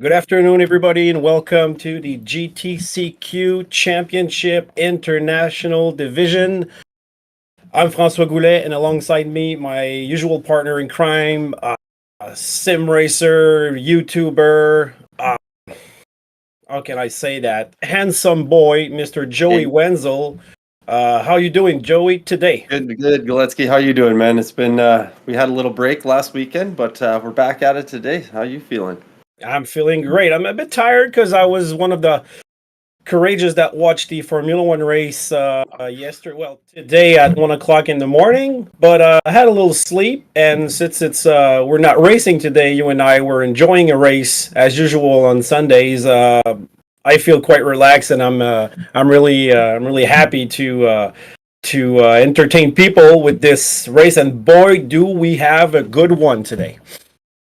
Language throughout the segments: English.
Good afternoon, everybody, and welcome to the GTCQ Championship International Division. I'm François Goulet, and alongside me, my usual partner in crime, sim racer, YouTuber, how can I say that? Handsome boy, Mr. Joey Hey, Wenzel. How you doing, Joey, today? good, Galetsky. How you doing, man? It's been we had a little break last weekend, but we're back at it today. How you feeling? I'm feeling great. I'm a bit tired because I was one of the courageous that watched the Formula One race yesterday. Well, today at 1 o'clock in the morning, but I had a little sleep, and since it's we're not racing today, you and I were enjoying a race as usual on Sundays. I feel quite relaxed, and I'm really happy to entertain people with this race. And boy, do we have a good one today.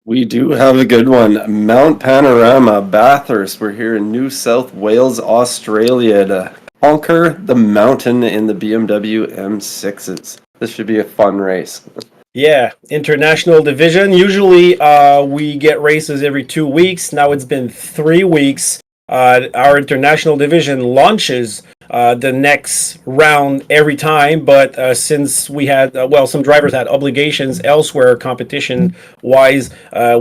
We do have a good one. Mount Panorama, Bathurst. We're here in New South Wales, Australia, to conquer the mountain in the BMW M6s. This should be a fun race. Yeah, International Division. Usually, we get races every 2 weeks. Now it's been 3 weeks. Our International Division launches the next round every time, but since we had, some drivers had obligations elsewhere, competition wise,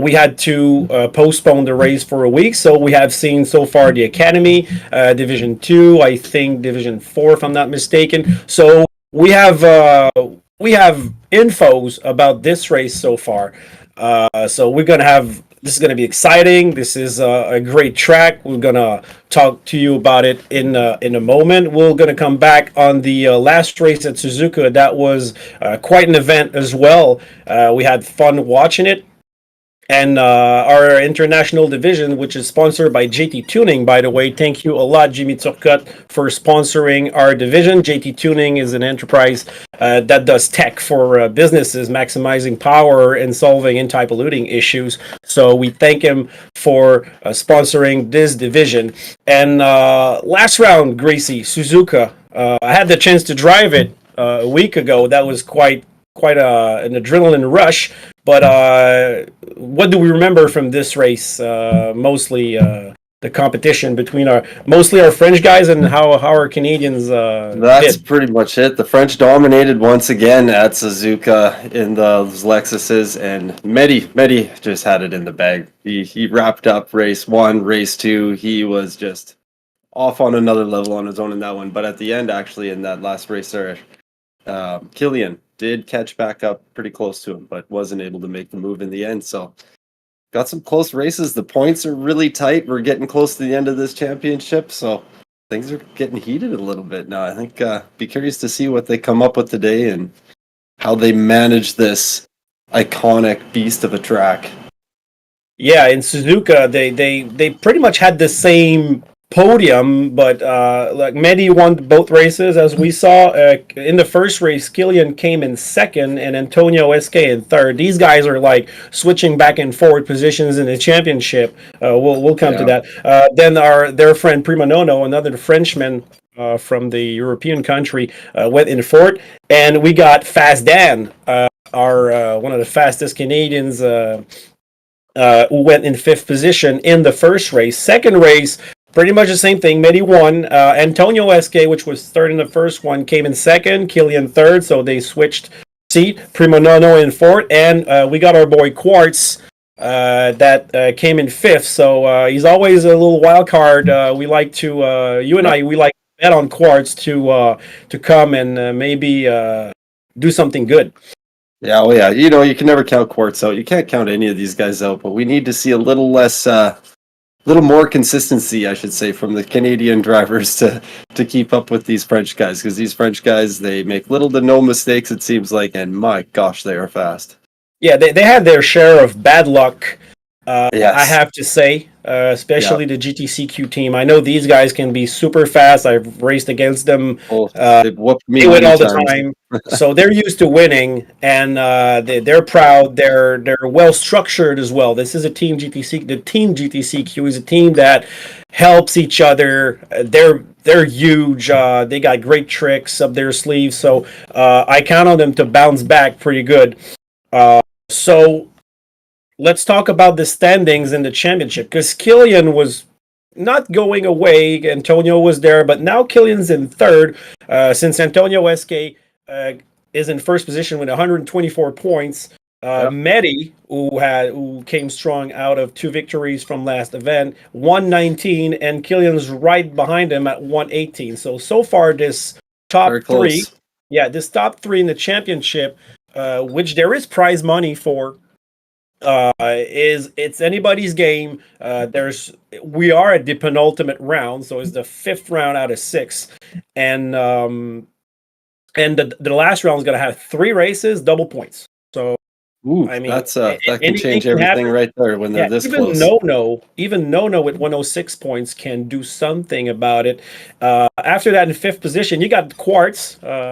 we had to postpone the race for a week. So we have seen so far the Academy, Division 2, I think Division 4, if I'm not mistaken. So we have infos about this race so far. So we're gonna have this is gonna be exciting. This is a great track. We're gonna talk to you about it in a moment. We're gonna come back on the last race at Suzuka. That was quite an event as well. We had fun watching it. And our international division, which is sponsored by JT Tuning, by the way. Thank you a lot, Jimmy Turcotte, for sponsoring our division. JT Tuning is an enterprise that does tech for businesses, maximizing power and solving anti-polluting issues. So we thank him for sponsoring this division. And last round, Gracie, Suzuka. I had the chance to drive it a week ago. That was quite an adrenaline rush. But what do we remember from this race? Mostly the competition between mostly our French guys and how our Canadians That's did. pretty much it. The French dominated once again at Suzuka in those Lexuses, and Mehdi just had it in the bag. He wrapped up race one, race two. He was just off on another level on his own in that one. But at the end, actually, in that last race there, Killian did catch back up pretty close to him, but wasn't able to make the move in the end. So got some close races. The points are really tight. We're getting close to the end of this championship, so things are getting heated a little bit now. I think be curious to see what they come up with today and how they manage this iconic beast of a track. Yeah, in Suzuka, they pretty much had the same podium, but like Mehdi won both races, as we saw. In the first race, Killian came in second, and Antonio SK in third. These guys are like switching back and forward positions in the championship. We'll come to Yeah. that. Then their friend Primo Nono, another Frenchman. From the European country, went in fourth, and we got Fast Dan, our one of the fastest Canadians, who went in fifth position in the first race. Second race, pretty much the same thing. Mehdi won. Antonio SK, which was third in the first one, came in second. Killian third, so they switched seat. Primo Nono in fourth, and we got our boy Quartz that came in fifth. So he's always a little wild card. We like to, you and I, we like to bet on Quartz to come and maybe do something good. Yeah, well, yeah. You can never count Quartz out. You can't count any of these guys out, but we need to see a little less little more consistency, I should say, from the Canadian drivers to keep up with these French guys, because these French guys, they make little to no mistakes, it seems like, and my gosh, they are fast. Yeah, they had their share of bad luck, I Yes. have to say, Yeah. especially the GTCQ team. I know these guys can be super fast. I've raced against them. Oh, Uh, they've whooped me they win many all the times. time, so they're used to winning, and they're proud. They're well structured as well. This is a team GTC. The team GTCQ is a team that helps each other. They're huge. They got great tricks up their sleeves, so I count on them to bounce back pretty good. So let's talk about the standings in the championship, because Killian was not going away. Antonio was there, but now Killian's in third, since Antonio SK is in first position with 124 points. Yep. Medi, who came strong out of 2 victories from last event, 119, and Killian's right behind him at 118. So far this top Very three, close. this top three in the championship, which there is prize money for, it's anybody's game. We are at the penultimate round, so it's the 5th round out of 6, and the last round is going to have 3 races, double points. So Ooh, I mean, that can anything change can everything happen. right there when they're this Even close. No with 106 points can do something about it. After that, in 5th position, you got Quartz, a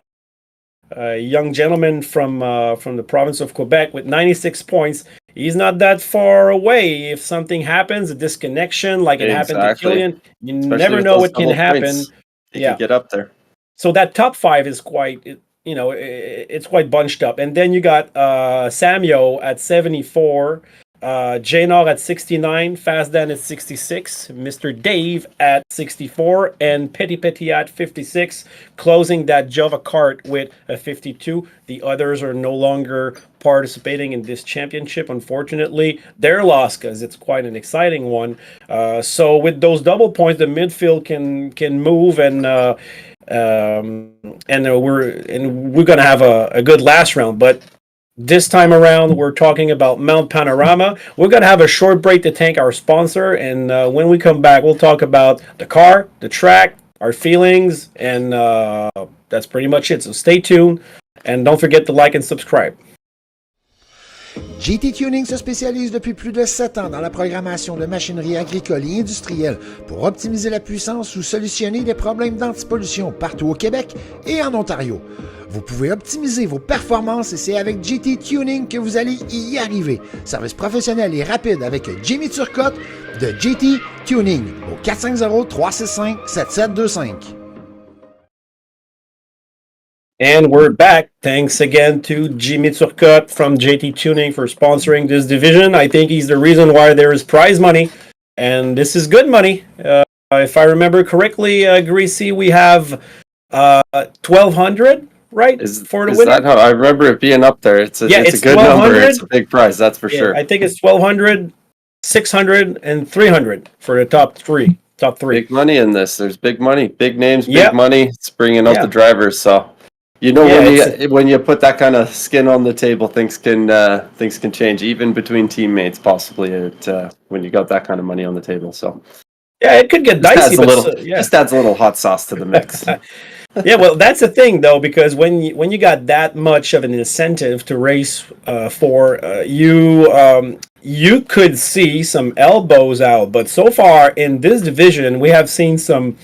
young gentleman from the province of Quebec with 96 points. He's not that far away. If something happens, a disconnection like it happened to Exactly. Killian, you Especially never with know those what can double happen. points, they Yeah. can get up there. So that top 5 is quite, it's quite bunched up. And then you got Samio at 74, Janor at 69, Fazdan at 66, Mr. Dave at 64, and Petit at 56, closing that Java cart with a 52. The others are no longer participating in this championship, unfortunately. They're lost because it's quite an exciting one. So with those double points, the midfield can move, and we're gonna have a good last round. But this time around, we're talking about Mount Panorama. We're gonna have a short break to thank our sponsor, and when we come back, we'll talk about the car, the track, our feelings, and that's pretty much it. So stay tuned, and don't forget to like and subscribe. GT Tuning se spécialise depuis plus de 7 ans dans la programmation de machinerie agricole et industrielle pour optimiser la puissance ou solutionner des problèmes d'antipollution partout au Québec et en Ontario. Vous pouvez optimiser vos performances et c'est avec GT Tuning que vous allez y arriver. Service professionnel et rapide avec Jimmy Turcotte de GT Tuning au 450-365-7725. And we're back. Thanks again to Jimmy Turcotte from JT Tuning for sponsoring this division. I think he's the reason why there is prize money, and this is good money. If I remember correctly, Greasy, we have 1,200, right? For the winner. That how I remember it being up there? It's a good number. It's a big prize, that's for sure. I think it's 1,200, 600, and 300 for the top three. Big money in this. There's big money, big names, big money. It's bringing out the drivers. So, when you put that kind of skin on the table, things can change, even between teammates, possibly. When you got that kind of money on the table. So, it could get dicey. Just adds a little hot sauce to the mix. Well, that's the thing, though, because when you got that much of an incentive to race for, you could see some elbows out. But so far in this division, we have seen some.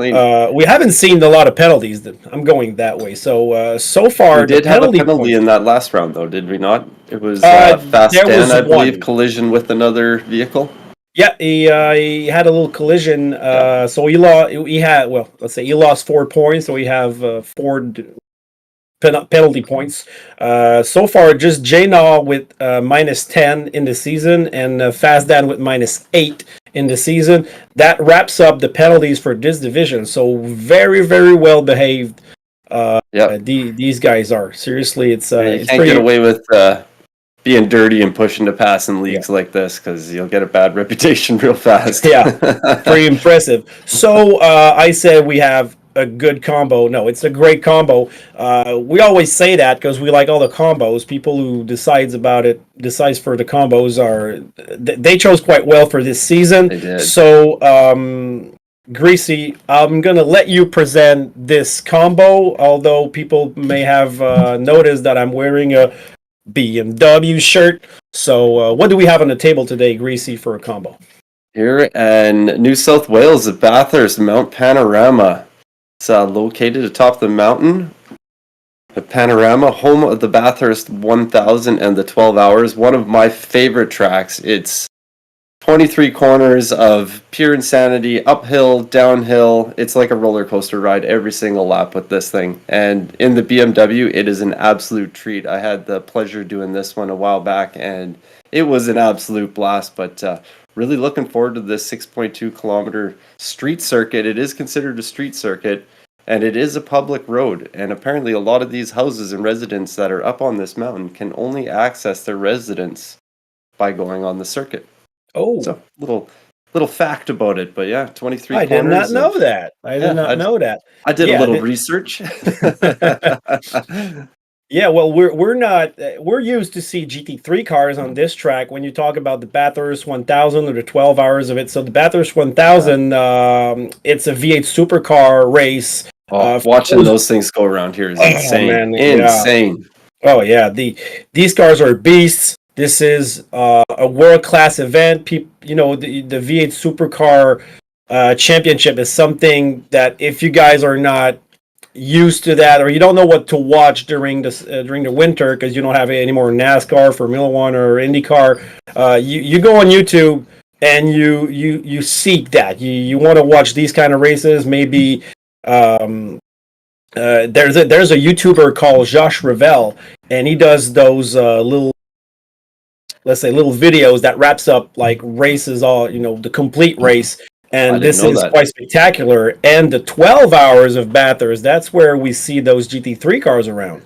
We haven't seen a lot of penalties. I'm going that way. So far, we did have a penalty in that last round, though, did we not? It was Fast Dan, I believe, collision with another vehicle. Yeah, he had a little collision. So he lost. Let's say he lost 4 points. So we have 4 penalty points. So far, just Janor with -10 in the season, and Fazdan with -8 in the season. That wraps up the penalties for this division. So very, very well behaved. These guys are seriously. It's you can't get away with being dirty and pushing to pass in leagues like this, because you'll get a bad reputation real fast. Pretty impressive. So I said we have a good combo. No, it's a great combo. We always say that because we like all the combos. People who decides for the combos they chose quite well for this season. They did. So Greasy, I'm gonna let you present this combo, although people may have noticed that I'm wearing a BMW shirt. So what do we have on the table today, Greasy, for a combo? Here in New South Wales, at Bathurst, Mount Panorama. It's located atop the mountain. The Panorama, home of the Bathurst 1000 and the 12 Hours. One of my favorite tracks. It's 23 corners of pure insanity, uphill, downhill. It's like a roller coaster ride every single lap with this thing. And in the BMW, it is an absolute treat. I had the pleasure doing this one a while back, and it was an absolute blast. But really looking forward to this 6.2 kilometer street circuit. It is considered a street circuit, and it is a public road. And apparently a lot of these houses and residents that are up on this mountain can only access their residence by going on the circuit. Oh, So little fact about it, but yeah, 23 I did not corners know of- that. I did not know that. I did Yeah, a little the- research. Yeah, well, we're not we're used to see GT3 cars on this track when you talk about the Bathurst 1000 or the 12 hours of it. So the Bathurst 1000, it's a V8 supercar race. Watching those things go around here is insane. man, yeah. Insane. Oh yeah, these cars are beasts. This is a world-class event. The V8 supercar championship is something that if you guys are not used to that, or you don't know what to watch during the winter because you don't have any more NASCAR, Formula One, or IndyCar, you go on YouTube and you seek that. You want to watch these kind of races. Maybe there's a YouTuber called Josh Revel, and he does those little videos that wraps up like races, all the complete race. And this is quite spectacular. And the 12 hours of Bathurst, that's where we see those GT3 cars around.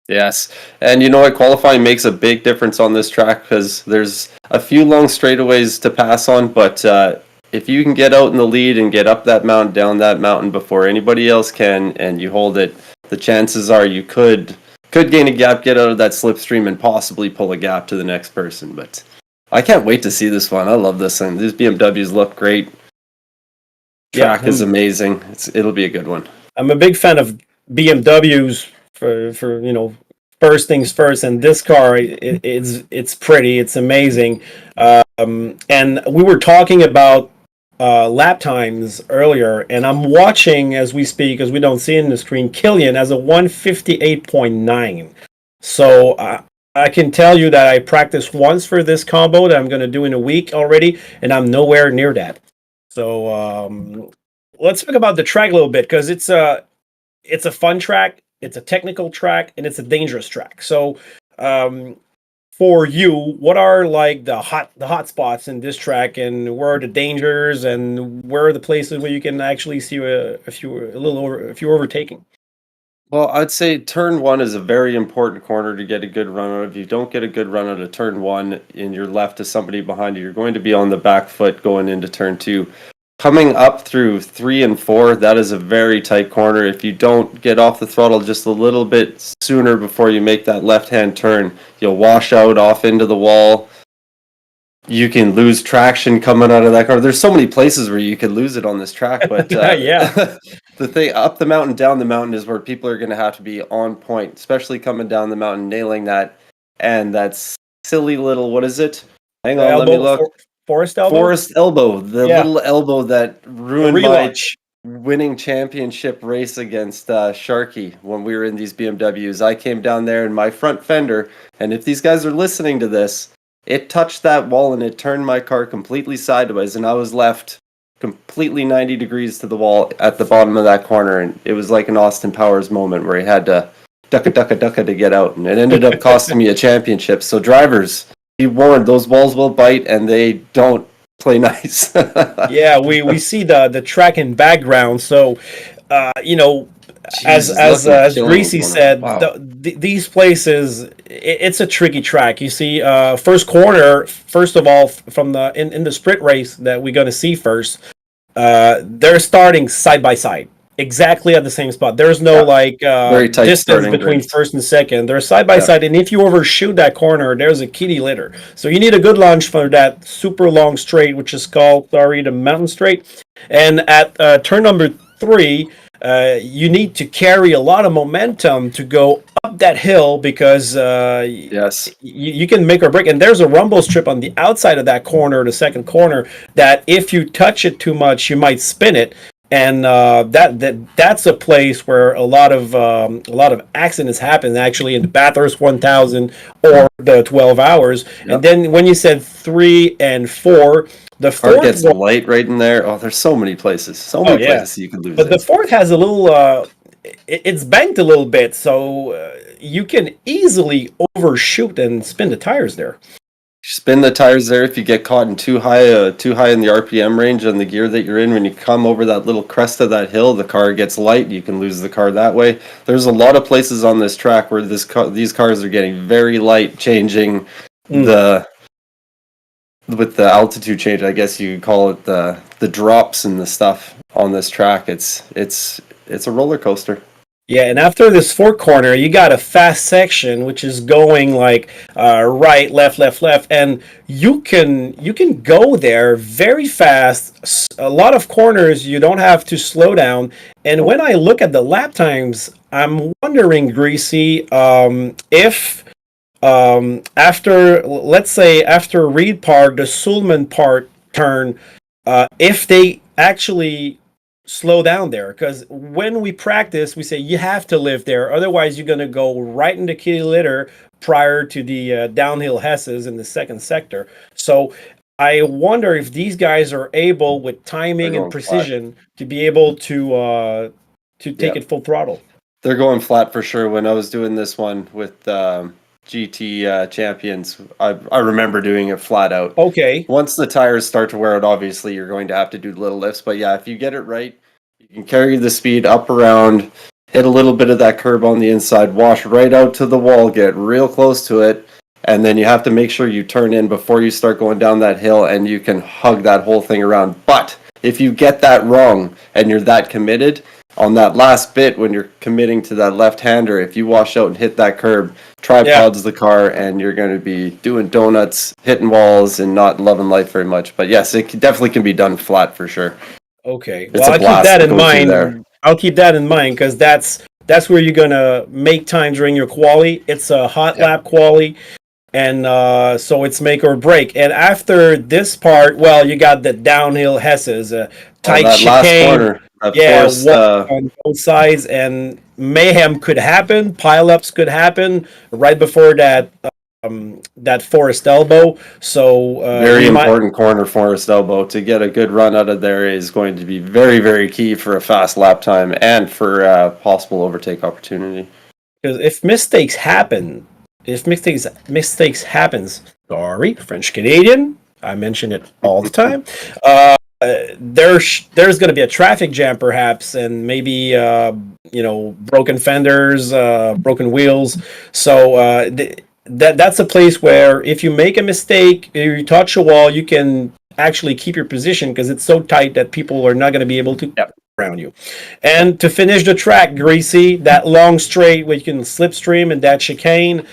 Yes. And you know what? Qualifying makes a big difference on this track because there's a few long straightaways to pass on. But if you can get out in the lead and get up that mountain, down that mountain before anybody else can, and you hold it, the chances are you could gain a gap, get out of that slipstream, and possibly pull a gap to the next person. But I can't wait to see this one. I love this thing. These BMWs look great. Track is amazing. It'll be a good one. I'm a big fan of BMWs for first things first, and this car it's pretty, it's amazing. And we were talking about lap times earlier, and I'm watching as we speak, because we don't see it in the screen, Killian has a 158.9. So I can tell you that I practiced once for this combo that I'm going to do in a week already, and I'm nowhere near that. So let's talk about the track a little bit, because it's a fun track, it's a technical track, and it's a dangerous track. So for you, what are like the hot spots in this track, and where are the dangers, and where are the places where you can actually see a few overtaking? Well, I'd say turn one is a very important corner to get a good run out of. If you don't get a good run out of turn one and you're left to somebody behind you, you're going to be on the back foot going into turn two. Coming up through 3 and 4, that is a very tight corner. If you don't get off the throttle just a little bit sooner before you make that left-hand turn, you'll wash out off into the wall. You can lose traction coming out of that car. There's so many places where you could lose it on this track, but yeah. The thing up the mountain, down the mountain is where people are going to have to be on point, especially coming down the mountain, nailing that. And that silly little, what is it? Hang on, let me look. Forest elbow? Forest elbow, the little elbow that ruined my winning championship race against Sharky when we were in these BMWs. I came down there in my front fender, and if these guys are listening to this, it touched that wall and it turned my car completely sideways, and I was left completely 90 degrees to the wall at the bottom of that corner, and it was like an Austin Powers moment where he had to ducka to get out, and it ended up costing me a championship. So drivers, be warned, those walls will bite and they don't play nice. Yeah, we see the track in background, so as Greasy said, wow. These places, it's a tricky track. You see, first corner, first of all, from in the sprint race that we're going to see first, they're starting side by side, exactly at the same spot. There's no very tight distance between first and second. They're side by side, and if you overshoot that corner, there's a kitty litter. So you need a good launch for that super long straight, which is called the mountain straight. And at turn number 3. You need to carry a lot of momentum to go up that hill, because you can make or break. And there's a rumble strip on the outside of that corner, the second corner, that if you touch it too much, you might spin it. and that's a place where a lot of accidents happen actually in the Bathurst 1000 or the 12 hours. Yep. And then when you said 3 and 4, the Car fourth gets one, light right in there. Oh, there's so many places. So many places you can lose but the it. fourth has a little it's banked a little bit, so you can easily overshoot and spin the tires there. Spin the tires there if you get caught in too high in the RPM range on the gear that you're in. When you come over that little crest of that hill, the car gets light. You can lose the car that way. There's a lot of places on this track where these cars are getting very light, changing with the altitude change. I guess you could call it the drops and the stuff on this track. It's a roller coaster. Yeah, and after this fourth corner, you got a fast section which is going like right, left, left, left, and you can go there very fast. A lot of corners you don't have to slow down. And when I look at the lap times, I'm wondering, Greasy, if after, let's say after Reed Park, the Sulman Park turn, if they actually slow down there, because when we practice we say you have to live there, otherwise you're going to go right into kitty litter prior to the downhill Hesses in the second sector. So I wonder if these guys are able with timing and precision to be able to take it full throttle. They're going flat for sure. When I was doing this one with GT champions, I remember doing it flat out. Okay. Once the tires start to wear out, obviously you're going to have to do little lifts. But yeah, if you get it right, you can carry the speed up around, hit a little bit of that curb on the inside, wash right out to the wall, get real close to it, and then you have to make sure you turn in before you start going down that hill, and you can hug that whole thing around. But if you get that wrong and you're that committed, on that last bit when you're committing to that left-hander, if you wash out and hit that curb, tripods the car, and you're going to be doing donuts, hitting walls, and not loving life very much. But yes, it definitely can be done flat for sure. Okay, It's well, a I'll keep blast that to in go through mind. there. I'll keep that in mind because that's where you're gonna make time during your quali. It's a hot lap quali, and so it's make or break. And after this part, well, you got the downhill Hesses, tight that chicane. last corner, forced, on both sides, and mayhem could happen. Pileups could happen right before that Forest Elbow. So very important corner, Forest Elbow. To get a good run out of there is going to be very, very key for a fast lap time and for possible overtake opportunity. Because if mistakes happen, sorry, French Canadian, I mention it all the time. There's going to be a traffic jam perhaps, and maybe broken fenders, broken wheels. So that's a place where if you make a mistake, you touch a wall, you can actually keep your position because it's so tight that people are not going to be able to around you. And to finish the track, Greasy, that long straight where you can slipstream and that chicane.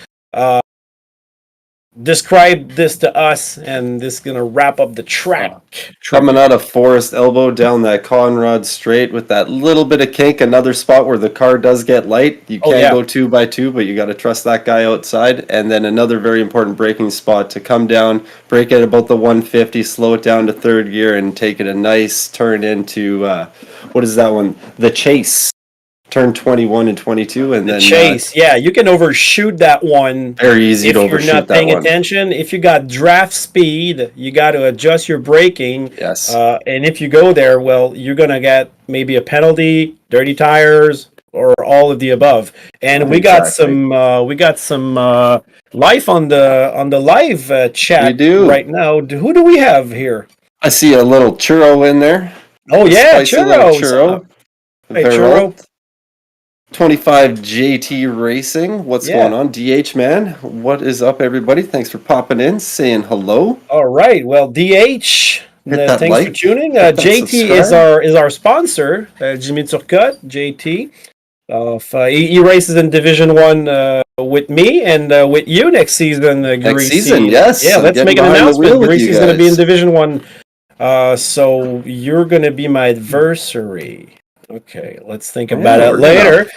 Describe this to us, and this is gonna wrap up the track. Coming out of Forest Elbow down that Conrod straight with that little bit of kink, another spot where the car does get light. You can go 2x2, but you got to trust that guy outside. And then another very important braking spot to come down, brake at about the 150, slow it down to third gear, and take it a nice turn into what is that one? The Chase. Turn 21 and 22, and then Chase. You can overshoot that one. Very easy to overshoot that one. If you're not paying attention. If you got draft speed, you got to adjust your braking. Yes. And if you go there, well, you're gonna get maybe a penalty, dirty tires, or all of the above. And we got some life on the live chat right now. Who do we have here? I see a little churro in there. Oh yeah, churro. Hey, churro. 25 JT Racing. What's going on? DH man. What is up, everybody? Thanks for popping in, saying hello. All right. Well, DH, thanks for tuning. JT is our sponsor, Jimmy Turcotte, JT. He races in Division 1 with me and with you next season, Greasy. Next season, yes. Yeah, let's make an announcement. Greasy's going to be in Division 1. So you're going to be my adversary. Okay, let's think about it we're later.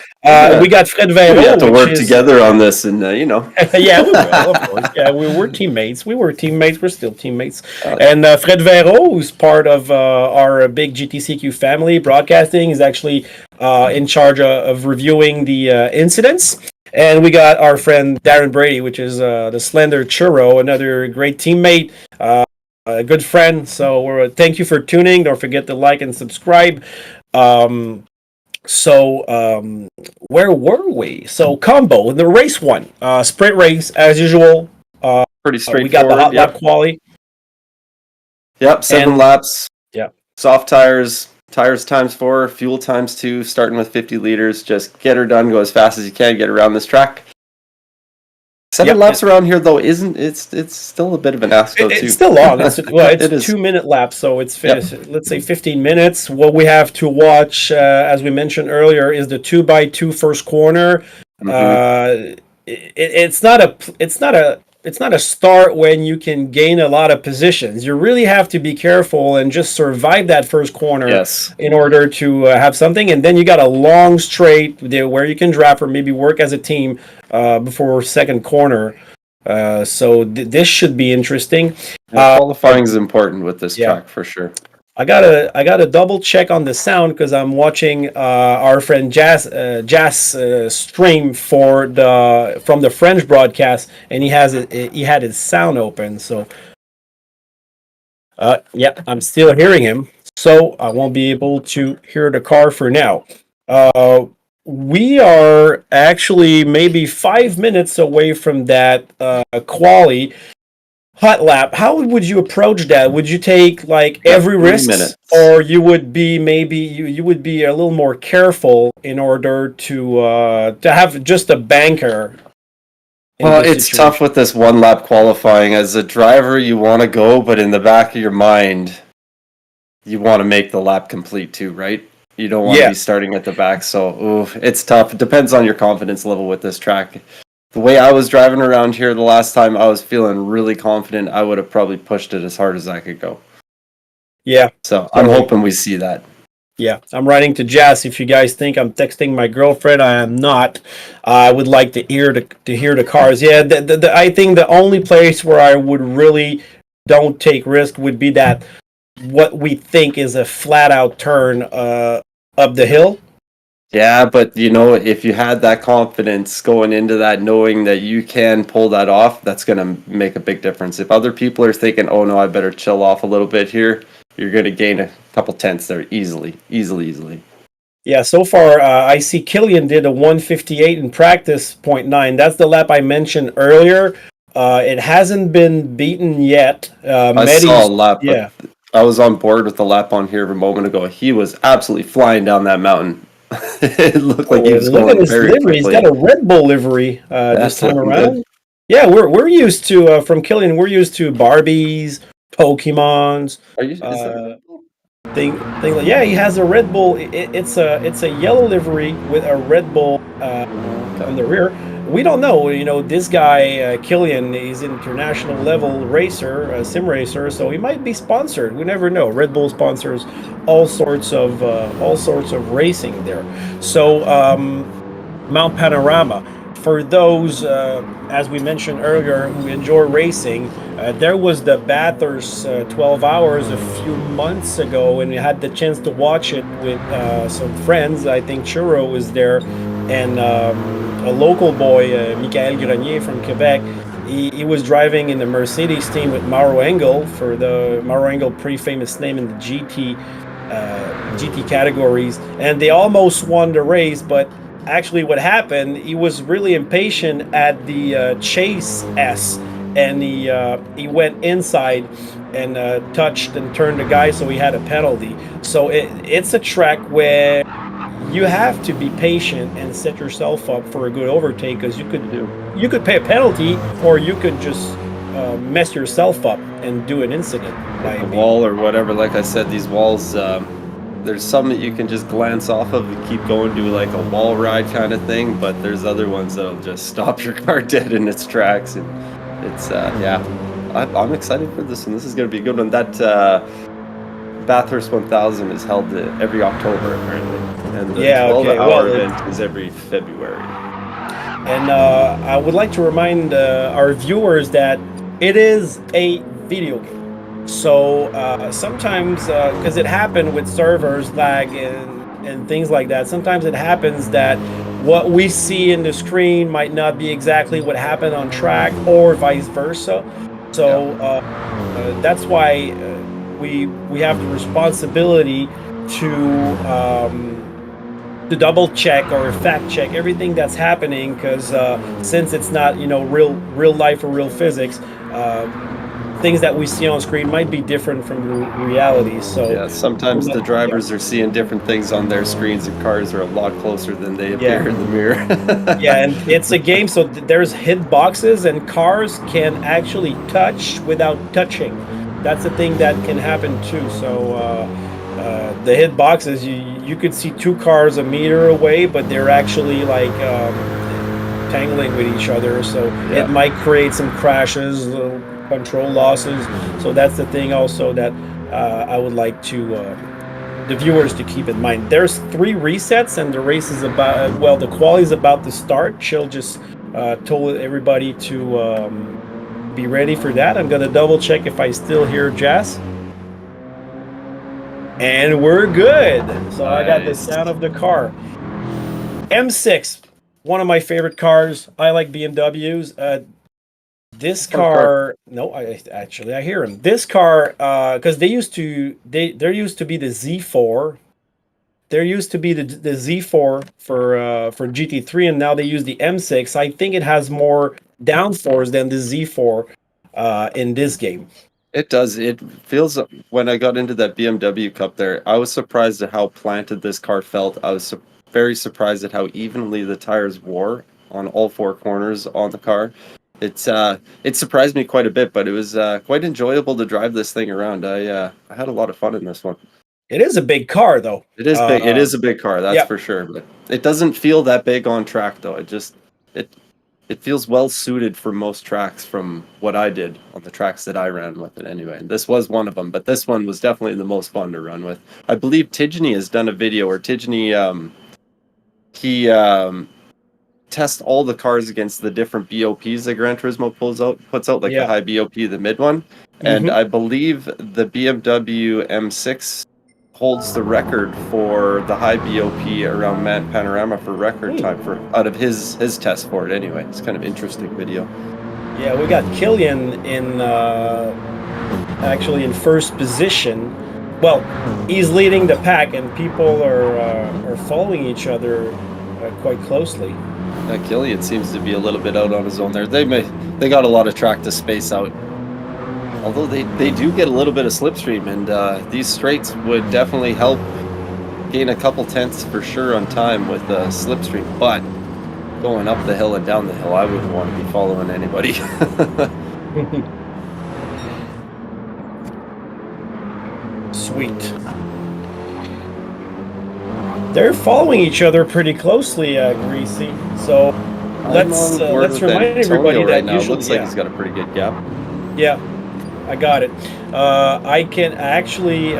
We got Fred we Vero, have to which work is together on this, and yeah, we will, of course. Yeah, we're teammates. We were teammates. We're still teammates. Oh, And Fred Vero, who's part of our big GTCQ family broadcasting, is actually in charge of reviewing the incidents. And we got our friend Darren Brady, which is the Slender Churro, another great teammate, a good friend. So thank you for tuning. Don't forget to like and subscribe. Um, where were we? So combo, the race one, sprint race as usual. pretty We got the straightforward. hot lap Yep. quali. Yep. 7 And laps. yeah, Soft tires. Tires times 4. Fuel times 2. Starting with 50 liters. Just get her done. Go as fast as you can. Get around this track. 7 laps around here though isn't it's still a bit of an ask though too. it's still long. It's It is. 2 minute laps, so it's let's say 15 minutes. What we have to watch, as we mentioned earlier, is the 2x2 first corner. It's not a start when you can gain a lot of positions. You really have to be careful and just survive that first corner Yes. in order to have something. And then you got a long straight there where you can draft or maybe work as a team before second corner. So this should be interesting. Qualifying is important with this track for sure. I gotta double check on the sound because I'm watching our friend Jas stream from the French broadcast, and he had his sound open. So yeah, I'm still hearing him, so I won't be able to hear the car for now. We are actually maybe 5 minutes away from that quali. Hot lap. How would you approach that? Would you take like every 3 risk, minutes. or you would be maybe you would be a little more careful in order to have just a banker? Well, it's tough with this 1 lap qualifying. As a driver, you want to go, but in the back of your mind, you want to make the lap complete too, right? You don't want to be starting at the back, so it's tough. It depends on your confidence level with this track. The way I was driving around here the last time, I was feeling really confident. I would have probably pushed it as hard as I could go. Yeah. So I'm hoping we see that. Yeah, I'm writing to Jazz. If you guys think I'm texting my girlfriend, I am not. I would like to hear the cars. Yeah, I think the only place where I would really don't take risk would be that what we think is a flat out turn up the hill. Yeah, but if you had that confidence going into that, knowing that you can pull that off, that's going to make a big difference. If other people are thinking, oh no, I better chill off a little bit here, you're going to gain a couple tenths there easily. Yeah, so far I see Killian did a 158 in practice, 0.9. That's the lap I mentioned earlier. It hasn't been beaten yet. I saw a lap, but I was on board with the lap on here a moment ago. He was absolutely flying down that mountain. It looked like he was going very quickly. He's got a Red Bull livery this time around. Good. Yeah, we're used to from Killian. We're used to Barbies, Pokemons. Yeah, he has a Red Bull. It's a yellow livery with a Red Bull on the rear. We don't know. This guy Killian is an international level racer, a sim racer, so he might be sponsored. We never know. Red Bull sponsors all sorts of racing there. So Mount Panorama. For those, as we mentioned earlier, who enjoy racing, there was the Bathurst 12 Hours a few months ago, and we had the chance to watch it with some friends. I think Churro was there, and a local boy, Michael Grenier from Quebec. He was driving in the Mercedes team with Mauro Engel, for the Mauro Engel, pretty famous name in the GT categories, and they almost won the race, but actually what happened, he was really impatient at the Chase S, and he went inside and touched and turned the guy, so he had a penalty. So it's a track where you have to be patient and set yourself up for a good overtake, because you could pay a penalty, or you could just mess yourself up and do an incident. Like a wall or whatever. Like I said, these walls, there's some that you can just glance off of and keep going, do like a wall ride kind of thing, but there's other ones that'll just stop your car dead in its tracks. And it's I'm excited for this one. This is going to be a good one. That Bathurst 1000 is held every October apparently, and the Yeah, okay. 12-hour Well, event is every February. and I would like to remind our viewers that it is a video game. So sometimes, because it happened with servers lag and things like that, sometimes it happens that what we see in the screen might not be exactly what happened on track, or vice versa. So that's why we have the responsibility to double check or fact check everything that's happening, because since it's not real life or real physics, things that we see on screen might be different from reality. So Yeah, sometimes the drivers are seeing different things on their screens, and cars are a lot closer than they appear in the mirror. yeah, and it's a game, so there's hit boxes, and cars can actually touch without touching. That's the thing that can happen too. So the hit boxes, you could see two cars a meter away, but they're actually like tangling with each other. So it might create some crashes, control losses. So that's the thing also that I would like to the viewers to keep in mind. There's 3 resets, and the race is about, well, the quali is about to start. She'll just told everybody to be ready for that. I'm gonna double check if I still hear Jazz. And we're good. So I got the sound of the car. M6, one of my favorite cars. I like BMWs. This car, no, I hear him. This car, because there used to be the Z4. There used to be the Z4 for GT3, and now they use the M6. I think it has more downforce than the Z4 in this game. It does. It feels, when I got into that BMW Cup there, I was surprised at how planted this car felt. I was very surprised at how evenly the tires wore on all 4 corners on the car. It surprised me quite a bit, but it was quite enjoyable to drive this thing around. I had a lot of fun in this one. It is a big car, though. It is big. It is a big car, that's for sure. But it doesn't feel that big on track, though. It feels well suited for most tracks from what I did on the tracks that I ran with it anyway. And this was one of them, but this one was definitely the most fun to run with. I believe Tidgeny has done a video where Tidgeny he tests all the cars against the different BOPs that Gran Turismo puts out, like the high BOP, the mid one. And I believe the BMW M6 holds the record for the high BOP around Panorama for record time for out of his test for it anyway. It's kind of interesting video. Yeah, we got Killian in actually in first position. Well, he's leading the pack, and people are following each other quite closely. Killian seems to be a little bit out on his own there. They got a lot of track to space out. Although they do get a little bit of slipstream, and these straights would definitely help gain a couple tenths for sure on time with slipstream. But going up the hill and down the hill, I wouldn't want to be following anybody. Sweet. They're following each other pretty closely, Greasy. So let's remind everybody that now. Usually, looks like he's got a pretty good gap. Yeah, I got it. I can actually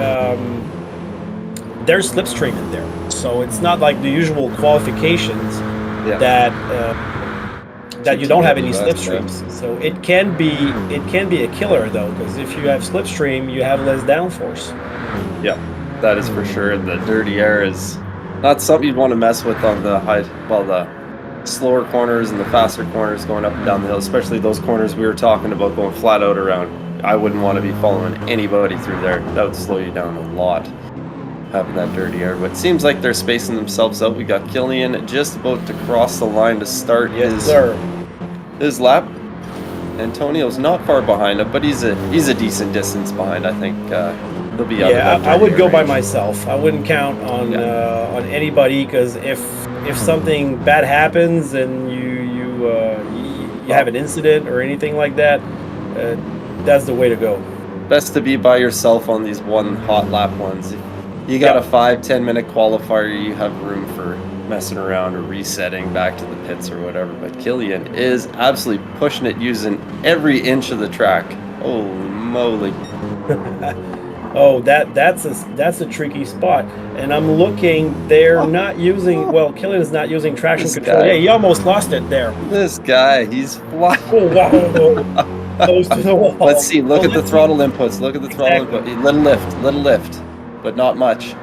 there's slipstream in there, so it's not like the usual qualifications that you don't have any slipstreams. Yeah. So it can be a killer though, because if you have slipstream, you have less downforce. Yeah, that is for sure. And the dirty air is not something you'd want to mess with on the the slower corners and the faster corners going up and down the hill, especially those corners we were talking about going flat out around. I wouldn't want to be following anybody through there. That would slow you down a lot, having that dirty air. But it seems like they're spacing themselves out. We got Killian just about to cross the line to start his lap. Antonio's not far behind him, but he's a decent distance behind. I think he'll be out. Yeah, I would go by myself. I wouldn't count on anybody, because if something bad happens and you have an incident or anything like that, that's the way to go. Best to be by yourself on these one hot lap ones. You got a 5-10 minute qualifier, you have room for messing around or resetting back to the pits or whatever. But Killian is absolutely pushing it, using every inch of the track. Holy moly. Oh, that's a tricky spot, and I'm looking. They're not using. Well, Killian is not using traction This control. guy. Yeah, he almost lost it there. This guy, he's flying. Oh wow! Close to the wall. Let's see. Look Well, at the let's see. throttle inputs. Look at the throttle Exactly. input. Little lift, but not much.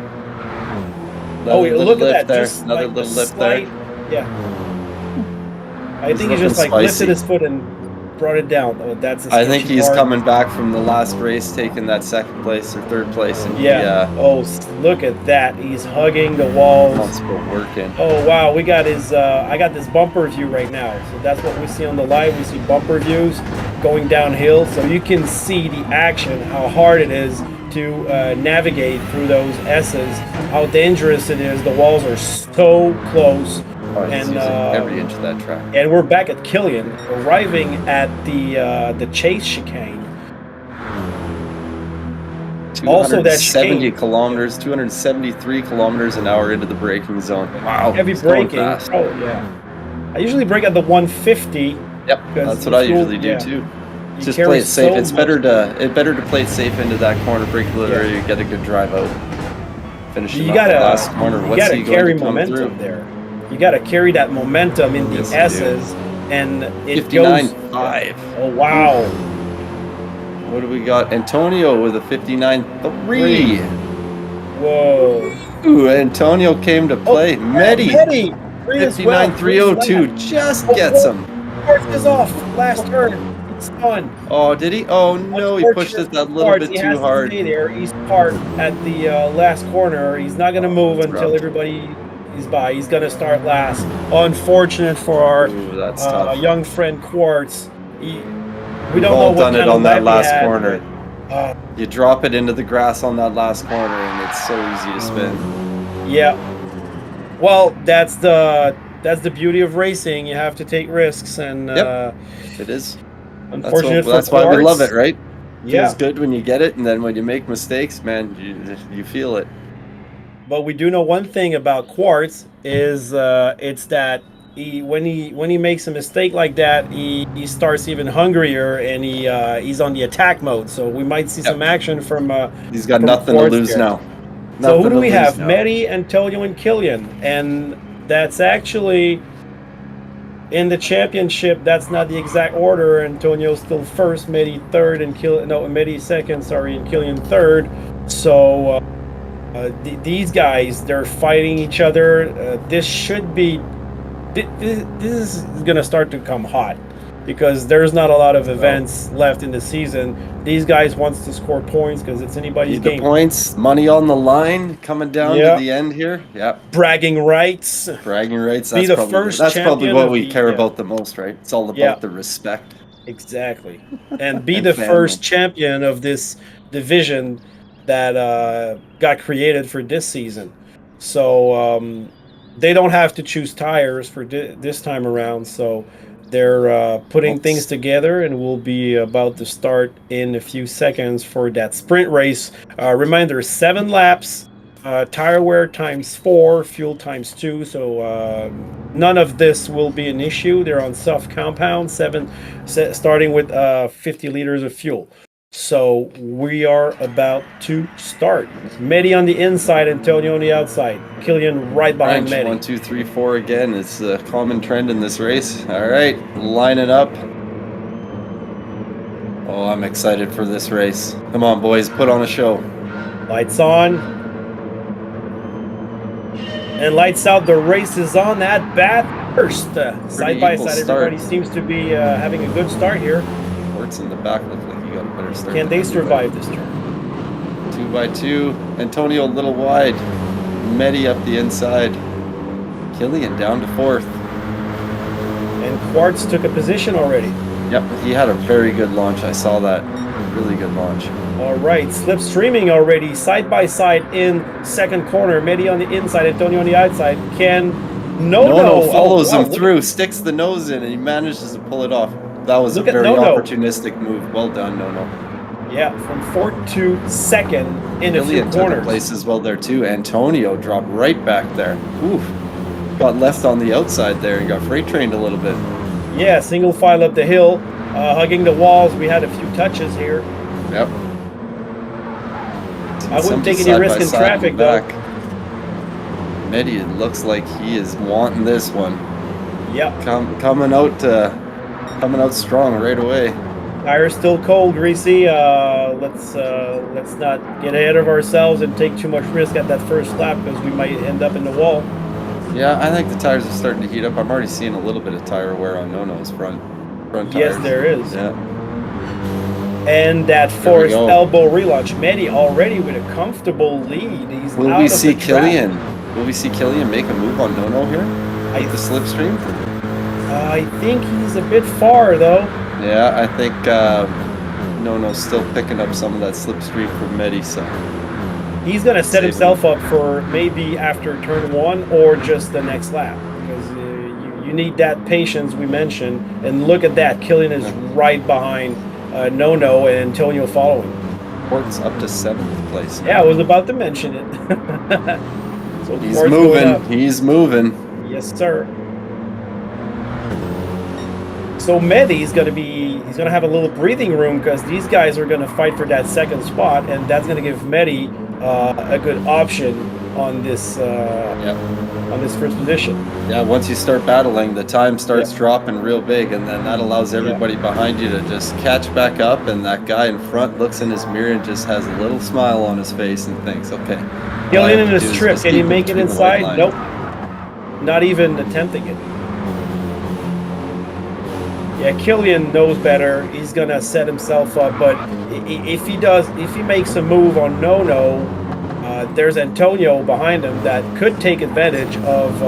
Oh, yeah, Little look at lift that! there. Just Another like the little lift slight. there. Yeah, I He's think he looking just like spicy. lifted his foot and brought it down. Oh, that's a I think sketchy he's part. coming back from the last race, taking that second place or third place, and Yeah. Oh, look at that! He's hugging the walls. wants to go working. Oh wow, we got his. I got this bumper view right now, so that's what we see on the live. We see bumper views going downhill, so you can see the action, how hard it is to navigate through those S's, how dangerous it is. The walls are so close, Oh, he's and using every inch of that track. and we're back at Killian, arriving at the chase chicane. Also, that 270 chicane. kilometers, 273 kilometers an hour into the braking zone. Wow, Heavy he's going braking. fast. Oh yeah. I usually brake at the 150. Yep, because that's what I fuel- usually do yeah. too. You Just carry play it safe. so It's much. better to play it safe into that corner, brake a little Yeah. earlier, you get a good drive out. Finishing You off the gotta, last corner. you What's gotta he going carry to come momentum through? there. You gotta carry that momentum in the Yes, you do. S's, and it 59.5. goes. Oh wow! What do we got? Antonio with a 59.3. Whoa! Ooh, Antonio came to play. Medi, Medi, three as well. 59.302, just gets him. Quartz is off. Last turn. It's on. Oh, did he? Oh no, he pushed it that little Quartz, bit he has too to hard. stay there. He's parked at the last corner. He's not gonna move that's until rough. everybody is by. He's gonna start last. Unfortunate for our Ooh, that's tough. young friend Quartz. We We've don't know all what done it kind of on that lap he last had, corner. but, You drop it into the grass on that last corner, and it's so easy to spin. yeah. Well, that's the beauty of racing. You have to take risks, and Yep. It is. unfortunate That's for why we Quartz. love it, right? Yeah. Feels good when you get it, and then when you make mistakes, man, you feel it. But we do know one thing about Quartz is it's that when he makes a mistake like that, he starts even hungrier, and he's on the attack mode. So we might see some action from. He's got from nothing to Quartz lose there. now. So who Nothing do to we lose have? now. Medi, Antonio, and Killian, and that's actually in the championship. That's not the exact order. Antonio's still first, Medi third, and Medi second. Sorry, and Killian third. So these guys, they're fighting each other. This should be. This is gonna start to come hot because there's not a lot of events left in the season. These guys wants to score points because it's anybody's Need the game. points, money on the line, coming down Yeah. to the end here. Yep. Bragging rights. Bragging rights. Be That's the probably first that's probably champion what of we the- care yeah. about the most, right? It's all about Yeah. the respect. Exactly. And be And the family. first champion of this division that got created for this season. So they don't have to choose tires for this time around. So they're putting things together, and we'll be about to start in a few seconds for that sprint race. Reminder, 7 laps, tire wear times 4, fuel times 2. So none of this will be an issue. They're on soft compound, starting with 50 liters of fuel. So we are about to start. Medi on the inside, Antonio on the outside. Killian right behind French, Medi. 1, 2, 3, 4 again. It's a common trend in this race. All right, line it up. Oh, I'm excited for this race. Come on, boys, put on a show. Lights on. And lights out. The race is on at bat first. Side by equal side, start. everybody seems to be having a good start here. Ports in the back look like you got a better start. Can than they survive this turn? 2 by 2. Antonio a little wide. Medi up the inside. Killian down to 4th. And Quartz took a position already. Yep, he had a very good launch. I saw that. Really good launch. All right, slipstreaming already, side by side in second corner. Medi on the inside, Antonio on the outside. No follows him look- through, sticks the nose in, and he manages to pull it off. That was a Look at very No-No. opportunistic move. Well done, No. Yeah, from 4th to 2nd in a few Killian took a corners. place as well there too. Antonio dropped right back there. Oof. Got left on the outside there and got freight trained a little bit. Yeah, single file up the hill, hugging the walls. We had a few touches here. Yep. I wouldn't Somebody take any side risk by in side traffic, the though. back. Mehdi, it looks like he is wanting this one. Yep. Coming out strong right away. Tire's still cold, Greasy. Let's not get ahead of ourselves and take too much risk at that first lap because we might end up in the wall. Yeah, I think the tires are starting to heat up. I'm already seeing a little bit of tire wear on Nono's front tires. Yes, there is. Yeah. And that forced elbow relaunch. Mehdi already with a comfortable lead. He's Will out we of see the trap. Killian? Will we see Killian make a move on Nono here with the slipstream? I think he's a bit far, though. Yeah, I think Nono's still picking up some of that slipstream from Mehdi, so he's going to set himself up for maybe after turn 1 or just the next lap. Because you need that patience we mentioned. And look at that. Killian is right behind Nono and Antonio following. Port's up to 7th place now. Yeah, I was about to mention it. So he's Port's moving. He's moving. Yes, sir. So Mehdi's he's gonna have a little breathing room because these guys are gonna fight for that second spot, and that's gonna give Mehdi a good option on this on this first position. Yeah, once you start battling, the time starts dropping real big, and then that allows everybody behind you to just catch back up, and that guy in front looks in his mirror and just has a little smile on his face and thinks, okay. Killian in his trip, can you make it inside? Nope. Not even attempting it. Yeah, Killian knows better. He's gonna set himself up, but if he makes a move on Nono, there's Antonio behind him that could take advantage of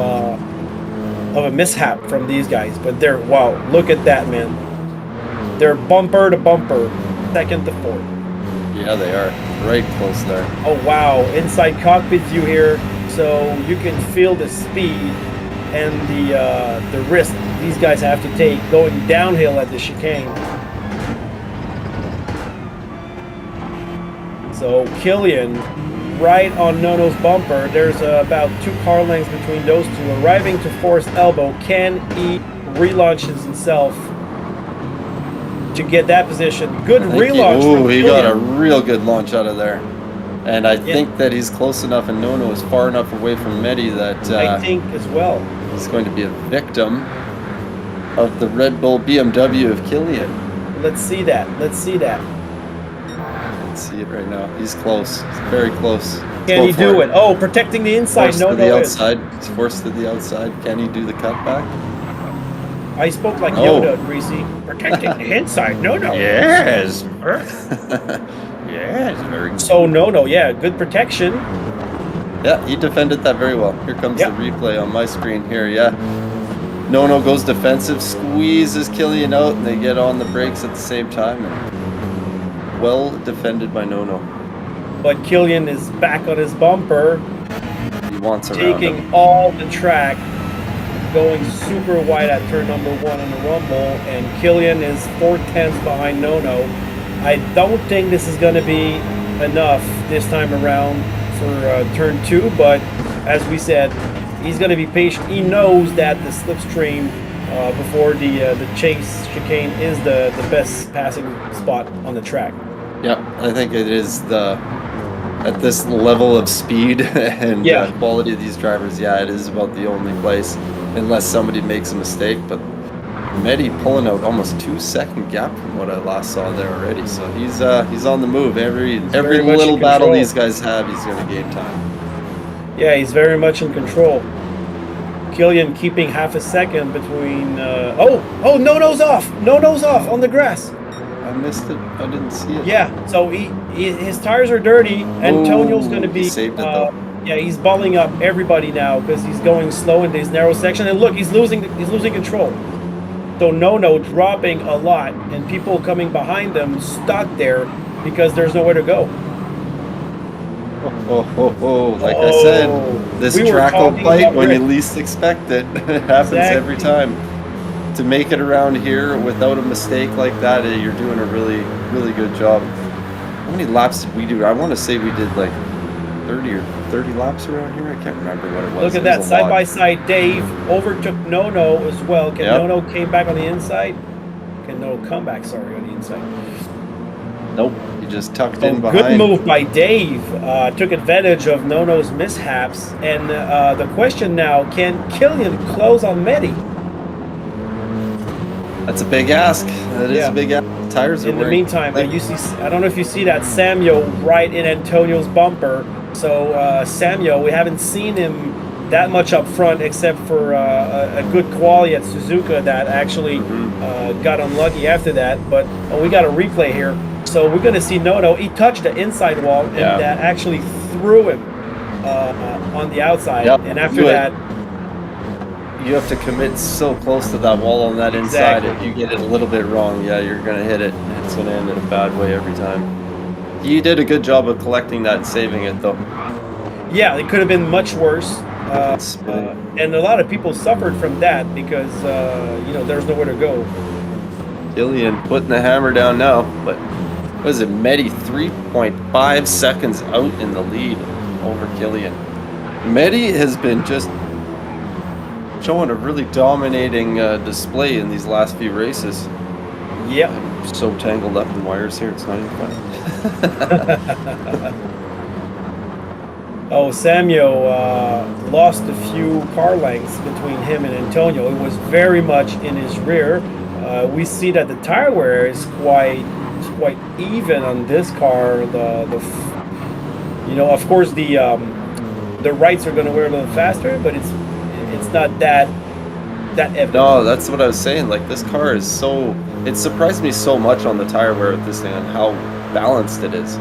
a mishap from these guys. But wow, look at that, man. They're bumper to bumper, second to fourth. Yeah, they are right close there. Oh wow, inside cockpit view here, so you can feel the speed and the risk these guys have to take going downhill at the chicane. So Killian right on Nono's bumper. There's about 2 car lengths between those two. Arriving to forced elbow. Can he relaunches himself to get that position? Good relaunch. He got a real good launch out of there. And I think that he's close enough and Nono is far enough away from Mehdi that I think as well. He's going to be a victim of the Red Bull BMW of Killian. Let's see that. Let's see that. Let's see it right now. He's close. He's very close. Can he do it? Oh, protecting the inside. Forced to the outside. He's forced to the outside. Can he do the cutback? I spoke like Yoda, Greasy. Protecting the inside. No. Yes. Yes. Very good. So no. Yeah, good protection. Yeah, he defended that very well. Here comes the replay on my screen here. Yeah. Nono goes defensive, squeezes Killian out, and they get on the brakes at the same time. And well defended by Nono. But Killian is back on his bumper. He wants around taking him. all the track, going super wide at turn number 1 on the rumble, and Killian is 4/10 behind Nono. I don't think this is going to be enough this time around for turn 2, but as we said, he's going to be patient. He knows that the slipstream before the chase chicane is the best passing spot on the track. Yeah, I think it is at this level of speed and quality of these drivers. Yeah, it is about the only place, unless somebody makes a mistake. But Mehdi pulling out almost 2-second gap from what I last saw there already. So he's on the move. Every little battle these guys have, he's going to gain time. Yeah, he's very much in control. Killian keeping half a second between. Nono's off. Nono's off on the grass. I missed it. I didn't see it. Yeah, so his tires are dirty. Antonio's going to be. He saved it though. Yeah, he's balling up everybody now because he's going slow in this narrow section. And look, he's losing control. So Nono dropping a lot, and people coming behind them stuck there because there's nowhere to go. Like I said, this track will bite when you least expect it. It happens every time. To make it around here without a mistake like that, you're doing a really, really good job. How many laps did we do? I want to say we did like 30 laps around here. I can't remember what it was. Look at that side by side. Dave overtook Nono as well. Can Nono came back on the inside? Can Nono come back? Sorry, on the inside. Nope. He just tucked Oh, in behind. good move by Dave. Took advantage of Nono's mishaps. And the question now, can Killian close on Medi? That's a big ask. That is a big ask. Tires are In the wearing. meantime, you see, I don't know if you see that Samuel right in Antonio's bumper. So Samuel, we haven't seen him that much up front, except for a good quality at Suzuka that actually got unlucky after that. But we got a replay here. So we're going to see Nono. He touched the inside wall, and that actually threw him on the outside. Yep. And after that, you have to commit so close to that wall on that inside. Exactly. If you get it a little bit wrong, you're going to hit it. It's going to end in a bad way every time. He did a good job of collecting that and saving it, though. yeah, it could have been much worse. And a lot of people suffered from that because, there's nowhere to go. Killian putting the hammer down now, but what is it? Medi 3.5 seconds out in the lead over Killian. Medi has been just showing a really dominating display in these last few races. Yep. I'm so tangled up in wires here, it's not even funny. Oh, Samuel lost a few car lengths between him and Antonio. It was very much in his rear. We see that the tire wear is quite even on this car. Of course the rights are going to wear a little faster, but it's not that evident. No, that's what I was saying. Like, this car is so... It surprised me so much on the tire wear with this thing and how balanced it is.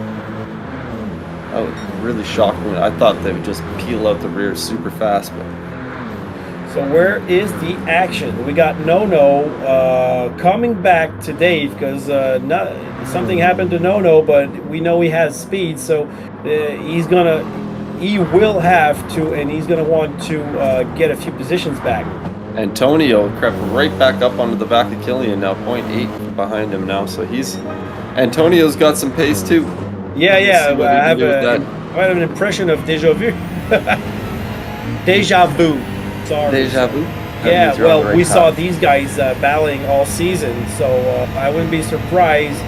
That would really shock me. I thought they would just peel out the rear super fast, but... So where is the action? We got Nono coming back to Dave because something happened to Nono, but we know he has speed, so he will have to, and he's gonna want to get a few positions back. Antonio crept right back up onto the back of Killian now, 0.8 behind him now, so Antonio's got some pace too. Yeah, I have an impression of deja vu. Deja vu. Sorry. Deja vu? Yeah, well, we saw these guys battling all season, so I wouldn't be surprised.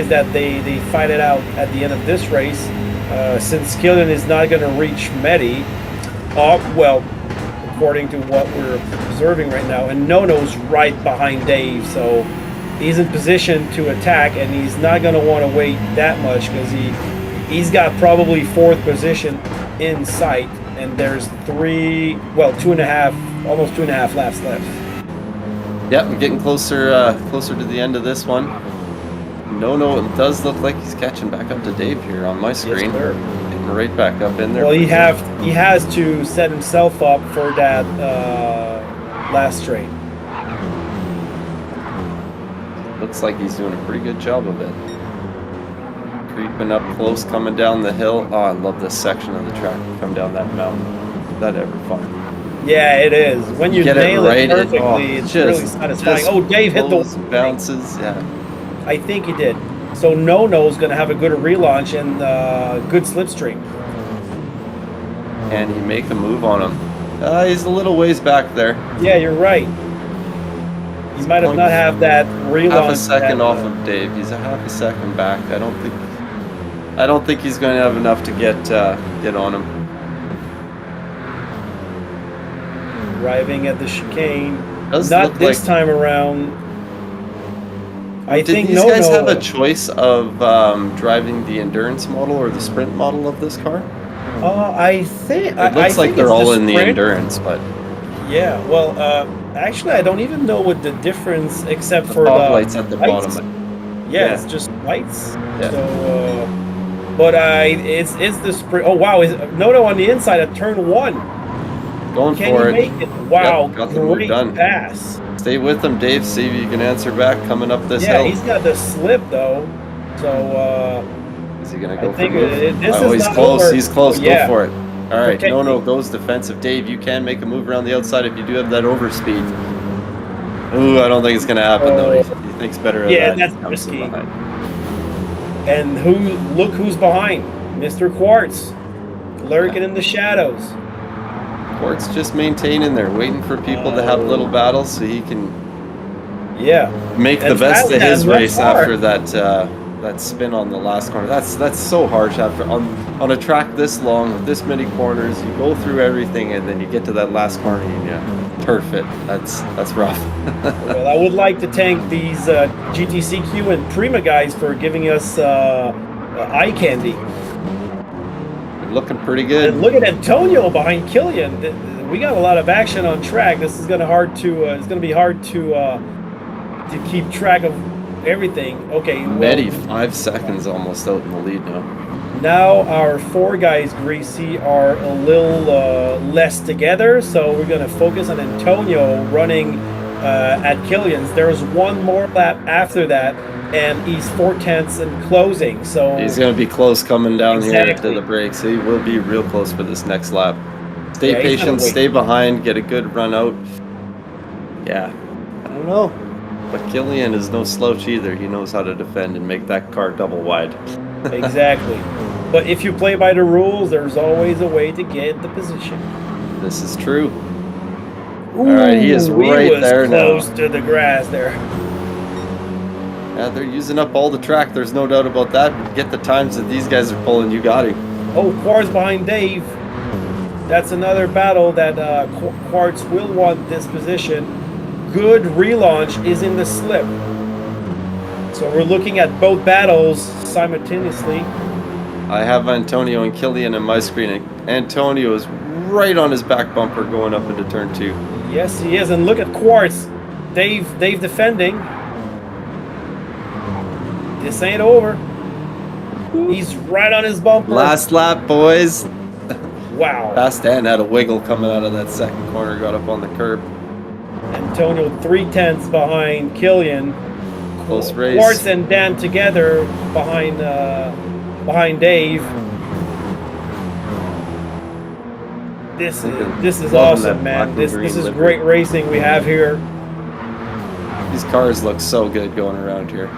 That they fight it out at the end of this race, since Killian is not going to reach Medi. According to what we're observing right now, and Nono's right behind Dave, so he's in position to attack, and he's not going to want to wait that much because he's got probably fourth position in sight. And there's almost 2.5 laps left. Yep, we're getting closer to the end of this one. Nono, it does look like he's catching back up to Dave here on my screen. Yes, Getting right back up in there. Well, he has to set himself up for that last straight. Looks like he's doing a pretty good job of it. Creeping up close, coming down the hill. Oh, I love this section of the track. Come down that mountain. Is that ever fun? Yeah, it is. When you get nail it right, perfectly, it's really satisfying. Oh, Dave hit the bounces. Yeah, I think he did. So Nono's going to have a good relaunch and good slipstream. Can he make a move on him? He's a little ways back there. Yeah, you're right. He might have not have that relaunch. Half a second off of Dave. He's a half a second back. I don't think he's going to have enough to get on him. Arriving at the chicane. Does not look this like, time around. I think these guys have a choice of driving the endurance model or the sprint model of this car? I think it looks like they're all in the endurance, but yeah. Well, actually, I don't even know what the difference, except for the lights at the bottom. Yeah, it's just lights. Yeah. So, but it's the sprint. Oh wow! Nono on the inside at turn 1. Going Can for he it. make it? Wow! Yep, got the move great done. pass. Stay with him, Dave. See if you can answer back coming up this hill. Yeah, he's got the slip though. So is he gonna go I think for he's close. Over. He's close. Oh, yeah. Go for it. All right. Okay. Nono goes defensive. Dave, you can make a move around the outside if you do have that overspeed. Ooh, I don't think it's gonna happen though. He thinks better of that. Yeah, that's risky. And look who's behind, Mr. Quartz, lurking in the shadows. Quartz just maintaining there, waiting for people to have little battles so he can make the best of his race after that that spin on the last corner. That's so harsh after on a track this long with this many corners. You go through everything and then you get to that last corner and you turf it. That's rough. Well, I would like to thank these GTCQ and Prima guys for giving us eye candy. Looking pretty good. And look at Antonio behind Killian. We got a lot of action on track. This is going to be hard to keep track of everything. Okay. Medi 5 seconds almost out in the lead now. Now our 4 guys, Greasy, are a little less together, so we're going to focus on Antonio running at Killian's. There's one more lap after that, and he's 4/10 and closing. So he's going to be close coming down here exactly. to the brakes. He will be real close for this next lap. Stay patient, stay behind, get a good run out. Yeah, I don't know. But Killian is no slouch either. He knows how to defend and make that car double wide. Exactly. But if you play by the rules, there's always a way to get the position. This is true. Ooh, all right, he is right there now. Close to the grass there. Yeah, they're using up all the track. There's no doubt about that. Get the times that these guys are pulling. You got him. Oh, Quartz behind Dave. That's another battle that Quartz will want this position. Good relaunch is in the slip. So we're looking at both battles simultaneously. I have Antonio and Killian in my screen. And Antonio is right on his back bumper going up into turn 2. Yes, he is. And look at Quartz. Dave defending. This ain't over. He's right on his bumper. Last lap, boys. Wow. Bastan had a wiggle coming out of that second corner, got up on the curb. Antonio 3/10 behind Killian. Close race. Quartz and Dan together behind Dave. This is awesome, man. This is great racing we have here. These cars look so good going around here.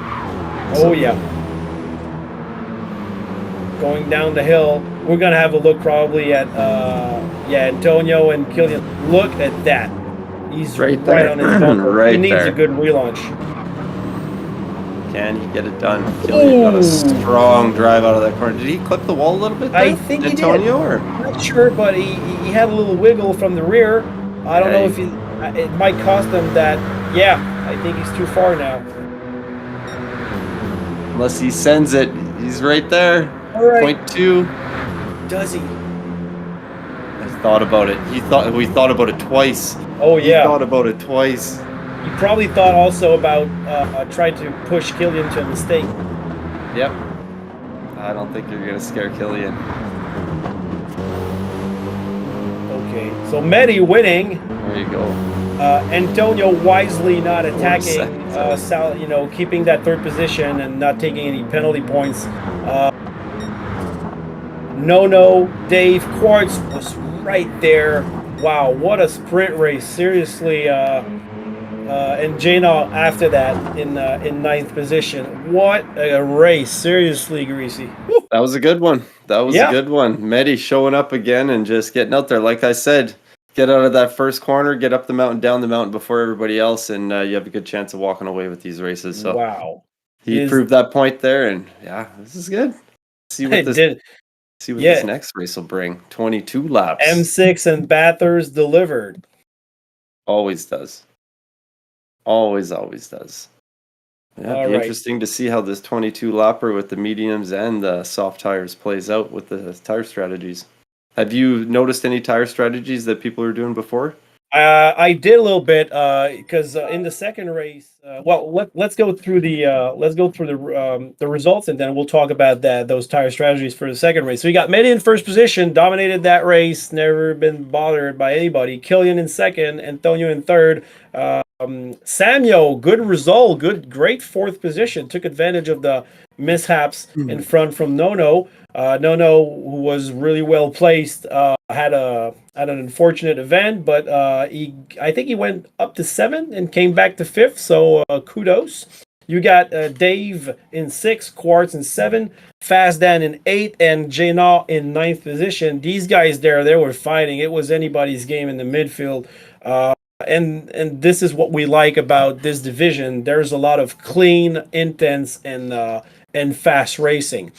Oh yeah. Going down the hill, we're gonna have a look probably at Antonio and Killian. Look at that. He's right on his bumper. He needs a good relaunch. Can he get it done? Killian got a strong drive out of that corner. Did he clip the wall a little bit there? I think Antonio, he did. Or? I'm not sure, but he had a little wiggle from the rear. I don't know if it might cost him that. Yeah, I think he's too far now. Unless he sends it. He's right there. All right. 0.2. Does he? I thought about it. We thought about it twice. Oh yeah. He thought about it twice. He probably thought also about trying to push Killian to a mistake. Yep. I don't think you're gonna scare Killian. Okay, so Medi winning. There you go. Antonio wisely not attacking, keeping that 3rd position and not taking any penalty points. No, Dave Quartz was right there. Wow, what a sprint race! Seriously, and Jana after that in 9th position. What a race! Seriously, Greasy. Woo. That was a good one. That was a good one. Medi showing up again and just getting out there. Like I said, get out of that first corner, get up the mountain, down the mountain before everybody else, and you have a good chance of walking away with these races. So wow, he proved that point there, and this is good. See what this next race will bring. 22 laps. M6 and Bathurst delivered. Always does. Always does. Yeah, it'd be interesting to see how this 22 lapper with the mediums and the soft tires plays out with the tire strategies. Have you noticed any tire strategies that people are doing before? I did a little bit because in the second race, let's go through the results, and then we'll talk about those tire strategies for the second race. So we got Medi in first position, dominated that race, never been bothered by anybody. Killian in second, Antonio in third. Samuel, good result, great 4th position. Took advantage of the mishaps in front from Nono. Nono, who was really well placed, had an unfortunate event, but I think he went up to 7 and came back to 5th. So kudos. You got Dave in 6, Quartz in 7, Fast Dan in 8, and Jana in 9th position. These guys they were fighting. It was anybody's game in the midfield. and this is what we like about this division. There's a lot of clean, intense, and fast racing.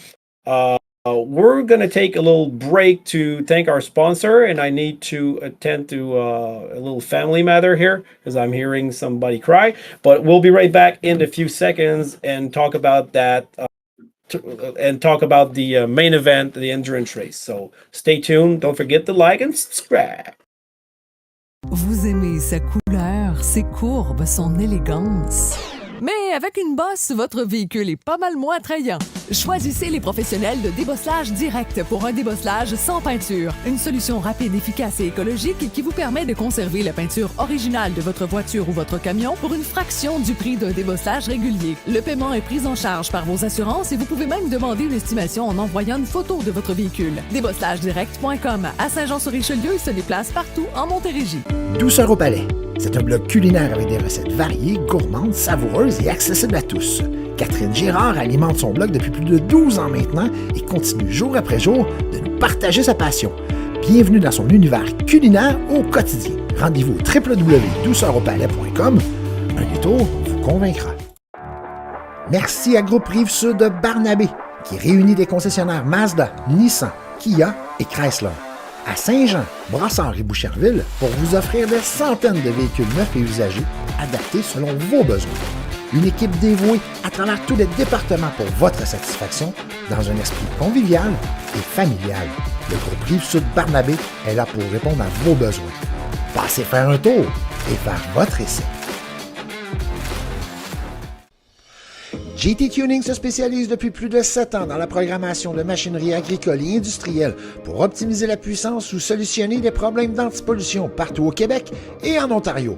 We're gonna take a little break to thank our sponsor, and I need to attend to a little family matter here because I'm hearing somebody cry. But we'll be right back in a few seconds and talk about that. And talk about the main event, the endurance race. So stay tuned. Don't forget to like and subscribe. Vous aimez sa couleur, ses courbes, son élégance. Mais avec une bosse, votre véhicule est pas mal moins attrayant. Choisissez les professionnels de débosselage direct pour un débosselage sans peinture. Une solution rapide, efficace et écologique qui vous permet de conserver la peinture originale de votre voiture ou votre camion pour une fraction du prix d'un débosselage régulier. Le paiement est pris en charge par vos assurances et vous pouvez même demander une estimation en envoyant une photo de votre véhicule. Débosslagedirect.com à Saint-Jean-sur-Richelieu, il se déplace partout en Montérégie. Douceur au palais. C'est un blog culinaire avec des recettes variées, gourmandes, savoureuses et accessibles à tous. Catherine Girard alimente son blog depuis plus de 12 ans maintenant et continue jour après jour de nous partager sa passion. Bienvenue dans son univers culinaire au quotidien. Rendez-vous au www.douceuraupalais.com. Un détour vous convaincra. Merci à Groupe Rive-Sud de Barnabé, qui réunit des concessionnaires Mazda, Nissan, Kia et Chrysler. À Saint-Jean, Brossard et Boucherville pour vous offrir des centaines de véhicules neufs et usagés adaptés selon vos besoins. Une équipe dévouée à travers tous les départements pour votre satisfaction dans un esprit convivial et familial. Le groupe Rive-Sud Barnabé est là pour répondre à vos besoins. Passez faire un tour et faire votre essai. GT Tuning se spécialise depuis plus de 7 ans dans la programmation de machinerie agricole et industrielle pour optimiser la puissance ou solutionner des problèmes d'antipollution partout au Québec et en Ontario.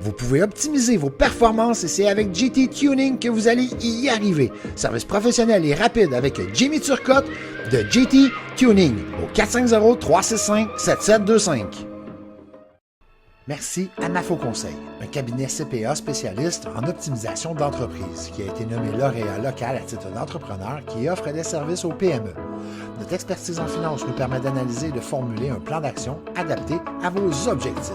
Vous pouvez optimiser vos performances et c'est avec GT Tuning que vous allez y arriver. Service professionnel et rapide avec Jimmy Turcotte de GT Tuning au 450-365-7725. Merci à Mafo Conseil, un cabinet CPA spécialiste en optimisation d'entreprise qui a été nommé lauréat local à titre d'entrepreneur qui offre des services aux PME. Notre expertise en finance nous permet d'analyser et de formuler un plan d'action adapté à vos objectifs.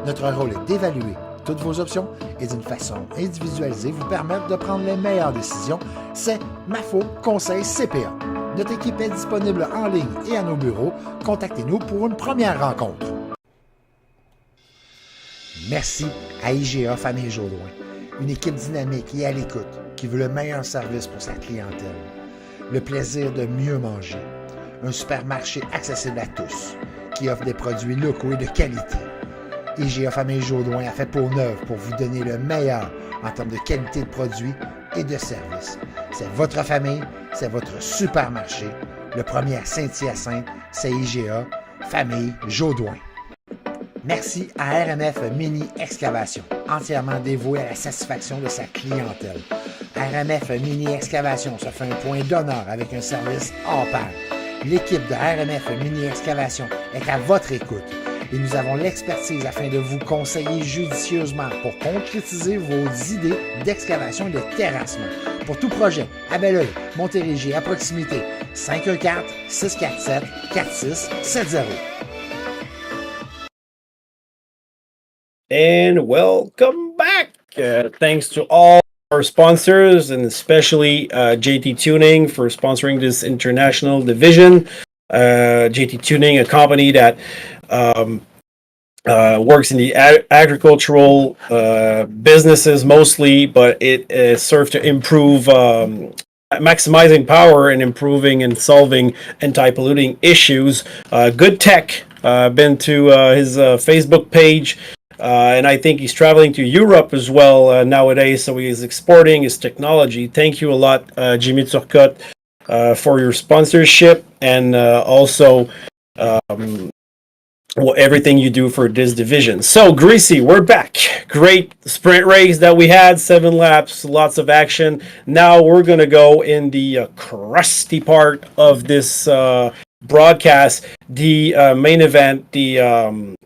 Notre rôle est d'évaluer toutes vos options et d'une façon individualisée vous permettre de prendre les meilleures décisions. C'est Mafo Conseil CPA. Notre équipe est disponible en ligne et à nos bureaux. Contactez-nous pour une première rencontre. Merci à IGA Famille Jodoin, une équipe dynamique et à l'écoute qui veut le meilleur service pour sa clientèle. Le plaisir de mieux manger. Un supermarché accessible à tous qui offre des produits locaux et de qualité. IGA Famille Jodoin a fait peau neuve pour vous donner le meilleur en termes de qualité de produits et de services. C'est votre famille, c'est votre supermarché. Le premier à Saint-Hyacinthe, c'est IGA Famille Jodoin. Merci à RMF Mini Excavation, entièrement dévoué à la satisfaction de sa clientèle. RMF Mini Excavation se fait un point d'honneur avec un service hors pair. L'équipe de RMF Mini Excavation est à votre écoute et nous avons l'expertise afin de vous conseiller judicieusement pour concrétiser vos idées d'excavation et de terrassement. Pour tout projet, à Belleuil, Montérégie, à proximité, 514-647-4670. And welcome back. Thanks to all our sponsors and especially JT Tuning for sponsoring this international division. JT Tuning, a company that works in the agricultural businesses mostly, but it serves to improve maximizing power and improving and solving anti-polluting issues. Good tech. Been to his Facebook page. And I think he's traveling to Europe as well nowadays, so he's exporting his technology. Thank you a lot, Jimmy Turcotte, for your sponsorship and also everything you do for this division. So, Greasy, we're back. Great sprint race that we had, 7 laps, lots of action. Now we're going to go in the crusty part of this broadcast, the main event, the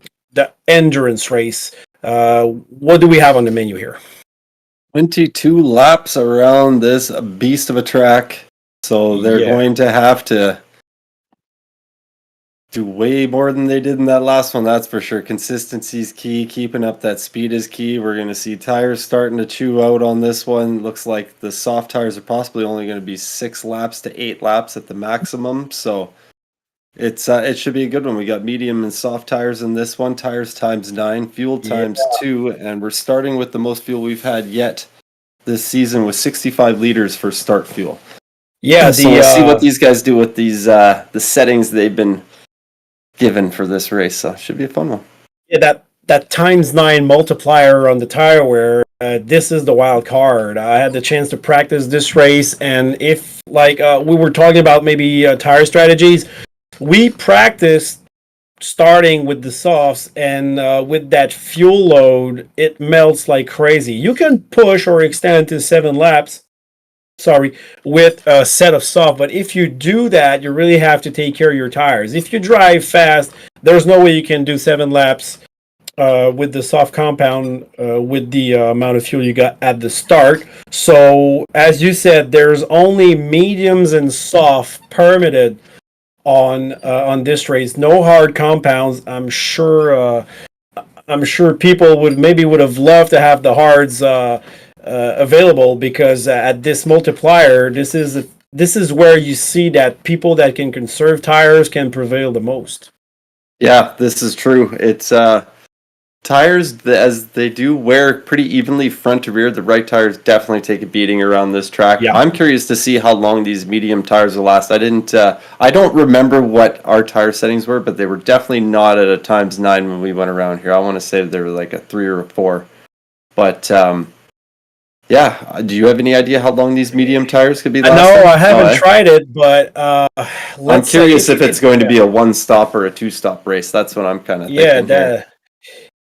endurance race. What do we have on the menu here? 22 laps around this beast of a track. So they're going to have to do way more than they did in that last one, that's for sure. Consistency is key. Keeping up that speed is key. We're going to see tires starting to chew out on this one. Looks like the soft tires are possibly only going to be 6 laps to 8 laps at the maximum. So it should be a good one. We got medium and soft tires in this one. Tires times 9, fuel times 2, and we're starting with the most fuel we've had yet this season with 65 liters for start fuel. Yeah, so we'll see what these guys do with these the settings they've been given for this race. So should be a fun one. Yeah, that times 9 multiplier on the tire wear. This is the wild card. I had the chance to practice this race, and if we were talking about maybe tire strategies, we practiced starting with the softs, and with that fuel load, it melts like crazy. You can push or extend to 7 laps. With a set of soft, but if you do that, you really have to take care of your tires. If you drive fast, there's no way you can do 7 laps with the soft compound with the amount of fuel you got at the start. So, as you said, there's only mediums and soft permitted on this race. No hard compounds. I'm sure people would have loved to have the hards available, because at this multiplier, this is where you see that people that can conserve tires can prevail the most. Yeah, this is true. It's tires, as they do wear pretty evenly front to rear. The right tires definitely take a beating around this track. Yeah. I'm curious to see how long these medium tires will last. I don't remember what our tire settings were, but they were definitely not at a times 9 when we went around here. I want to say they were like a 3 or a 4, but yeah, do you have any idea how long these medium tires could be? No, I haven't tried it, but I'm curious if it's going to be a 1-stop or a 2-stop race. That's what I'm kind of thinking. Yeah,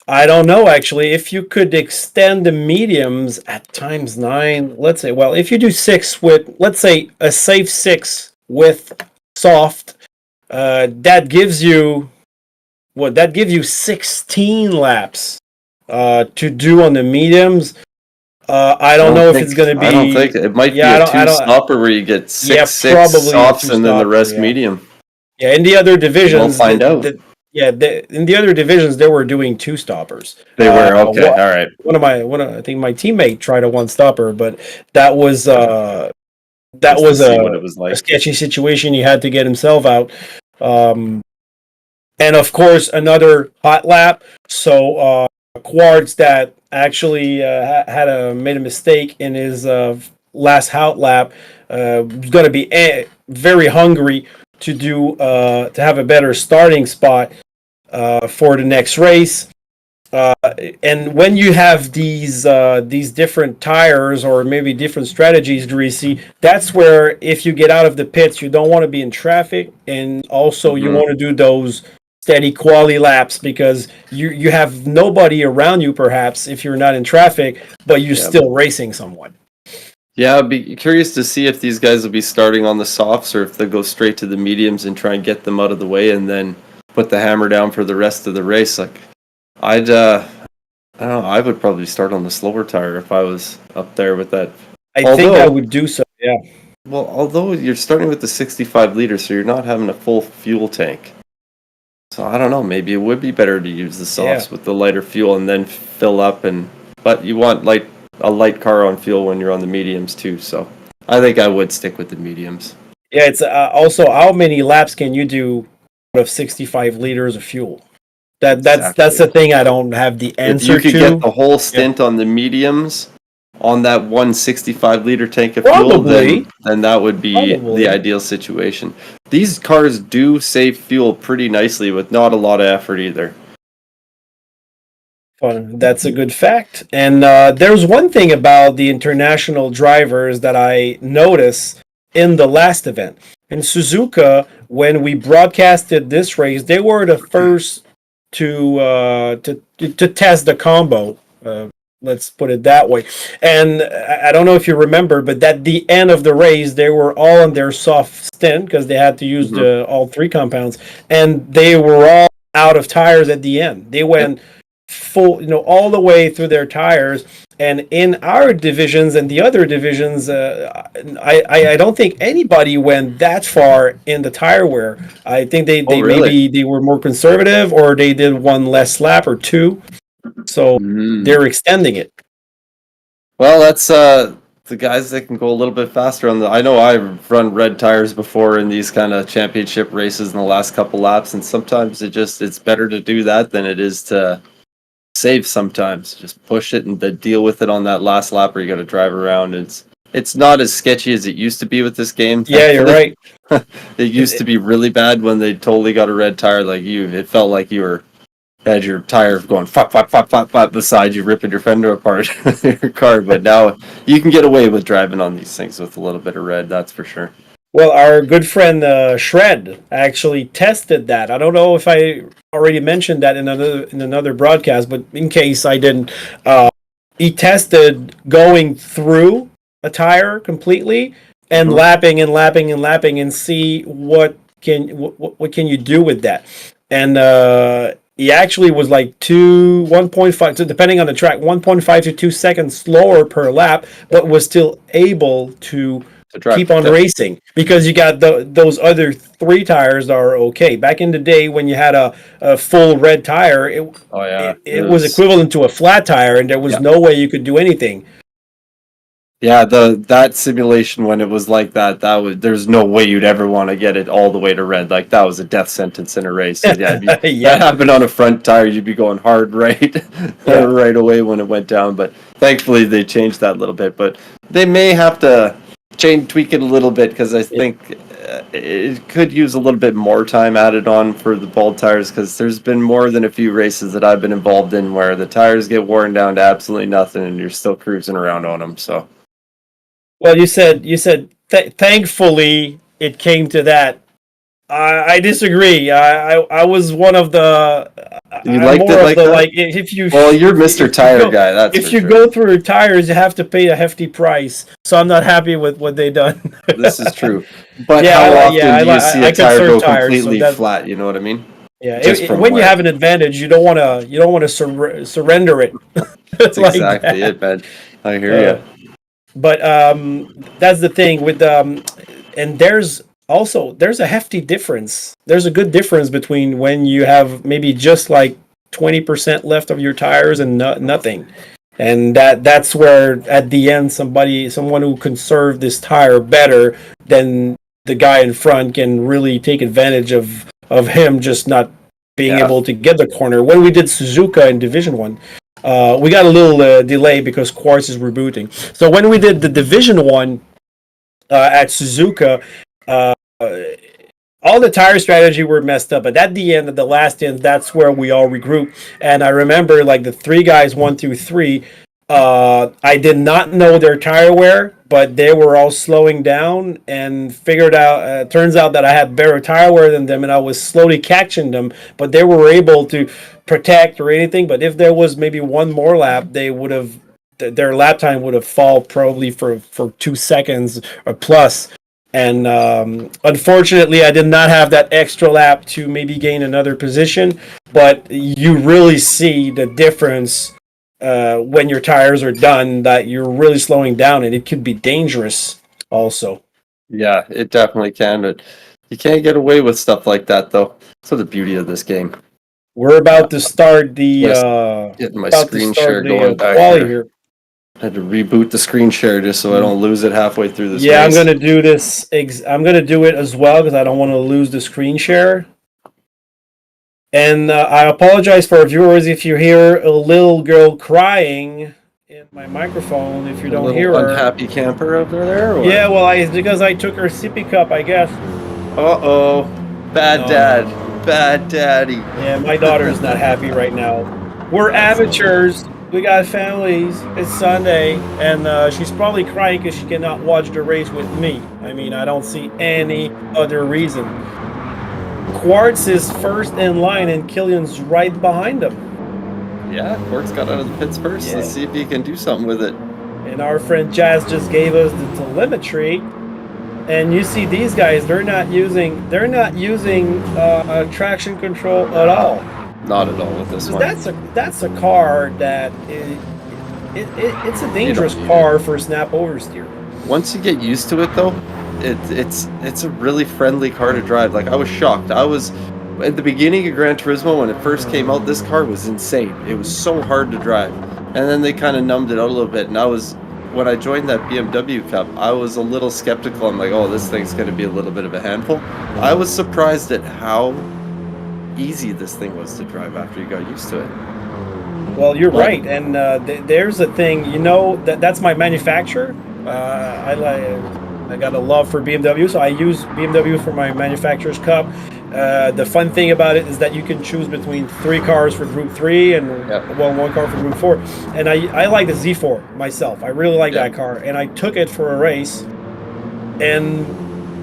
I don't know, actually. If you could extend the mediums at times 9, let's say, well, if you do 6 with, let's say, a safe 6 with soft, that gives you 16 laps to do on the mediums. I don't know if it's going to be. I don't think it might be a 2-stopper where you get 6 softs and then the rest medium. Yeah, in the other divisions, we'll find out. In the other divisions, they were doing 2-stoppers. They were okay. All right. I think my teammate tried a 1-stopper, but that was a sketchy situation. He had to get himself out. And of course, another hot lap. So Quartz that actually made a mistake in his last hot lap. Going to be very hungry to have a better starting spot for the next race. And when you have these different tires or maybe different strategies, Dreesy, that's where if you get out of the pits, you don't want to be in traffic, and also you want to do those steady quality laps, because you have nobody around you, perhaps, if you're not in traffic, but you're still racing someone. Yeah, I'd be curious to see if these guys will be starting on the softs or if they'll go straight to the mediums and try and get them out of the way and then put the hammer down for the rest of the race. Like, I don't know, I would probably start on the slower tire if I was up there with that. I think I would do so, yeah. Well, although you're starting with the 65 liters, so you're not having a full fuel tank. So I don't know, maybe it would be better to use the softs with the lighter fuel and then fill up, but you want a light car on fuel when you're on the mediums too, so I think I would stick with the mediums. Yeah, it's also how many laps can you do out of 65 liters of fuel? That's the thing I don't have the answer to. If you could get the whole stint on the mediums on that 165 liter tank of fuel, then that would be the ideal situation. These cars do save fuel pretty nicely with not a lot of effort either. That's a good fact. And there's one thing about the international drivers that I noticed in the last event. In Suzuka, when we broadcasted this race, they were the first to test the combo. Let's put it that way. And I don't know if you remember, but at the end of the race, they were all on their soft stint because they had to use all 3 compounds, and they were all out of tires at the end. They went full, all the way through their tires. And in our divisions and the other divisions, I don't think anybody went that far in the tire wear. I think they really? maybe they were more conservative, or they did one less lap or two, so they're extending it. Well, that's the guys that can go a little bit faster on the. I know I've run red tires before in these kind of championship races in the last couple laps, and sometimes it's better to do that than it is to save. Sometimes just push it and then deal with it on that last lap, where you got to drive around. It's not as sketchy as it used to be with this game. Yeah, you're right. It used to be really bad when they totally got a red tire. Like it felt like you had your tire going flap, flap, flap, flap, flap beside you, ripping your fender apart in your car. But now you can get away with driving on these things with a little bit of red, that's for sure. Well, our good friend Shred actually tested that. I don't know if I already mentioned that in another broadcast, but in case I didn't, he tested going through a tire completely and lapping and lapping and lapping, and see what can you do with that. And he actually was like 1.5, so depending on the track, 1.5 to 2 seconds slower per lap, but was still able to keep on racing, because you got those other three tires that are okay. Back in the day when you had a full red tire, it was equivalent to a flat tire, and there was no way you could do anything. Yeah, that simulation when it was like that there's no way you'd ever want to get it all the way to red. Like, that was a death sentence in a race. That happened on a front tire, you'd be going hard right away when it went down. But thankfully they changed that a little bit. But they may have to tweak it a little bit, because I think it could use a little bit more time added on for the bald tires, because there's been more than a few races that I've been involved in where the tires get worn down to absolutely nothing and you're still cruising around on them. So. Well, you said thankfully it came to that. I disagree. I was one of the. You liked it like that? Like, if you. Well, you're Mr. Tire guy. That's if you go through tires, you have to pay a hefty price. So I'm not happy with what they done. This is true. But how often do you see a tire go completely flat? You know what I mean? Yeah. When you have an advantage, you don't want to surrender it. That's like exactly it, man. I hear you. But that's the thing with and there's a hefty difference. There's a good difference between when you have maybe just like 20% left of your tires and nothing, and that's where at the end someone who conserved this tire better than the guy in front can really take advantage of him just not being able to get the corner. When we did Suzuka in Division 1, we got a little delay because Quartz is rebooting. So when we did the Division 1 at Suzuka, all the tire strategy were messed up. But at the end, at the last end, that's where we all regrouped. And I remember, like, the three guys, 1 through 3, I did not know their tire wear, but they were all slowing down and figured out, turns out that I had better tire wear than them, and I was slowly catching them, but they were able to protect or anything. But if there was maybe one more lap, they would have, their lap time would have fallen probably for 2 seconds or plus. And unfortunately, I did not have that extra lap to maybe gain another position, but you really see the difference when your tires are done, that you're really slowing down, and it could be dangerous also. Yeah, it definitely can, but you can't get away with stuff like that, though. That's the beauty of this game. We're about to start getting my screen share going back here. I had to reboot the screen share just so I don't lose it halfway through this race. I'm going to do this. I'm going to do it as well because I don't want to lose the screen share. And I apologize for our viewers if you hear a little girl crying in my microphone. If you don't hear her, unhappy camper over there. Or? Yeah, well, it's because I took her sippy cup, I guess. Bad dad, bad daddy. Yeah, my daughter's not happy right now. We're amateurs. We got families. It's Sunday, and she's probably crying because she cannot watch the race with me. I mean, I don't see any other reason. Quartz is first in line, and Killian's right behind him. Yeah, Quartz got out of the pits first. Yeah. Let's see if he can do something with it. And our friend Jazz just gave us the telemetry, and you see these guys. They're not using traction control at all. Not at all with this one. That's a car that it's a dangerous car for snap oversteer. Once you get used to it, though, it's a really friendly car to drive. Like, I was shocked. I was at the beginning of Gran Turismo when it first came out. This car was insane. It was so hard to drive, and then they kind of numbed it out a little bit. And when I joined that BMW Cup, I was a little skeptical. I'm like, oh, this thing's going to be a little bit of a handful. I was surprised at how easy this thing was to drive after you got used to it. Well, you're right, and there's a thing, that's my manufacturer. I got a love for BMW, so I use BMW for my manufacturer's cup. The fun thing about it is that you can choose between 3 cars for Group 3 and one car for Group 4. And I like the Z4 myself. I really like that car, and I took it for a race, and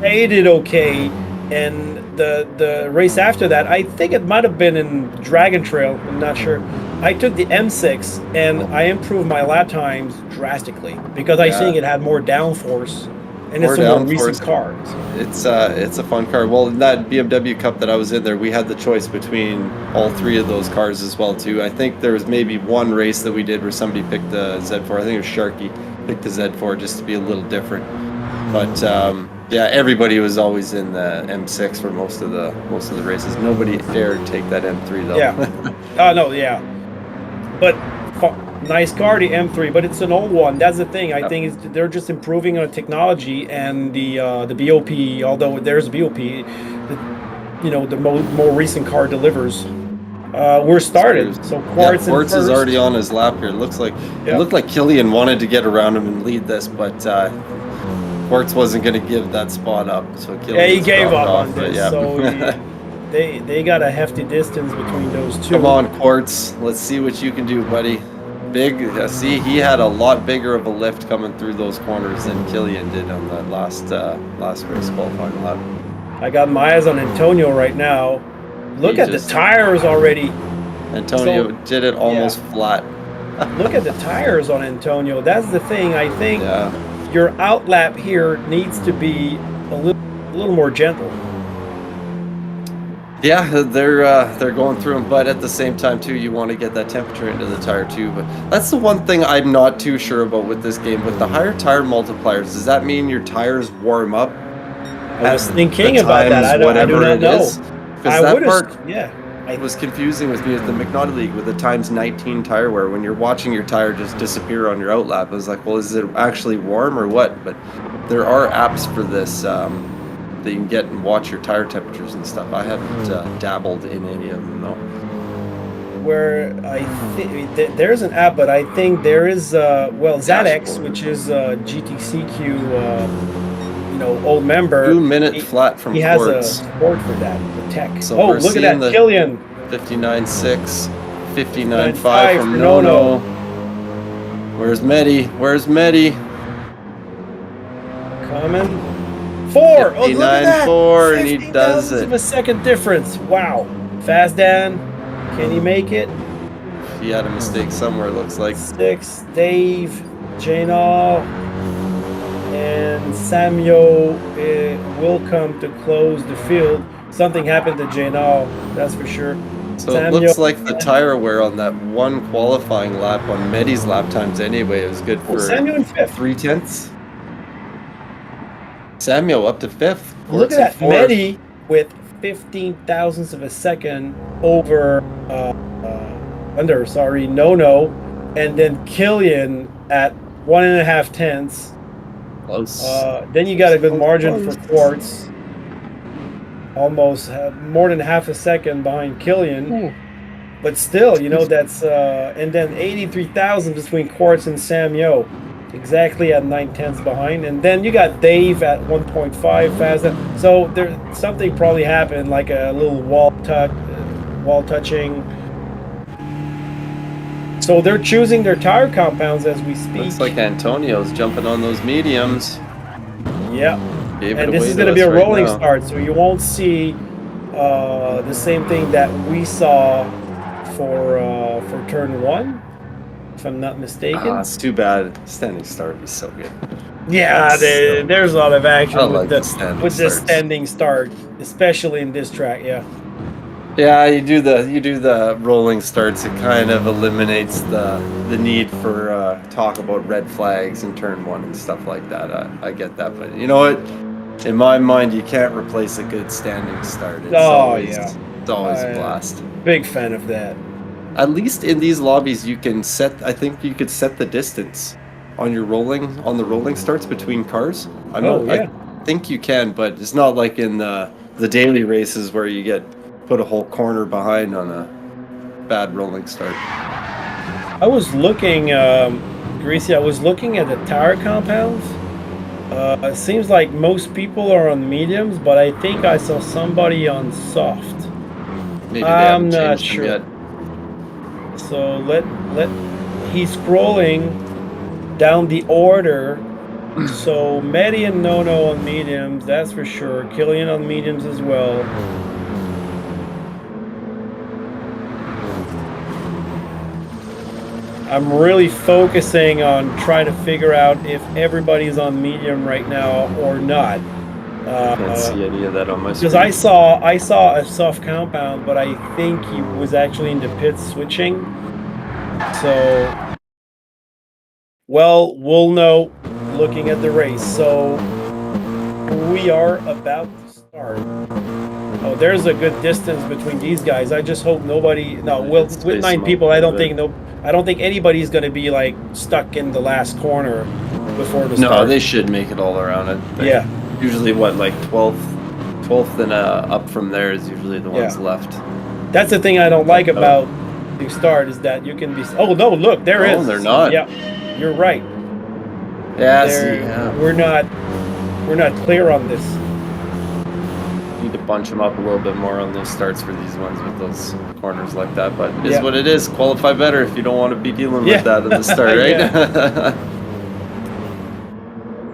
I did okay. And the race after that, I think it might have been in Dragon Trail, I'm not sure. I took the M6 and I improved my lap times drastically because I think it had more downforce, and it's a more recent car. It's a fun car. Well, in that BMW Cup that I was in there, we had the choice between all 3 of those cars as well too. I think there was maybe one race that we did where somebody picked the Z4. I think it was Sharky picked the Z4 just to be a little different. But yeah, everybody was always in the M6 for most of the races. Nobody dared take that M3 though. Yeah. No, yeah. But nice car, the M3, but it's an old one. That's the thing. I think they're just improving on technology and the BOP. Although there's BOP, the more recent car delivers. We're started. So Quartz is already on his lap here. It looked like Killian wanted to get around him and lead this, but Quartz wasn't going to give that spot up. So Killian he gave up on this. So they got a hefty distance between those two. Come on, Quartz. Let's see what you can do, buddy. Big. See, he had a lot bigger of a lift coming through those corners than Killian did on the last race qualifying lap. I got my eyes on Antonio right now. Look at the tires already. Antonio did it almost flat. Look at the tires on Antonio. That's the thing. I think your outlap here needs to be a little more gentle. Yeah, they're going through them, but at the same time too, you want to get that temperature into the tire too. But that's the one thing I'm not too sure about with this game. With the higher tire multipliers, does that mean your tires warm up? I was thinking about that. I do not know. Because that part, it was confusing with me at the McNaughty League with the times 19 tire wear. When you're watching your tire just disappear on your outlap, I was like, well, is it actually warm or what? But there are apps for this that you can get and watch your tire temperatures and stuff. I haven't dabbled in any of them though. Where I think there's an app, but I think there is ZX, which is GTCQ. Old member. 2 minute flat from He Quartz. has a support for that, the tech. So look at that, Killian. 59.6, 59.5 from Nono. Where's Medi? Coming. 4. Oh, look at that. 59.4, and he does it. Of a second difference. Wow. Fast Dan. Can he make it? He had a mistake somewhere, it looks like. 6. Dave. Janal. And Samuel will come to close the field. Something happened to Janal, that's for sure. So it looks like the tire wear on that one qualifying lap on Medi's lap times anyway, it was good for Samuel in 5th. 3/10. Samuel up to 5th. Look at that, Medi with 15 thousandths of a second over Nono, and then Killian at 1.5 tenths. Close. Then you got a good margin for Quartz. Almost more than half a second behind Killian. Ooh. But still, that's... and then 83,000 between Quartz and Samuel. Exactly at 9 tenths behind. And then you got Dave at 1.5 faster. So something probably happened, like a little wall touching. So they're choosing their tire compounds as we speak. Looks like Antonio's jumping on those mediums. Yeah. And this is going to be a rolling start, so you won't see the same thing that we saw for turn 1, if I'm not mistaken. It's too bad. Standing start would be so good. Yeah, there's a lot of action with the standing standing start, especially in this track. Yeah. Yeah, you do the rolling starts. It kind of eliminates the need for talk about red flags in turn one and stuff like that. I get that, but you know what? In my mind, you can't replace a good standing start. It's always a blast. Big fan of that. At least in these lobbies, you can set. I think you could set the distance on the rolling starts between cars. I think you can, but it's not like in the daily races where you get put a whole corner behind on a bad rolling start. I was looking, Greasy. I was looking at the tire compounds. It seems like most people are on mediums, but I think I saw somebody on soft. Maybe I'm not sure. Yet. So he's scrolling down the order. So Medi and Nono on mediums, that's for sure. Killian on mediums as well. I'm really focusing on trying to figure out if everybody's on medium right now or not. I can't see any of that on my screen. Because I saw a soft compound, but I think he was actually in the pits switching. So, well, we'll know looking at the race. So we are about to start. Oh, there's a good distance between these guys. I just hope nobody. No, well, with 9 people, I don't think anybody's going to be like stuck in the last corner before the start. No, they should make it all around it. Yeah. Usually, what, like 12th and up from there is usually the ones left. That's the thing I don't like about the start is that you can be. Oh no! Look, there is. Oh, they're not. Yeah, you're right. Yeah, we're not clear on this. Need to bunch them up a little bit more on those starts for these ones with those corners like that. But it is what it is. Qualify better if you don't want to be dealing with that at the start, right?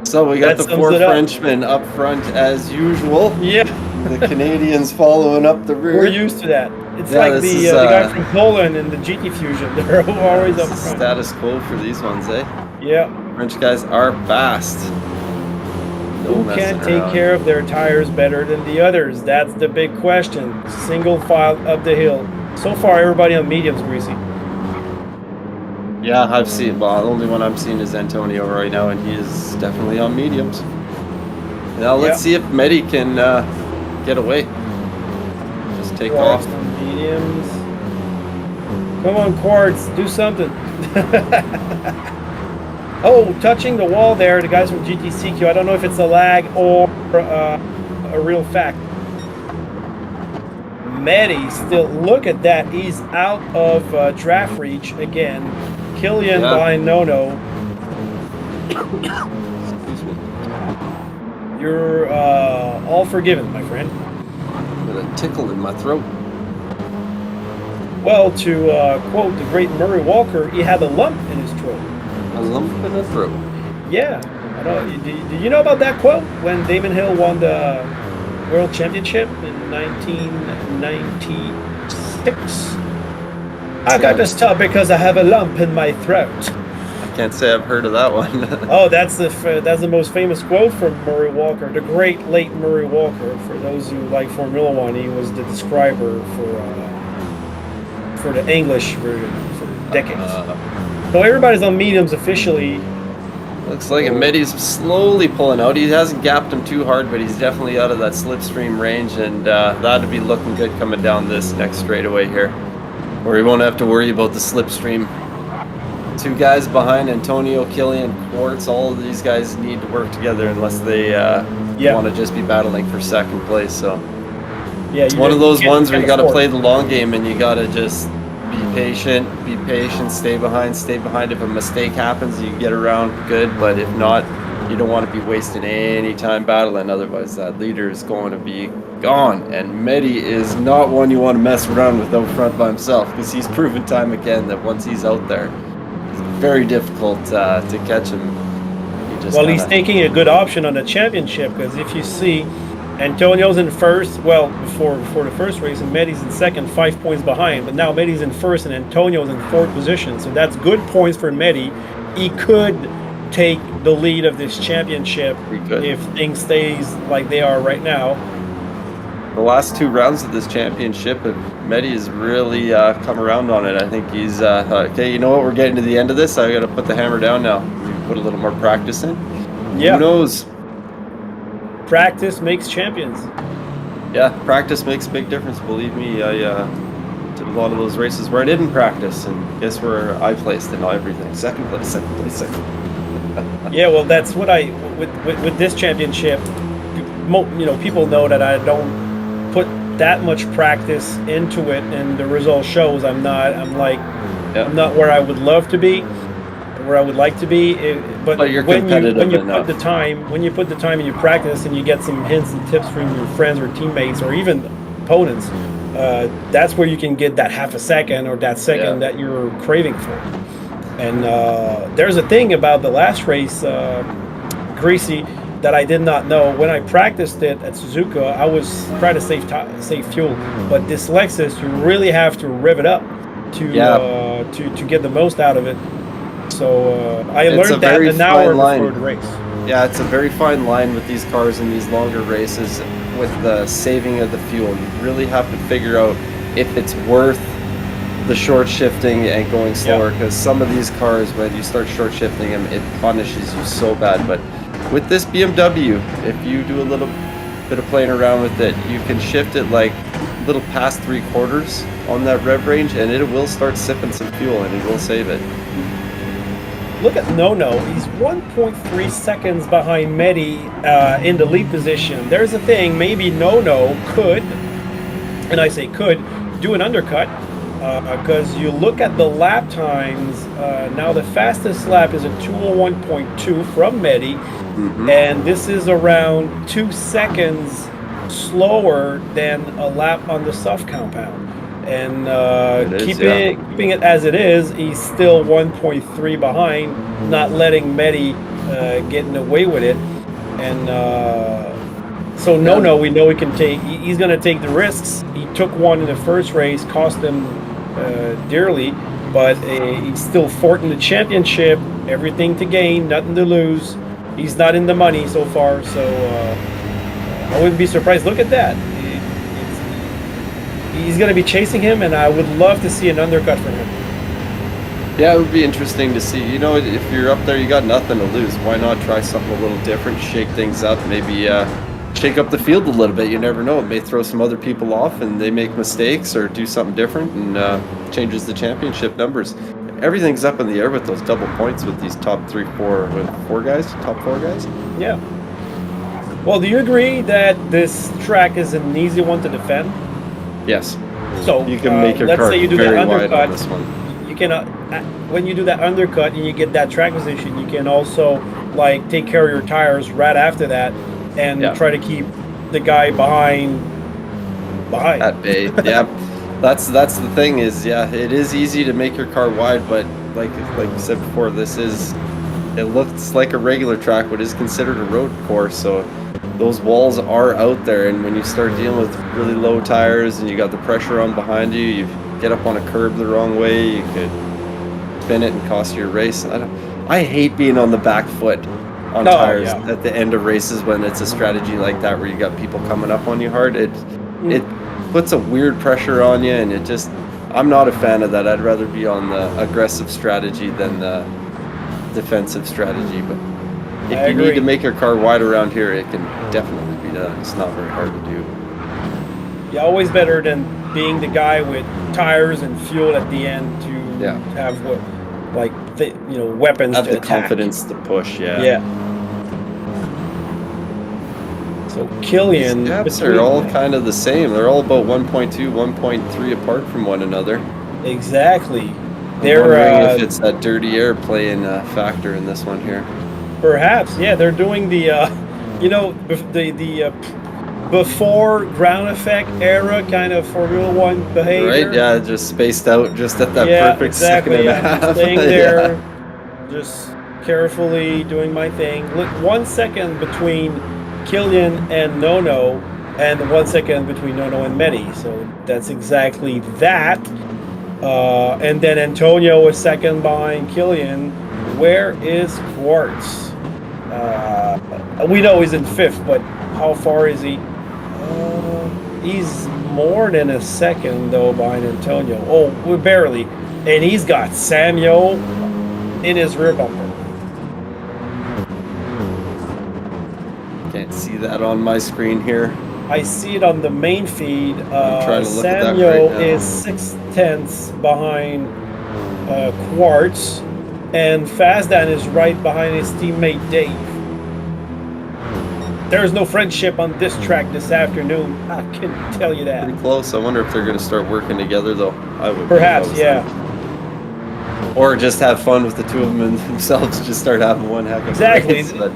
So we got the 4 Frenchmen up front as usual. Yeah. The Canadians following up the rear. We're used to that. It's like the guy from Poland in the GT Fusion. They're always up front. Status quo for these ones, eh? Yeah. French guys are fast. Who can take care of their tires better than the others? That's the big question. Single file up the hill. So far, everybody on mediums, Greasy. Yeah, I've seen. Well, the only one I'm seeing is Antonio right now, and he is definitely on mediums. Now let's see if Medi can get away. Just take Quartz off. on mediums. Come on, Quartz, do something. Oh, touching the wall there, the guys from GTCQ. I don't know if it's a lag or a real fact. Medi still, look at that. He's out of draft reach again. Killian behind Nono. Excuse me. You're all forgiven, my friend. With a tickle in my throat. Well, to quote the great Murray Walker, he had a lump in his throat. A lump in the throat. Yeah. Did you know about that quote when Damon Hill won the World Championship in 1996? I got this job because I have a lump in my throat. I can't say I've heard of that one. Oh, that's the most famous quote from Murray Walker, the great late Murray Walker. For those who like Formula One, he was the describer for the English version for decades. So everybody's on mediums officially. Looks like Medi's slowly pulling out. He hasn't gapped him too hard, but he's definitely out of that slipstream range, and that'd be looking good coming down this next straightaway here, where he won't have to worry about the slipstream. 2 guys behind Antonio, Killian, Quartz. All of these guys need to work together unless they want to just be battling for second place. So it's one of those ones where you got to play the long game, and you got to just be patient, stay behind. If a mistake happens, you get around good, but if not, you don't want to be wasting any time battling, otherwise that leader is going to be gone. And Medi is not one you want to mess around with out front by himself, because he's proven time again that once he's out there, it's very difficult to catch him. He's taking a good option on the championship, because if you see, Antonio's in first, well, before the first race, and Medi's in second, 5 points behind. But now Medi's in first, and Antonio's in fourth position. So that's good points for Medi. He could take the lead of this championship if things stays like they are right now. the last 2 rounds of this championship, Mehdi has really come around on it. I think he's okay. You know what? We're getting to the end of this. I got to put the hammer down now. Put a little more practice in. Yeah. Who knows? Practice makes champions. Yeah, practice makes a big difference. Believe me, I did a lot of those races where I didn't practice, and guess where I placed in everything? Second place. Yeah, well, that's what I with this championship. People know that I don't put that much practice into it, and the result shows I'm not where I would love to be, where I would like to be. But you're when competitive you enough. put the time and you practice and you get some hints and tips from your friends or teammates or even opponents, that's where you can get that half a second or that second that you're craving for. And there's a thing about the last race, Greasy, that I did not know. When I practiced it at Suzuka, I was trying to save fuel. But this Lexus, you really have to rev it up to get the most out of it. So I learned that an hour before the race. Yeah, it's a very fine line with these cars in these longer races with the saving of the fuel. You really have to figure out if it's worth the short shifting and going slower, because some of these cars, when you start short shifting them, it punishes you so bad. But with this BMW, if you do a little bit of playing around with it, you can shift it like little past 3/4 on that rev range, and it will start sipping some fuel and it will save it. Look at Nono. He's 1.3 seconds behind Mehdi in the lead position. There's a thing, maybe Nono could, and I say could, do an undercut, because you look at the lap times. Now the fastest lap is a 201.2 from Mehdi, and this is around 2 seconds slower than a lap on the soft compound. And keeping it as it is, he's still 1.3 behind, not letting Mehdi getting away with it. And so Nono, we know he's going to take the risks. He took one in the first race, cost him dearly, but he's still fourth in the championship, everything to gain, nothing to lose. He's not in the money so far, so I wouldn't be surprised. Look at that. He's going to be chasing him, and I would love to see an undercut from him. Yeah, it would be interesting to see. You know, if you're up there, you got nothing to lose. Why not try something a little different, shake things up, maybe shake up the field a little bit. You never know. It may throw some other people off, and they make mistakes or do something different, and changes the championship numbers. Everything's up in the air with those double points with these top 4 guys. Yeah. Well, do you agree that this track is an easy one to defend? Yes. So you can make your car very wide on this one. You can, when you do that undercut and you get that track position, you can also take care of your tires right after that and try to keep the guy behind. At bay. Yeah. That's the thing is, it is easy to make your car wide, but like you said before, it looks like a regular track, but is considered a road course, so those walls are out there, and when you start dealing with really low tires and you got the pressure on behind you, you get up on a curb the wrong way, you could spin it and cost you a race. I hate being on the back foot on tires at the end of races when it's a strategy like that where you got people coming up on you hard. It puts a weird pressure on you, and I'm not a fan of that. I'd rather be on the aggressive strategy than the defensive strategy, but if you need to make your car wide around here, it can definitely be done. It's not very hard to do. Yeah, always better than being the guy with tires and fuel at the end to have weapons have to the attack. Confidence to push. Yeah. So Killian, these gaps are all kind of the same. They're all about 1.2, 1.3 apart from one another. Exactly. I'm wondering if it's that dirty air playing a factor in this one here. Perhaps, they're doing the before ground effect era kind of Formula One behavior. Right, yeah, just spaced out just at that perfect second and a half. Staying there, just carefully doing my thing. Look, 1 second between Killian and Nono, and 1 second between Nono and Mehdi. So that's exactly that. And then Antonio is second behind Killian. Where is Quartz? We know he's in fifth, but how far is he? He's more than a second though behind Antonio. Oh, we're barely, and he's got Samuel in his rear bumper. Can't see that on my screen here. I see it on the main feed. I'm trying to look at that Samuel right now. is 6/10 behind Quartz, and Fazdan is right behind his teammate Dave. There is no friendship on this track this afternoon. I can tell you that. Pretty close. I wonder if they're going to start working together, though. I would. Perhaps, yeah. Or just have fun with the two of them and themselves. Just start having one heck of a Exactly. race. But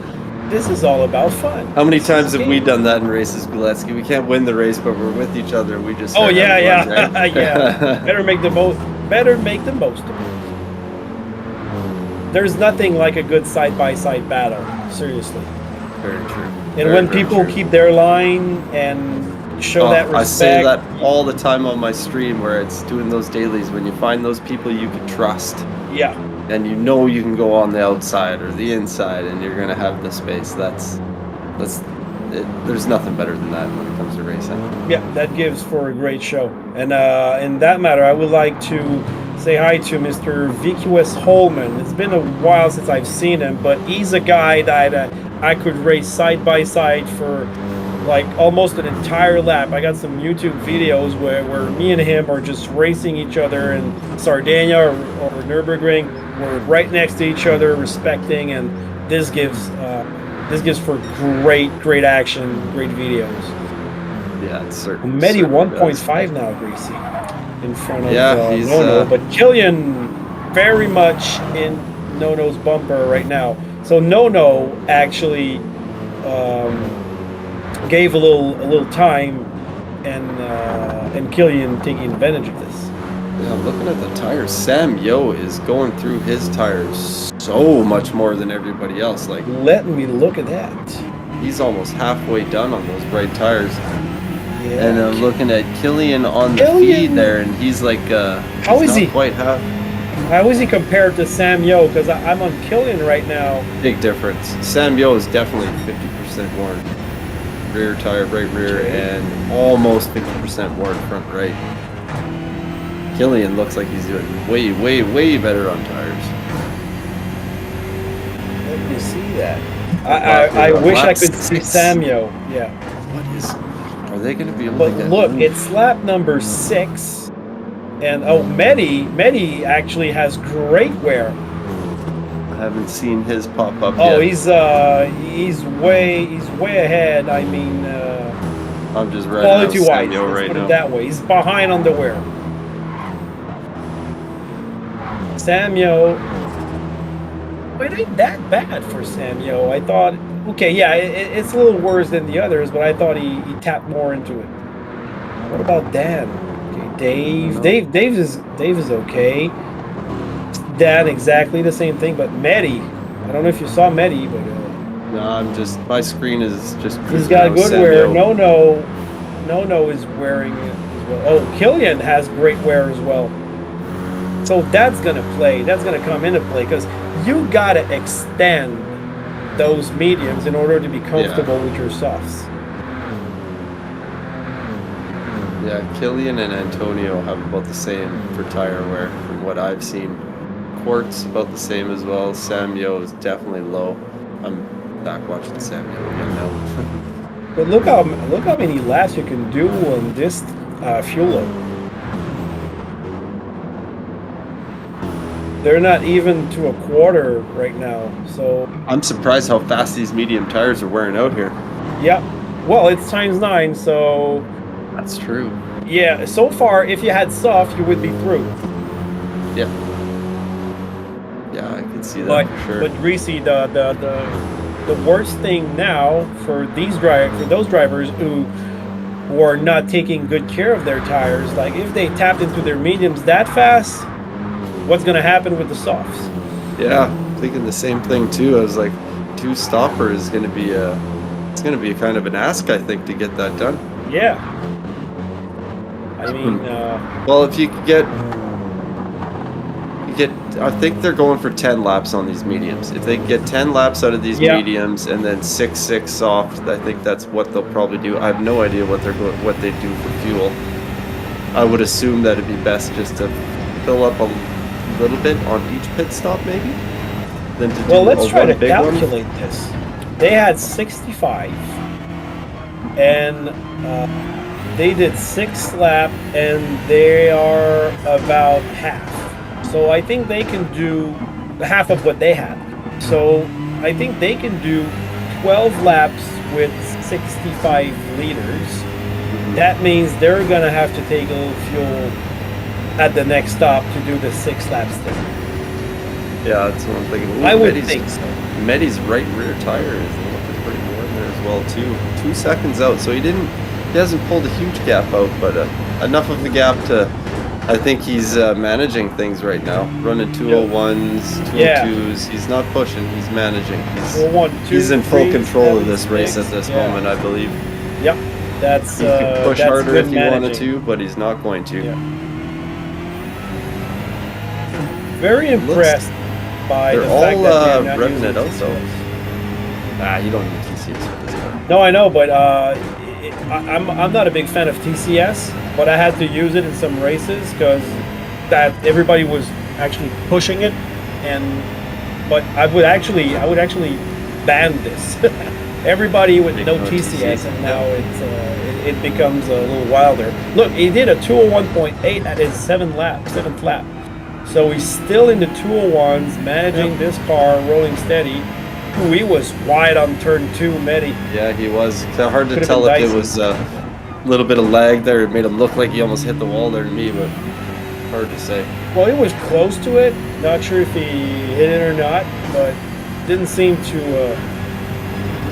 This is all about fun. how many times have we done that in races, Gillespie? We can't win the race, but we're with each other. We just. Oh start yeah, having yeah, fun, right? yeah. Better make the most. Better make the most of it. There's nothing like a good side-by-side battle. Seriously. Very true. And Very, when very people true. keep their line and show that respect. I say that all the time on my stream where it's doing those dailies. When you find those people you can trust, Yeah. and you know you can go on the outside or the inside, and you're gonna have the space. That's it. There's nothing better than that when it comes to racing. Yeah, that gives for a great show. And in that matter, I would like to say hi to Mr. VQS Holman. It's been a while since I've seen him, but he's a guy that I could race side by side for like almost an entire lap. I got some YouTube videos where me and him are just racing each other in Sardinia or Nürburgring. We're right next to each other, respecting, and this gives for great action, great videos. Yeah, it's certain. Medi certainly 1.5 now, Greasy, in front of he's, Nono, but Killian very much in Nono's bumper right now. So Nono actually gave a little time, and Killian taking advantage of this. Yeah, looking at the tires, Sam Yo is going through his tires so much more than everybody else. Like, Let me look at that. he's almost halfway done on those bright tires. Yeah. And I'm looking at Killian on the Killian. feed there, and he's like, How he's is not he? quite half. How is he compared to Sam Yo? Because I'm on Killian right now. Big difference. Sam Yo is definitely 50% worn rear tire, right rear, Okay. and almost 50% worn front right. Killian looks like he's doing way better on tires. Let me see that. I wish I could see Sam Yo. Yeah. What is? Are they going to be able But to get? look, it's lap number 6, and Medi actually has great wear. I haven't seen his pop up Oh, yet. he's way ahead. I mean, I'm just right quality now, wise, Samuel let's right put now. it that way. He's behind on the wear. Samyo, it ain't that bad for Samyo. I thought, okay, yeah, it's a little worse than the others, but I thought he tapped more into it. What about Dan? Okay, Dave is okay. Dan, exactly the same thing, but Medi, I don't know if you saw Medi, but No, I'm just, my screen is just. he's got now, good wear. Samuel. No is wearing it as well. Oh, Killian has great wear as well. So that's gonna play. That's gonna come into play because you gotta extend those mediums in order to be comfortable with your softs. Yeah, Killian and Antonio have about the same for tire wear from what I've seen. Quartz about the same as well. Sam Yo is definitely low. I'm back watching Sam Yo again now. But look how many laps you can do on this fuel load. They're not even to a quarter right now, so I'm surprised how fast these medium tires are wearing out here. yeah. Well, it's #9, so That's true. yeah. So far, if you had soft, you would be through. Yeah. Yeah, I can see that But for sure. but Greasy, the worst thing now for those drivers who are not taking good care of their tires, like if they tapped into their mediums that fast, what's gonna happen with the softs? Yeah, thinking the same thing too. I was like, 2 stopper is going to be it's going to be kind of an ask, I think, to get that done. Yeah. I mean, Well, if you could get I think they're going for 10 laps on these mediums. If they get 10 laps out of these mediums and then 6 soft, I think that's what they'll probably do. I have no idea what they do for fuel. I would assume that it'd be best just to fill up a little bit on each pit stop, maybe. Than to do let's try to calculate this. They had 65, and they did 6 laps, and they are about half. So I think they can do half of what they had. So I think they can do 12 laps with 65 liters. That means they're going to have to take a little fuel at the next stop to do the 6 laps thing. Yeah, that's what I'm thinking. Ooh, I would think so. Medi's right rear tire is looking pretty warm there as well too. 2 seconds out, so he hasn't pulled a huge gap out, but enough of the gap to. I think he's managing things right now. Running 201s, 202s. He's not pushing. He's managing. He's in full control of this race at this moment, I believe. Yep, that's. He could push harder if he managing. wanted to, but he's not going to. Yeah. Very impressed by the fact that they're not revving using it out though. TCS. You don't need TCS for this car. No, I know, but I'm not a big fan of TCS, but I had to use it in some races because that everybody was actually pushing it, but I would actually ban this. Everybody with no TCS, and now it becomes a little wilder. Look, he did a 201.8 at his 7th lap. So he's still in the 201s, managing this car, rolling steady. Ooh, he was wide on turn 2, Medi. Yeah, he was. It's hard to tell if it was a little bit of lag there. It made him look like he almost hit the wall there to me, but hard to say. Well, he was close to it. Not sure if he hit it or not, but didn't seem to...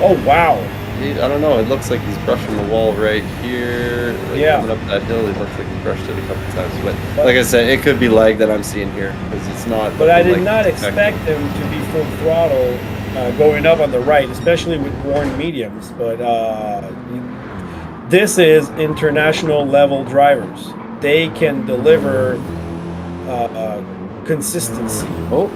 Oh, wow. I don't know. It looks like he's brushing the wall right here. Coming up that hill, it looks like he brushed it a couple times. But like I said, it could be lag that I'm seeing here because it's not. But I did not expect him to be full throttle going up on the right, especially with worn mediums. But this is international level drivers. They can deliver consistency. Oh.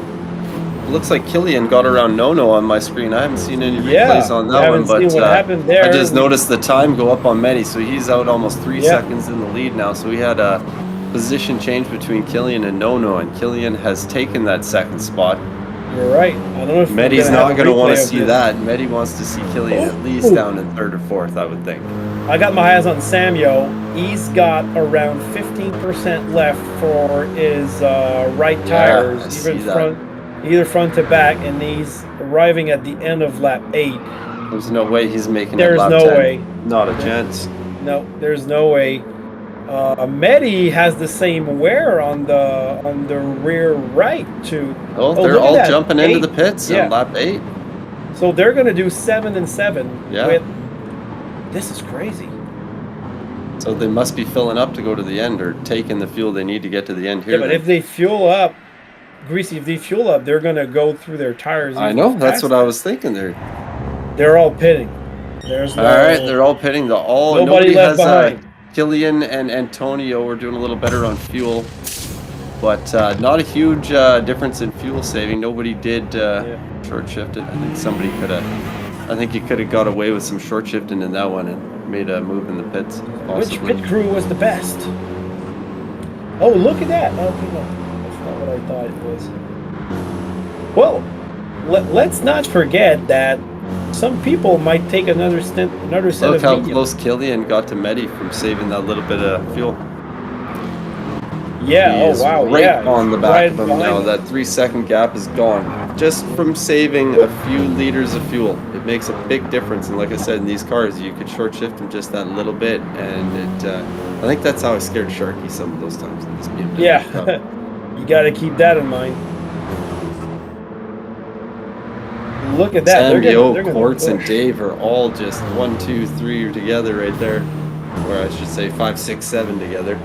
Looks like Killian got around No on my screen. I haven't seen any replays on that one, but what happened there. I just noticed the time go up on Medi, so he's out almost 3 seconds in the lead now. So we had a position change between Killian and No, and Killian has taken that 2nd spot. You're right. I don't know if Medi's not going to want to see that. Medi wants to see Killian at least down in 3rd or 4th, I would think. I got my eyes on Samuel. He's got around 15% left for his right tires, either front to back, and he's arriving at the end of lap 8. There's no way he's making it lap 10. There's no way. Not a chance. No, there's no way. Medi has the same wear on the rear right too. Oh, they're all jumping into the pits on lap 8. So they're going to do 7 and 7. Yeah. This is crazy. So they must be filling up to go to the end or taking the fuel they need to get to the end here. Yeah, but if they fuel up, Greasy, if they fuel up, they're going to go through their tires. I know. That's what I was thinking there. They're all pitting. All right, they're all pitting. Nobody left behind. Killian and Antonio were doing a little better on fuel, but not a huge difference in fuel saving. Nobody did short shift it. I think somebody could have. I think you could have got away with some short shifting in that one and made a move in the pits. Possibly. Which pit crew was the best? Oh, look at that! Oh, come on. Not what I thought it was. Well, let's not forget that some people might take another set of mediums. Look how close Killian got to Medi from saving that little bit of fuel. Yeah, He is right on the back of him now. That 3-second gap is gone. Just from saving a few liters of fuel. It makes a big difference. And like I said, in these cars, you could short shift them just that little bit. And I think that's how I scared Sharky some of those times in this BMW. Yeah. You got to keep that in mind. Look at that. Sam, Quartz, and Dave are all just 1, 2, 3 together right there. Or I should say 5, 6, 7 together.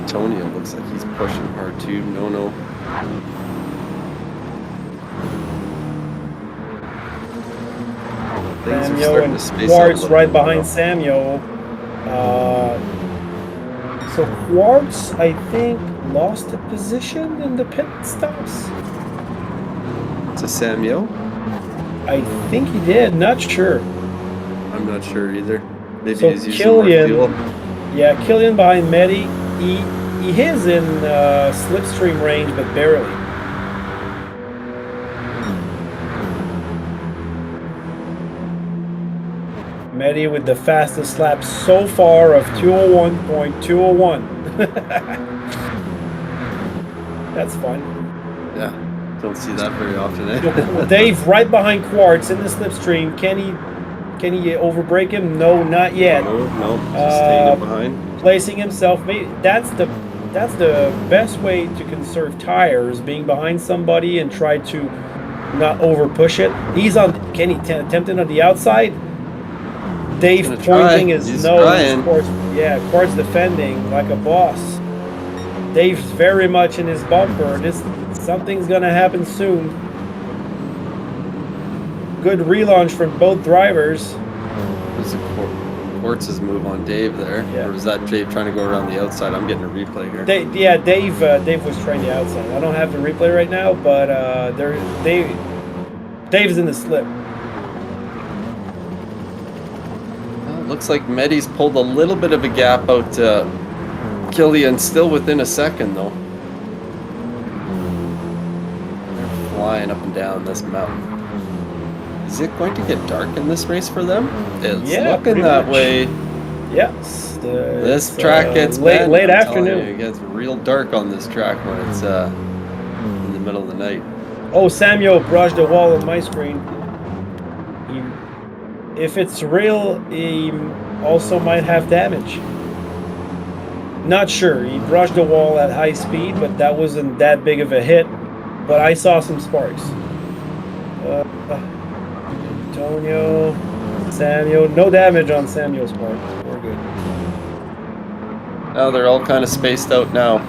Antonio looks like he's pushing hard too. No. Samuel and Quartz right behind Samuel. So Quartz, I think, lost a position in the pit stops? To Samuel? I think he did. Not sure. I'm not sure either. Maybe So he's using more fuel. yeah, Killian behind Medi. He is in slipstream range, but barely. Medi with the fastest lap so far of 201.201. That's fun. Yeah, don't see that very often. Eh? Dave right behind Quartz in the slipstream. Can he overbreak him? No, not yet. No, just staying behind. Placing himself. Maybe that's the best way to conserve tires. Being behind somebody and try to not over push it. He's on. Can he attempt it on the outside? Dave pointing his nose. Quartz defending like a boss. Dave's very much in his bumper. Something's gonna happen soon. Good relaunch from both drivers. Was it Quartz's move on Dave there? Yeah. Or was that Dave trying to go around the outside? I'm getting a replay here. Dave was trying the outside. I don't have the replay right now, but Dave's in the slip. Looks like Medi's pulled a little bit of a gap out to Killian, still within a second though. They're flying up and down this mountain. Is it going to get dark in this race for them? It's looking that way. Yes. This track gets late afternoon. It gets real dark on this track when it's in the middle of the night. Oh, Samuel brushed the wall on my screen. If it's real, he also might have damage. Not sure. He brushed the wall at high speed, but that wasn't that big of a hit. But I saw some sparks. Antonio, Samuel, no damage on Samuel's part. We're good. Now they're all kind of spaced out now.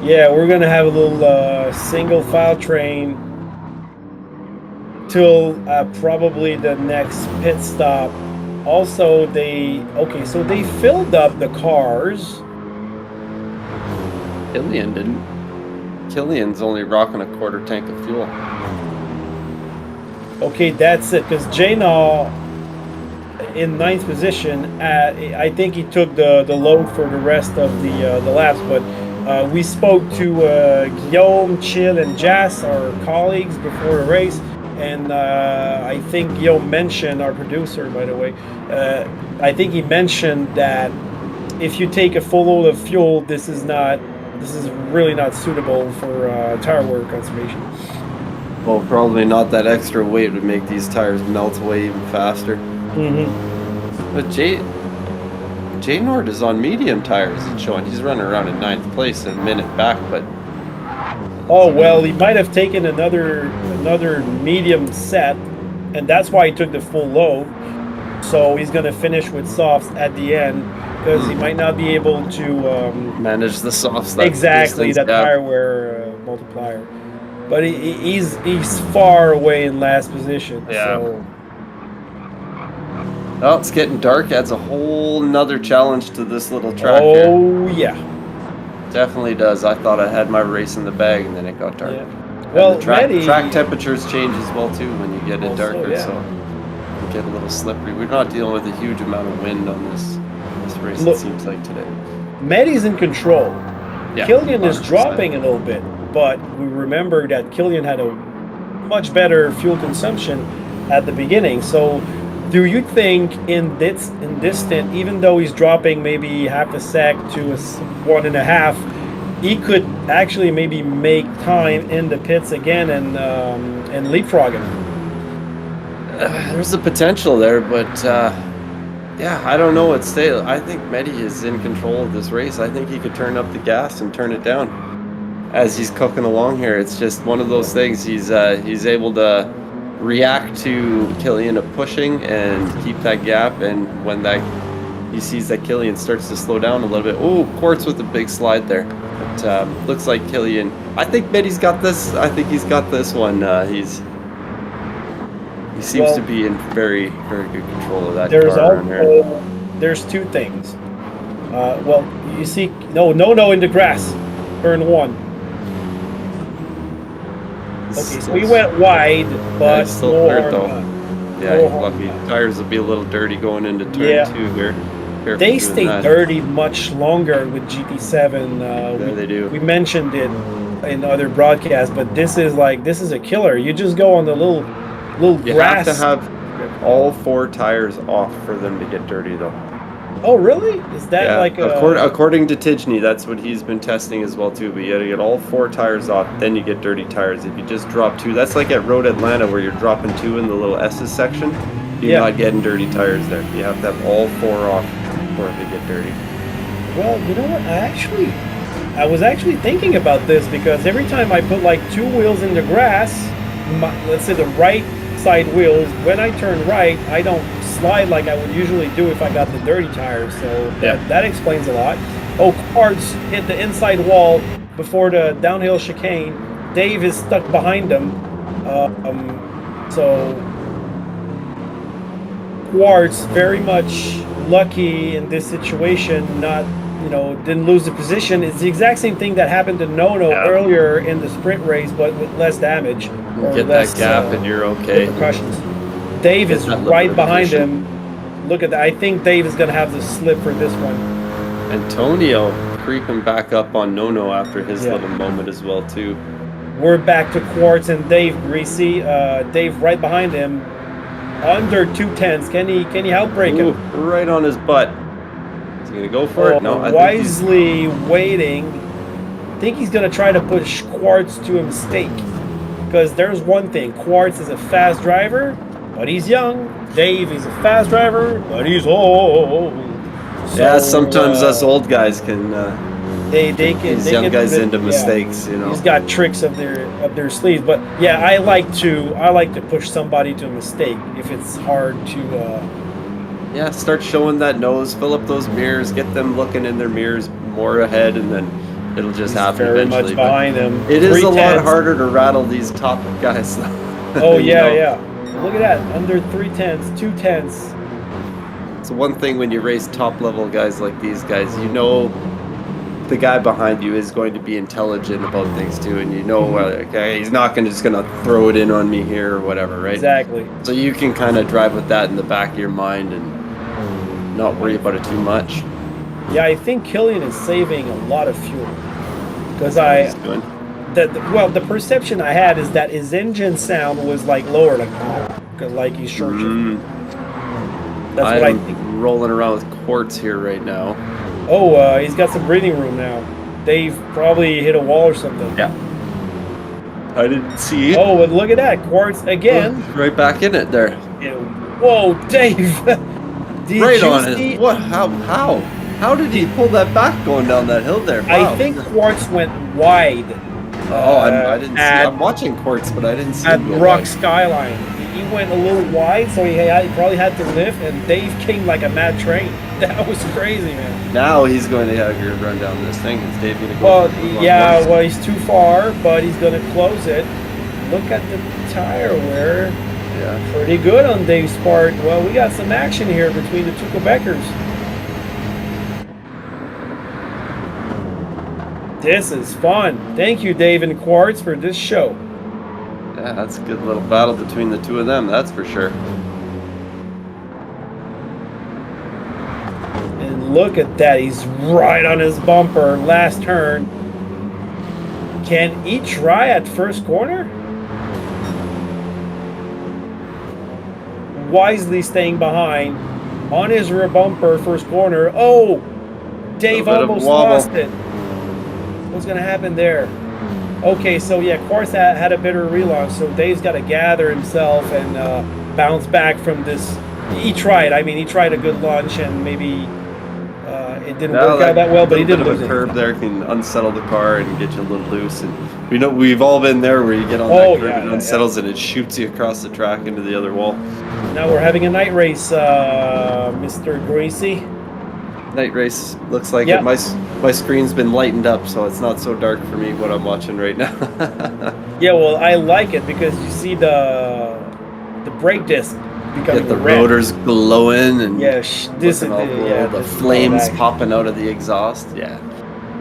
Yeah, we're gonna have a little single file train till probably the next pit stop. Also, they filled up the cars. Killian didn't. Killian's only rocking a quarter tank of fuel. Okay, that's it. Because Jano in 9th position, I think he took the load for the rest of the laps. But we spoke to Guillaume, Chill, and Jas, our colleagues, before the race. And I think Guillaume mentioned, our producer, by the way, I think he mentioned that if you take a full load of fuel, this is really not suitable for tire wear conservation. Well, probably not. That extra weight would make these tires melt away even faster. Mm-hmm. But Jay Nord is on medium tires, it's showing. He's running around in 9th place and a minute back, but... Oh, well, he might have taken another medium set, and that's why he took the full load. So he's going to finish with softs at the end, because he might not be able to... manage the softs. Exactly, that tire wear multiplier. But he's far away in last position. Yeah. So. Well, it's getting dark. Adds a whole nother challenge to this little track here. Oh, yeah. Definitely does. I thought I had my race in the bag, and then it got dark. Yeah. Well, the track temperatures change as well too when you get it darker, yeah. so you get a little slippery. We're not dealing with a huge amount of wind on this race. Look, it seems like today. Medi's in control. Yeah, Killian is 100%. dropping a little bit, but we remember that Killian had a much better fuel consumption at the beginning. So, do you think in this stint, even though he's dropping maybe half a sec to a 1.5, he could actually maybe make time in the pits again and leapfrog him? There's the potential there, but yeah, I don't know. I think Medi is in control of this race. I think he could turn up the gas and turn it down as he's cooking along here. It's just one of those things. He's able to react to Killian pushing and keep that gap, and when he sees that Killian starts to slow down a little bit. Oh, Quartz with a big slide there. But looks like Killian. I think Medi's got this. I think he's got this one. He seems to be in very, very good control of that car. There's two things. Well, you see, no in the grass. Turn 1. Okay, so he went wide, but he's still no hurt harm though. done. Yeah, No he's harm lucky. done. Tires will be a little dirty going into turn Yeah. 2 here. Careful They doing stay that. dirty much longer with GT7. Yeah, they do. We mentioned it in other broadcasts, but this is a killer. You just go on the little You grass. have to have all 4 tires off for them to get dirty though. Oh, really? Is that Yeah, like a... according to Tidgeny, that's what he's been testing as well too. But you gotta get all 4 tires off, then you get dirty tires. If you just drop 2, that's like at Road Atlanta where you're dropping 2 in the little S's section. You're not getting dirty tires there. You have to have all 4 off for it to get dirty. Well, you know what? I was actually thinking about this because every time I put like 2 wheels in the grass, let's say the right side wheels, when I turn right, I don't slide like I would usually do if I got the dirty tires. So that explains a lot. Oh, Quartz hit the inside wall before the downhill chicane. Dave is stuck behind him. So Quartz very much lucky in this situation, not, didn't lose the position. It's the exact same thing that happened to Nono earlier in the sprint race, but with less damage. Or Get less, that gap and you're okay. Repercussions. Dave is right behind him. Look at that. I think Dave is going to have the slip for this one. Antonio creeping back up on Nono after his little moment as well too. We're back to Quartz and Dave Greasy. Dave right behind him. Under 2/10. Can he outbrake him? Right on his butt. Is he gonna go for it? No. Wisely waiting. I think he's gonna try to push Quartz to a mistake. Because there's one thing. Quartz is a fast driver, but he's young. Dave is a fast driver, but he's old. So, sometimes us old guys can. These young guys into mistakes, He's got tricks up their sleeves, but yeah, I like to push somebody to a mistake if it's hard to. Start showing that nose, fill up those mirrors, get them looking in their mirrors more ahead, and then it'll just happen very eventually. Much behind him. It is a lot harder to rattle these top guys. Oh yeah. Look at that, under 3/10, 2/10. It's one thing when you race top level guys like these guys, the guy behind you is going to be intelligent about things too, and okay, he's not just gonna throw it in on me here or whatever, right? Exactly. So you can kind of drive with that in the back of your mind and not worry about it too much. Yeah, I think Killian is saving a lot of fuel because the perception I had is that his engine sound was like lower, like he's short shifting. That's what I think. Rolling around with Quartz here right now. Oh, he's got some breathing room now. Dave probably hit a wall or something. Yeah. I didn't see it. Oh, and look at that. Quartz again. Right back in it there. Whoa, Dave. Right on it. What? How? How did he pull that back going down that hill there? Wow. I think Quartz went wide. I didn't see. I'm watching Quartz, but I didn't see at him go Rock wide. Skyline. He went a little wide, so he probably had to lift, and Dave came like a mad train. That was crazy, man. Now he's going to have your run down this thing. Is Dave going to go? Well, he's too far, but he's going to close it. Look at the tire wear. Yeah. Pretty good on Dave's part. Well, we got some action here between the two Quebecers. This is fun. Thank you, Dave and Quartz, for this show. Yeah, that's a good little battle between the two of them, that's for sure. And look at that, he's right on his bumper, last turn. Can he try at first corner? Wisely staying behind on his rear bumper, first corner. Oh, Dave almost lost it. What's going to happen there? Okay, so yeah, Quartz had a better relaunch, so Dave's got to gather himself and bounce back from this. He tried a good launch, and maybe it didn't work out that well, but he did lose it. A curve there can unsettle the car and get you a little loose, and we've all been there where you get on that curve and it unsettles and it shoots you across the track into the other wall. Now we're having a night race, Mr. Greasy. Night race looks like it. My screen's been lightened up, so it's not so dark for me what I'm watching right now. Yeah, well, I like it because you see the brake disc becoming Get the red. rotors glowing and this is looking all cool. yeah, The this is flames all popping out of the exhaust. Yeah.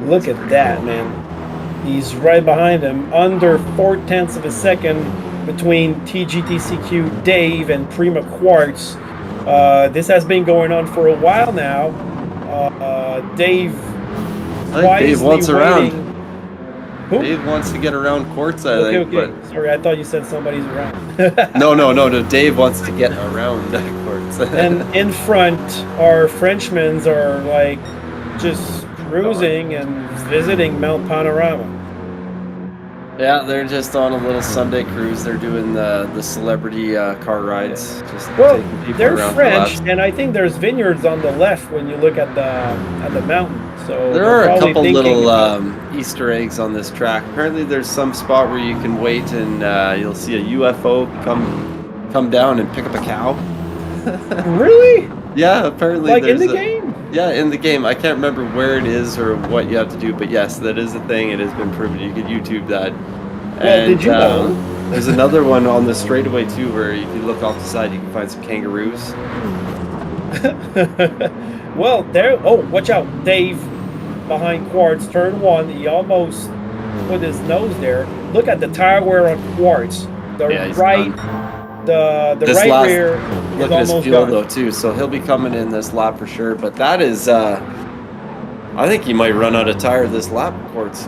Look at that, man. He's right behind him, under 0.4 of a second between TGTCQ Dave and Prima Quartz. This has been going on for a while now. Dave Dave wants waiting. around. Who? Dave wants to get around Quartz, I think. Okay. Sorry, I thought you said somebody's around. No. Dave wants to get around Quartz. And in front, our Frenchmen are like just cruising and visiting Mount Panorama. Yeah, they're just on a little Sunday cruise. They're doing the celebrity car rides. Just Well, taking people they're around for French, laps. and I think there's vineyards on the left when you look at the mountain. So There they're are a probably couple thinking little about- Easter eggs on this track. Apparently, there's some spot where you can wait and you'll see a UFO come down and pick up a cow. Really? Yeah, apparently. Like in there's the game? Yeah, in the game. I can't remember where it is or what you have to do, but yes, that is a thing. It has been proven. You could YouTube that. Well, did you know? There's another one on the straightaway too, where if you look off the side, you can find some kangaroos. Well, there. Oh, watch out, Dave, behind Quartz, turn one. He almost put his nose there. Look at the tire wear on Quartz. The Yeah, right, the This right last- rear Look is at his almost fuel gone. though too, so he'll be coming in this lap for sure. But that is, I think he might run out of tire this lap, Quartz.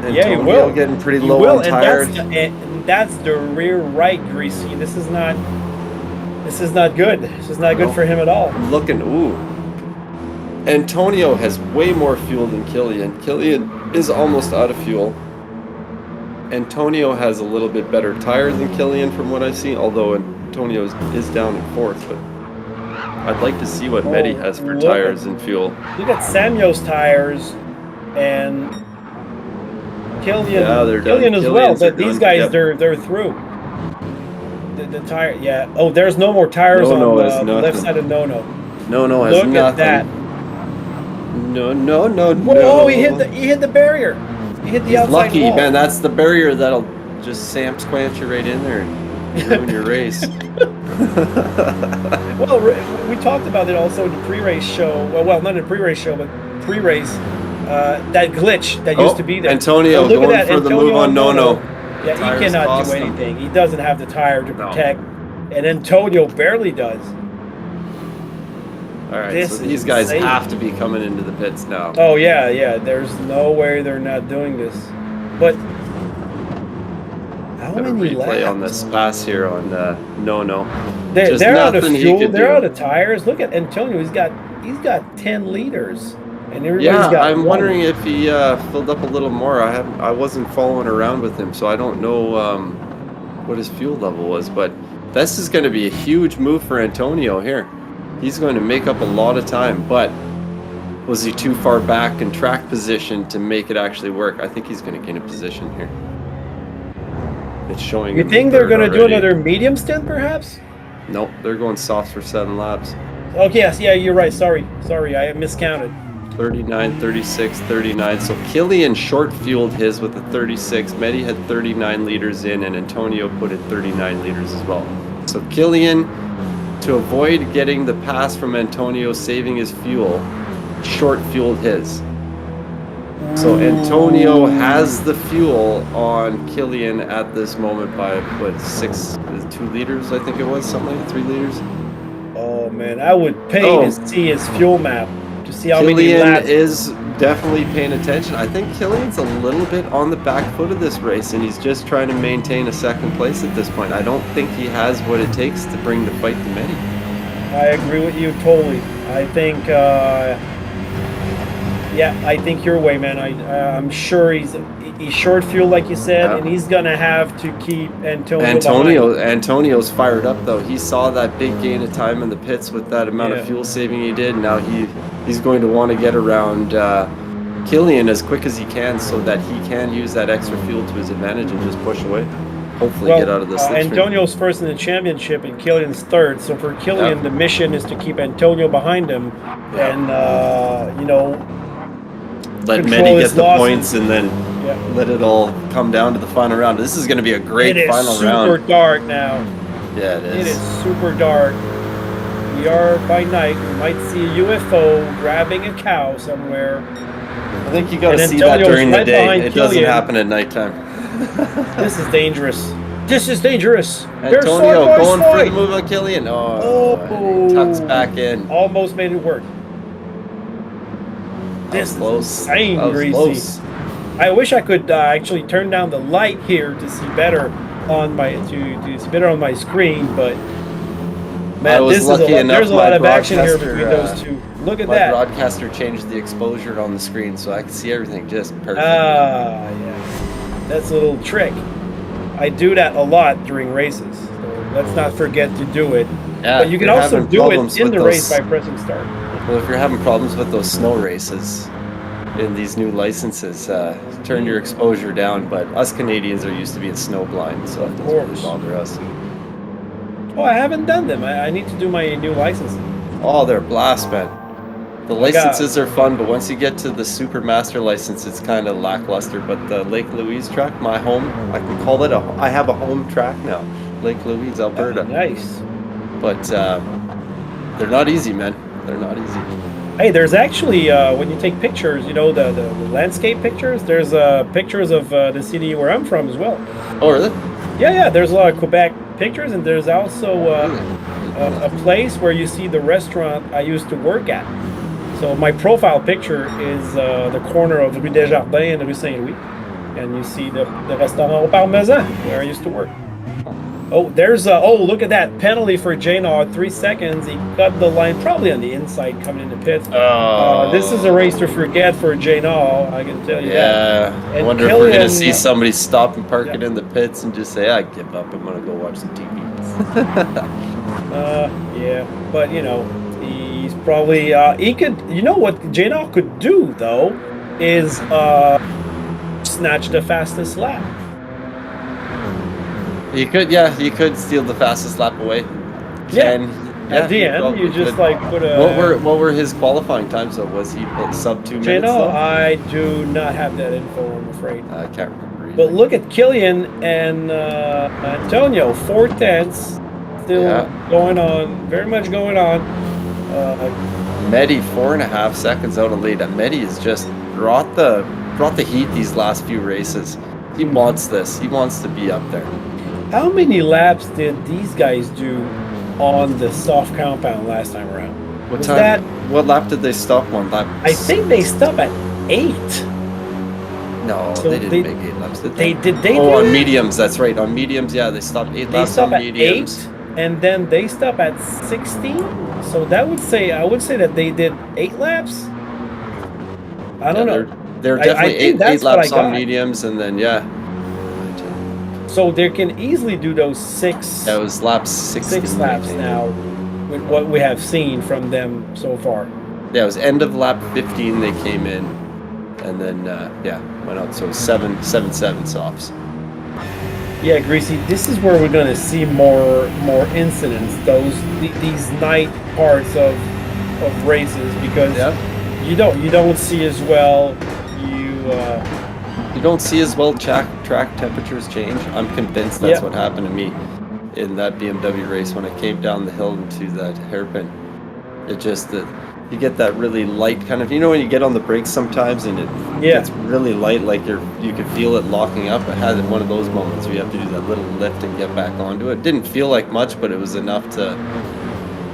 Yeah, he Antonio will. getting pretty He low will, on and tire. that's the rear right greasy. This is not good. This is not good No. for him at all. Looking, ooh. Antonio has way more fuel than Killian. Killian is almost out of fuel. Antonio has a little bit better tire than Killian from what I've seen, although Antonio is down in fourth. But I'd like to see what Medi has for look tires at- and fuel. Look at Samuel's tires and Killian. Yeah, they're done. Killian as well. Killian's are But these done. guys, Yep. they're through. The tire, yeah. Oh, there's no more tires No, on it's the nothing. left side of No. No, has Look nothing. at that. No. Whoa! He hit the barrier. He hit the He's outside lucky, wall. man. That's the barrier that'll just squanch you right in there and ruin your race. Well, we talked about it also in the pre-race show. Well, not in the pre-race show, but pre-race. That glitch that used to be there. Antonio Look at going that, for the Antonio move on No. Yeah, Tires he cannot cost do him. anything. He doesn't have the tire to No. protect, and Antonio barely does. All right, This so is these guys insane. have to be coming into the pits now. Oh yeah. There's no way they're not doing this. But how Got a many replay laps? on this pass here on No. They're, Just they're out of nothing he fuel. could They're do. out of tires. Look at Antonio. He's got 10 liters, and everybody's Yeah, got I'm one. wondering if he filled up a little more. I wasn't following around with him, so I don't know what his fuel level was. But this is going to be a huge move for Antonio here. He's going to make up a lot of time, but was he too far back in track position to make it actually work? I think he's going to gain a position here. It's showing. You him think they're third going to do already. another medium stint, perhaps? Nope, they're going soft for 7 laps. Okay, yes, yeah, you're right. Sorry, I miscounted. 39, 36, 39. So Killian short fueled his with a 36. Medi had 39 liters in, and Antonio put in 39 liters as well. So Killian, to avoid getting the pass from Antonio, saving his fuel, short fueled his. So Antonio has the fuel on Killian at this moment by what 2 liters, I think it was, something like 3 liters. Oh man, I would pay to see his fuel map to see how many Killian laps. is definitely paying attention. I think Killian's a little bit on the back foot of this race, and he's just trying to maintain a second place at this point. I don't think he has what it takes to bring the fight to Medi. I agree with you totally. I think, I think your way, man. I'm sure he's short fuel, like you said, Yeah. and he's gonna have to keep Antonio. behind. Antonio's fired up though. He saw that big gain of time in the pits with that amount Yeah. of fuel saving he did. Now he's going to want to get around Killian as quick as he can so that he can use that extra fuel to his advantage and just push away. Hopefully get out of this. Antonio's first in the championship and Killian's third. So for Killian, the mission is to keep Antonio behind him, and let control Medi his get the losses. points and then let it all come down to the final round. This is going to be a great it is final super round. dark now. Yeah, it It is. is super dark. We are by night. We might see a UFO grabbing a cow somewhere. I think you got to And see that Antonio's during the right day. behind It doesn't Killian. happen at nighttime. This is dangerous. This is dangerous. They're Antonio side by going for the side. move on Killian. Oh, and he tucks back in. Almost made it work. That This was is close. insane, That was Greasy. close. I wish I could actually turn down the light here to see better on my to see better on my screen, but I man, was this is a lucky lot, enough there's a my lot of action here broadcaster, between those two. Look at My that. broadcaster changed the exposure on the screen so I could see everything just perfect. Ah, yeah. That's a little trick. I do that a lot during races. So let's not forget to do it. Yeah, But you can if you're also having do problems it in with the race those- by pressing start. Well, if you're having problems with those snow races in these new licenses, turn your exposure down. But us Canadians are used to being snow blind, so it doesn't really course. bother us. Oh, I haven't done them. I need to do my new license. Oh, they're a blast, man. The my God. licenses are fun, but once you get to the Supermaster license, it's kind of lackluster. But the Lake Louise track, my home, I can call it I have a home track now, Lake Louise, Alberta. Nice. But they're not easy, man. They're not easy. Hey, there's actually when you take pictures, you know the landscape pictures. There's pictures of the city where I'm from as well. Oh, really? Yeah. There's a lot of Quebec pictures, and there's also a place where you see the restaurant I used to work at. So my profile picture is the corner of Rue Desjardins and Rue Saint-Louis, and you see the restaurant au Parmesan where I used to work. Oh, there's look at that penalty for Jano. 3 seconds. He cut the line probably on the inside coming in the pit. This is a race to forget for Jano. I can tell you that. Yeah. I And wonder if we're going to Killian- see somebody stop and park it Yeah. in the pits and just say, I give up. I'm going to go watch some TV. Yeah, but you know, he's probably he could. You know what Jano could do though is snatch the fastest lap. You could steal the fastest lap away. Yeah. At the he end, probably you just could. like put a. What were his qualifying times though? Was he sub 2 minutes? Jano, though? I do not have that info. I'm afraid. I can't remember. But look at Killian and Antonio, 4/10, still going on, very much going on. Medi 4.5 seconds out of lead. And Medi has just brought the heat these last few races. He wants this. He wants to be up there. How many laps did these guys do on the soft compound last time around? What Was time? that- What lap did they stop? One lap. I think they stopped at 8. No, So they didn't they- make 8 laps. Did They they? did they Oh, do on that? mediums. That's right. On mediums, yeah, they stopped 8 They laps stop on at mediums. 8, and then they stop at 16. So that would say I would say that they did 8 laps. I don't know. They're I definitely think eight that's what laps I on got. mediums, and then yeah, So they can easily do those 6. that was laps 16. 6 laps I think. now with what we have seen from them so far. Yeah, it was end of lap 15 they came in, and then went out. So 7 softs. Yeah, Greasy, this is where we're going to see more incidents, these night parts of races, because you don't see as well. You don't see as well track temperatures change. I'm convinced that's what happened to me in that BMW race when I came down the hill into that hairpin. It just you get that really light kind of, when you get on the brakes sometimes and it gets really light, like you could feel it locking up. I had one of those moments where you have to do that little lift and get back onto it. Didn't feel like much, but it was enough to,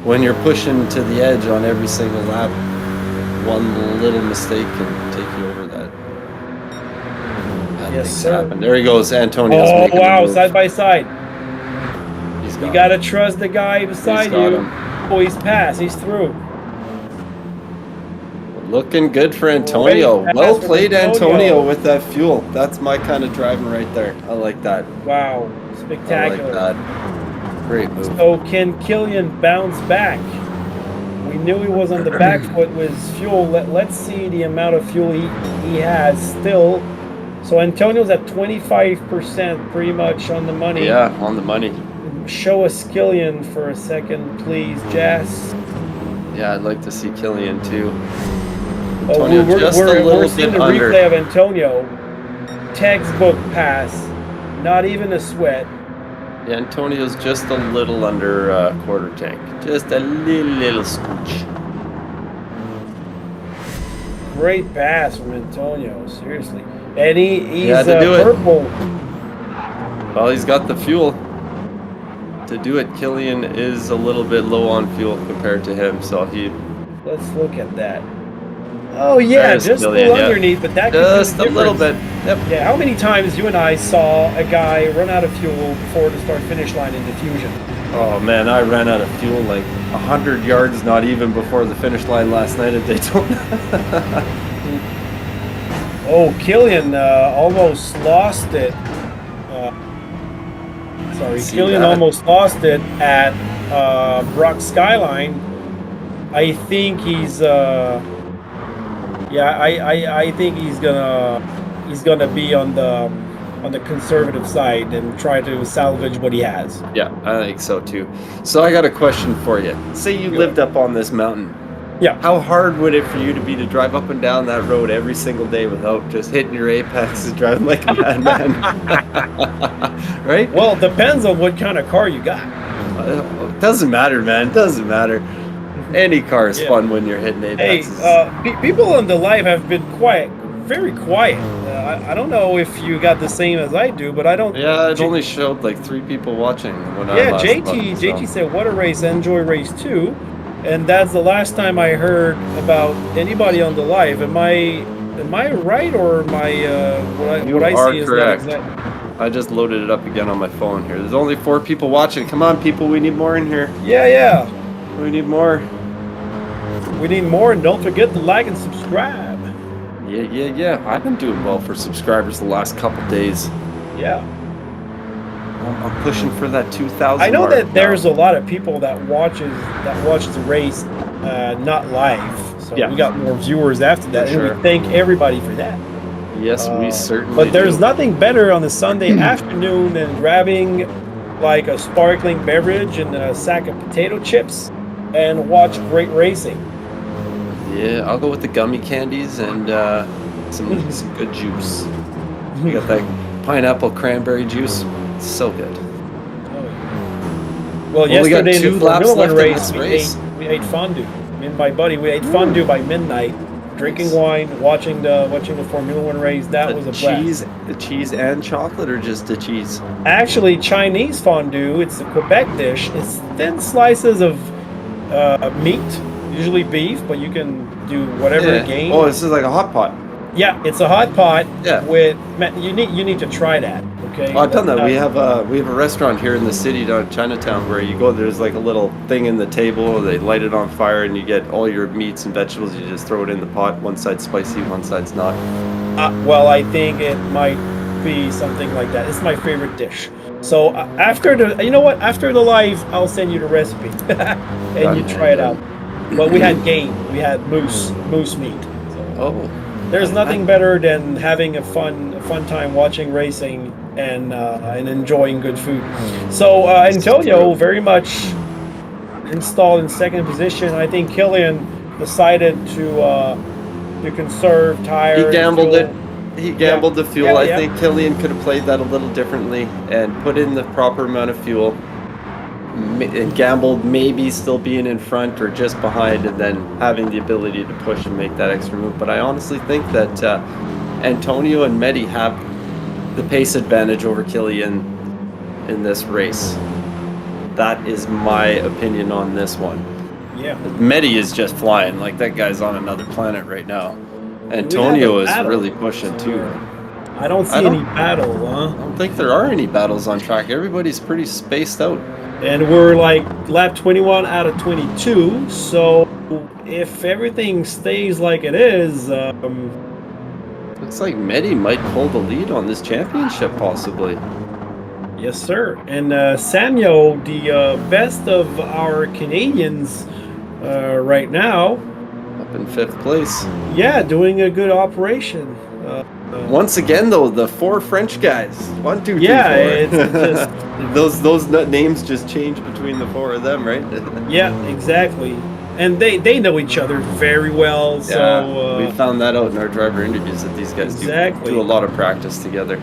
when you're pushing to the edge on every single lap, one little mistake can take you over that. Yes, Things sir. happen. There he goes, Antonio's Oh, making the wow, move. side by side. You got to him. trust the guy beside got you. him. Oh, he's passed. He's through. Looking good for Antonio. Great pass Well from played, Antonio. Antonio, with that fuel. That's my kind of driving right there. I like that. Wow, I like spectacular. that. Great move. So can Killian bounce back? We knew he was on the back foot with his fuel. Let's see the amount of fuel he has still. So Antonio's at 25%, pretty much on the money. Yeah, on the money. Show us Killian for a second, please, Jess. Yeah, I'd like to see Killian too. Oh, Antonio just a little we're seeing bit the under. replay of Antonio. Textbook pass. Not even a sweat. Yeah, Antonio's just a little under quarter tank. Just a little scooch. Great pass from Antonio, seriously. And he's had to do it. purple. Well, he's got the fuel to do it. Killian is a little bit low on fuel compared to him, so he... Let's look at that. Oh yeah, There's just Killian, a little underneath, but that could just be a little bit. Yep. Yeah, how many times you and I saw a guy run out of fuel before the start-finish line in diffusion? Oh man, I ran out of fuel like 100 yards, not even before the finish line last night at Daytona. Oh, Killian almost lost it. Killian almost lost it at Brock Skyline. I think he's I think he's gonna be on the conservative side and try to salvage what he has. Yeah, I think so too. So I got a question for you. Say you lived up on this mountain. Yeah. How hard would it for you to be to drive up and down that road every single day without just hitting your apex and driving like a madman? Right? Well, it depends on what kind of car you got. Doesn't matter, man. Doesn't matter. Any car is fun when you're hitting apexes. Hey, people on the live have been quiet, very quiet. I don't know if you got the same as I do, but I don't. Yeah, it only showed like 3 people watching when I last JT said, "What a race! Enjoy race 2." And that's the last time I heard about anybody on the live. Am I right, or am I what I see is correct. that? I just loaded it up again on my phone here. There's only 4 people watching. Come on, people, we need more in here. Yeah. We need more. We need more, and don't forget to like and subscribe. Yeah. I've been doing well for subscribers the last couple days. Yeah. I'm pushing for that 2,000. I know mark that now. there's a lot of people that watch the race not live, so we got more viewers after that, and we thank everybody for that. Yes, we certainly But there's nothing better on a Sunday afternoon than grabbing like a sparkling beverage and a sack of potato chips and watch great racing. Yeah, I'll go with the gummy candies and some good juice. We got that pineapple cranberry juice. It's so good. Well, yesterday in the Formula One race, we ate fondue. Me and my buddy, we ate fondue by midnight, drinking wine, watching the Formula One race. That was a blast. The cheese and chocolate, or just the cheese? Actually, Chinese fondue. It's a Quebec dish. It's thin slices of meat, usually beef, but you can do whatever again. Oh, this is like a hot pot. Yeah, it's a hot pot. Yeah. You need to try that. Okay. Well, I've done that. We have a restaurant here in the city down in Chinatown where you go. There's like a little thing in the table. They light it on fire, and you get all your meats and vegetables. You just throw it in the pot. One side's spicy, one side's not. Well, I think it might be something like that. It's my favorite dish. So after the live, I'll send you the recipe, and you try it out. But we had game. We had moose meat. So there's nothing better than having a fun time watching racing and enjoying good food. So Antonio very much installed in second position. I think Killian decided to conserve tires. He gambled it. He gambled the fuel. I think Killian could have played that a little differently and put in the proper amount of fuel. And gambled maybe still being in front or just behind, and then having the ability to push and make that extra move. But I honestly think that Antonio and Medi have the pace advantage over Killian in this race. That is my opinion on this one. Yeah. Medi is just flying. Like, that guy's on another planet right now. Antonio is really pushing too. I don't see any battle, huh? I don't think there are any battles on track. Everybody's pretty spaced out. And we're like lap 21 out of 22, so if everything stays like it is... Looks like Medi might pull the lead on this championship, possibly. Yes, sir. And Samuel, the best of our Canadians right now. Up in 5th place. Yeah, doing a good operation. Once again, though, the 4 French guys. 1, 2, 3, 4. Yeah, it's just... those names just change between the 4 of them, right? Yeah, exactly. And they know each other very well. So we found that out in our driver interviews that these guys do a lot of practice together.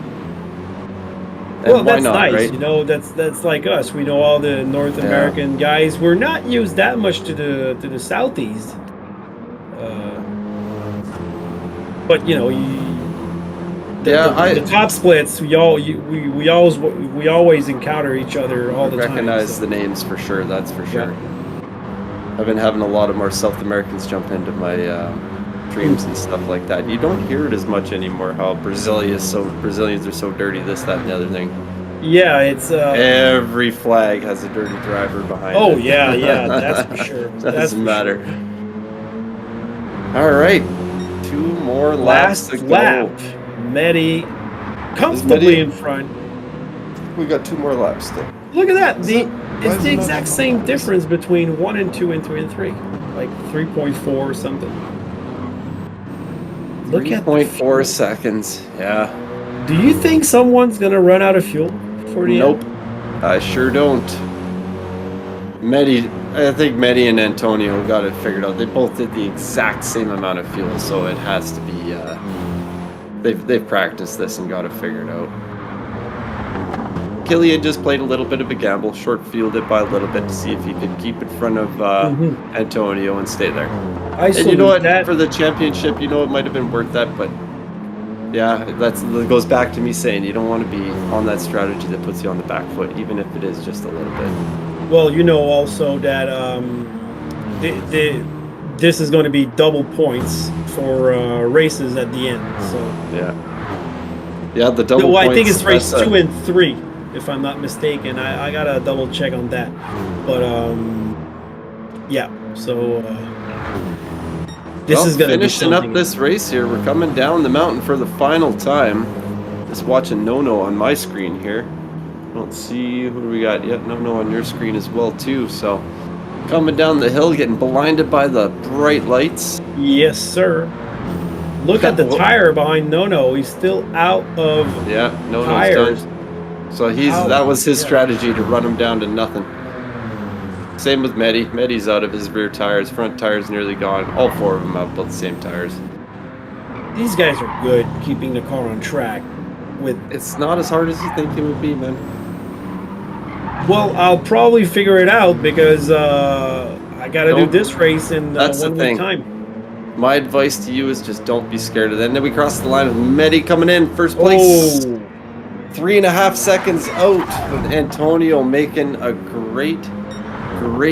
Well, why that's not, nice. right? You know, that's like us. We know all the North Yeah. American guys. We're not used that much to the southeast. But you know, the top splits. We always encounter each other all the time. Recognize So. the names for sure. That's for sure. Yeah. I've been having a lot of more South Americans jump into my streams and stuff like that. You don't hear it as much anymore. How Brazilians are so dirty. This, that, and the other thing. Yeah, it's every flag has a dirty driver behind it. Oh yeah, that's for sure. Doesn't matter. All right, 2 more laps to go. Medi comfortably in front. We got 2 more laps still. Look at that. It's the exact same difference between 1 and 2 and 3 and 3. Like 3.4 or something. Look at 3.4 seconds. Yeah. Do you think someone's gonna run out of fuel for the Nope. I sure don't. I think Medi and Antonio got it figured out. They both did the exact same amount of fuel, so it has to be. They've practiced this and got it figured out. Killian just played a little bit of a gamble, short fielded by a little bit to see if he could keep in front of Antonio and stay there. And you know what? For the championship, you know, it might have been worth that, but yeah, that goes back to me saying you don't want to be on that strategy that puts you on the back foot, even if it is just a little bit. Well, you know also that this is going to be double points for races at the end. So yeah, the double. Well, points, I think it's race 2 and 3, if I'm not mistaken. I gotta double check on that, but yeah. So this is going to be finishing up this race here. We're coming down the mountain for the final time. Just watching Nono on my screen here. Don't see who we got yet. Nono on your screen as well too. So coming down the hill, getting blinded by the bright lights. Yes, sir. Look at the tire behind Nono. He's still out of Nono's tires. done. So that was his strategy to run him down to nothing. Same with Medi. Medi's out of his rear tires. Front tires nearly gone. All 4 of them have both the same tires. These guys are good keeping the car on track. It's not as hard as you think it would be, man. Well, I'll probably figure it out because I got to do this race in 1 week time. My advice to you is just don't be scared of that. And then we cross the line with Medi coming in first place. 3.5 seconds out with Antonio making a great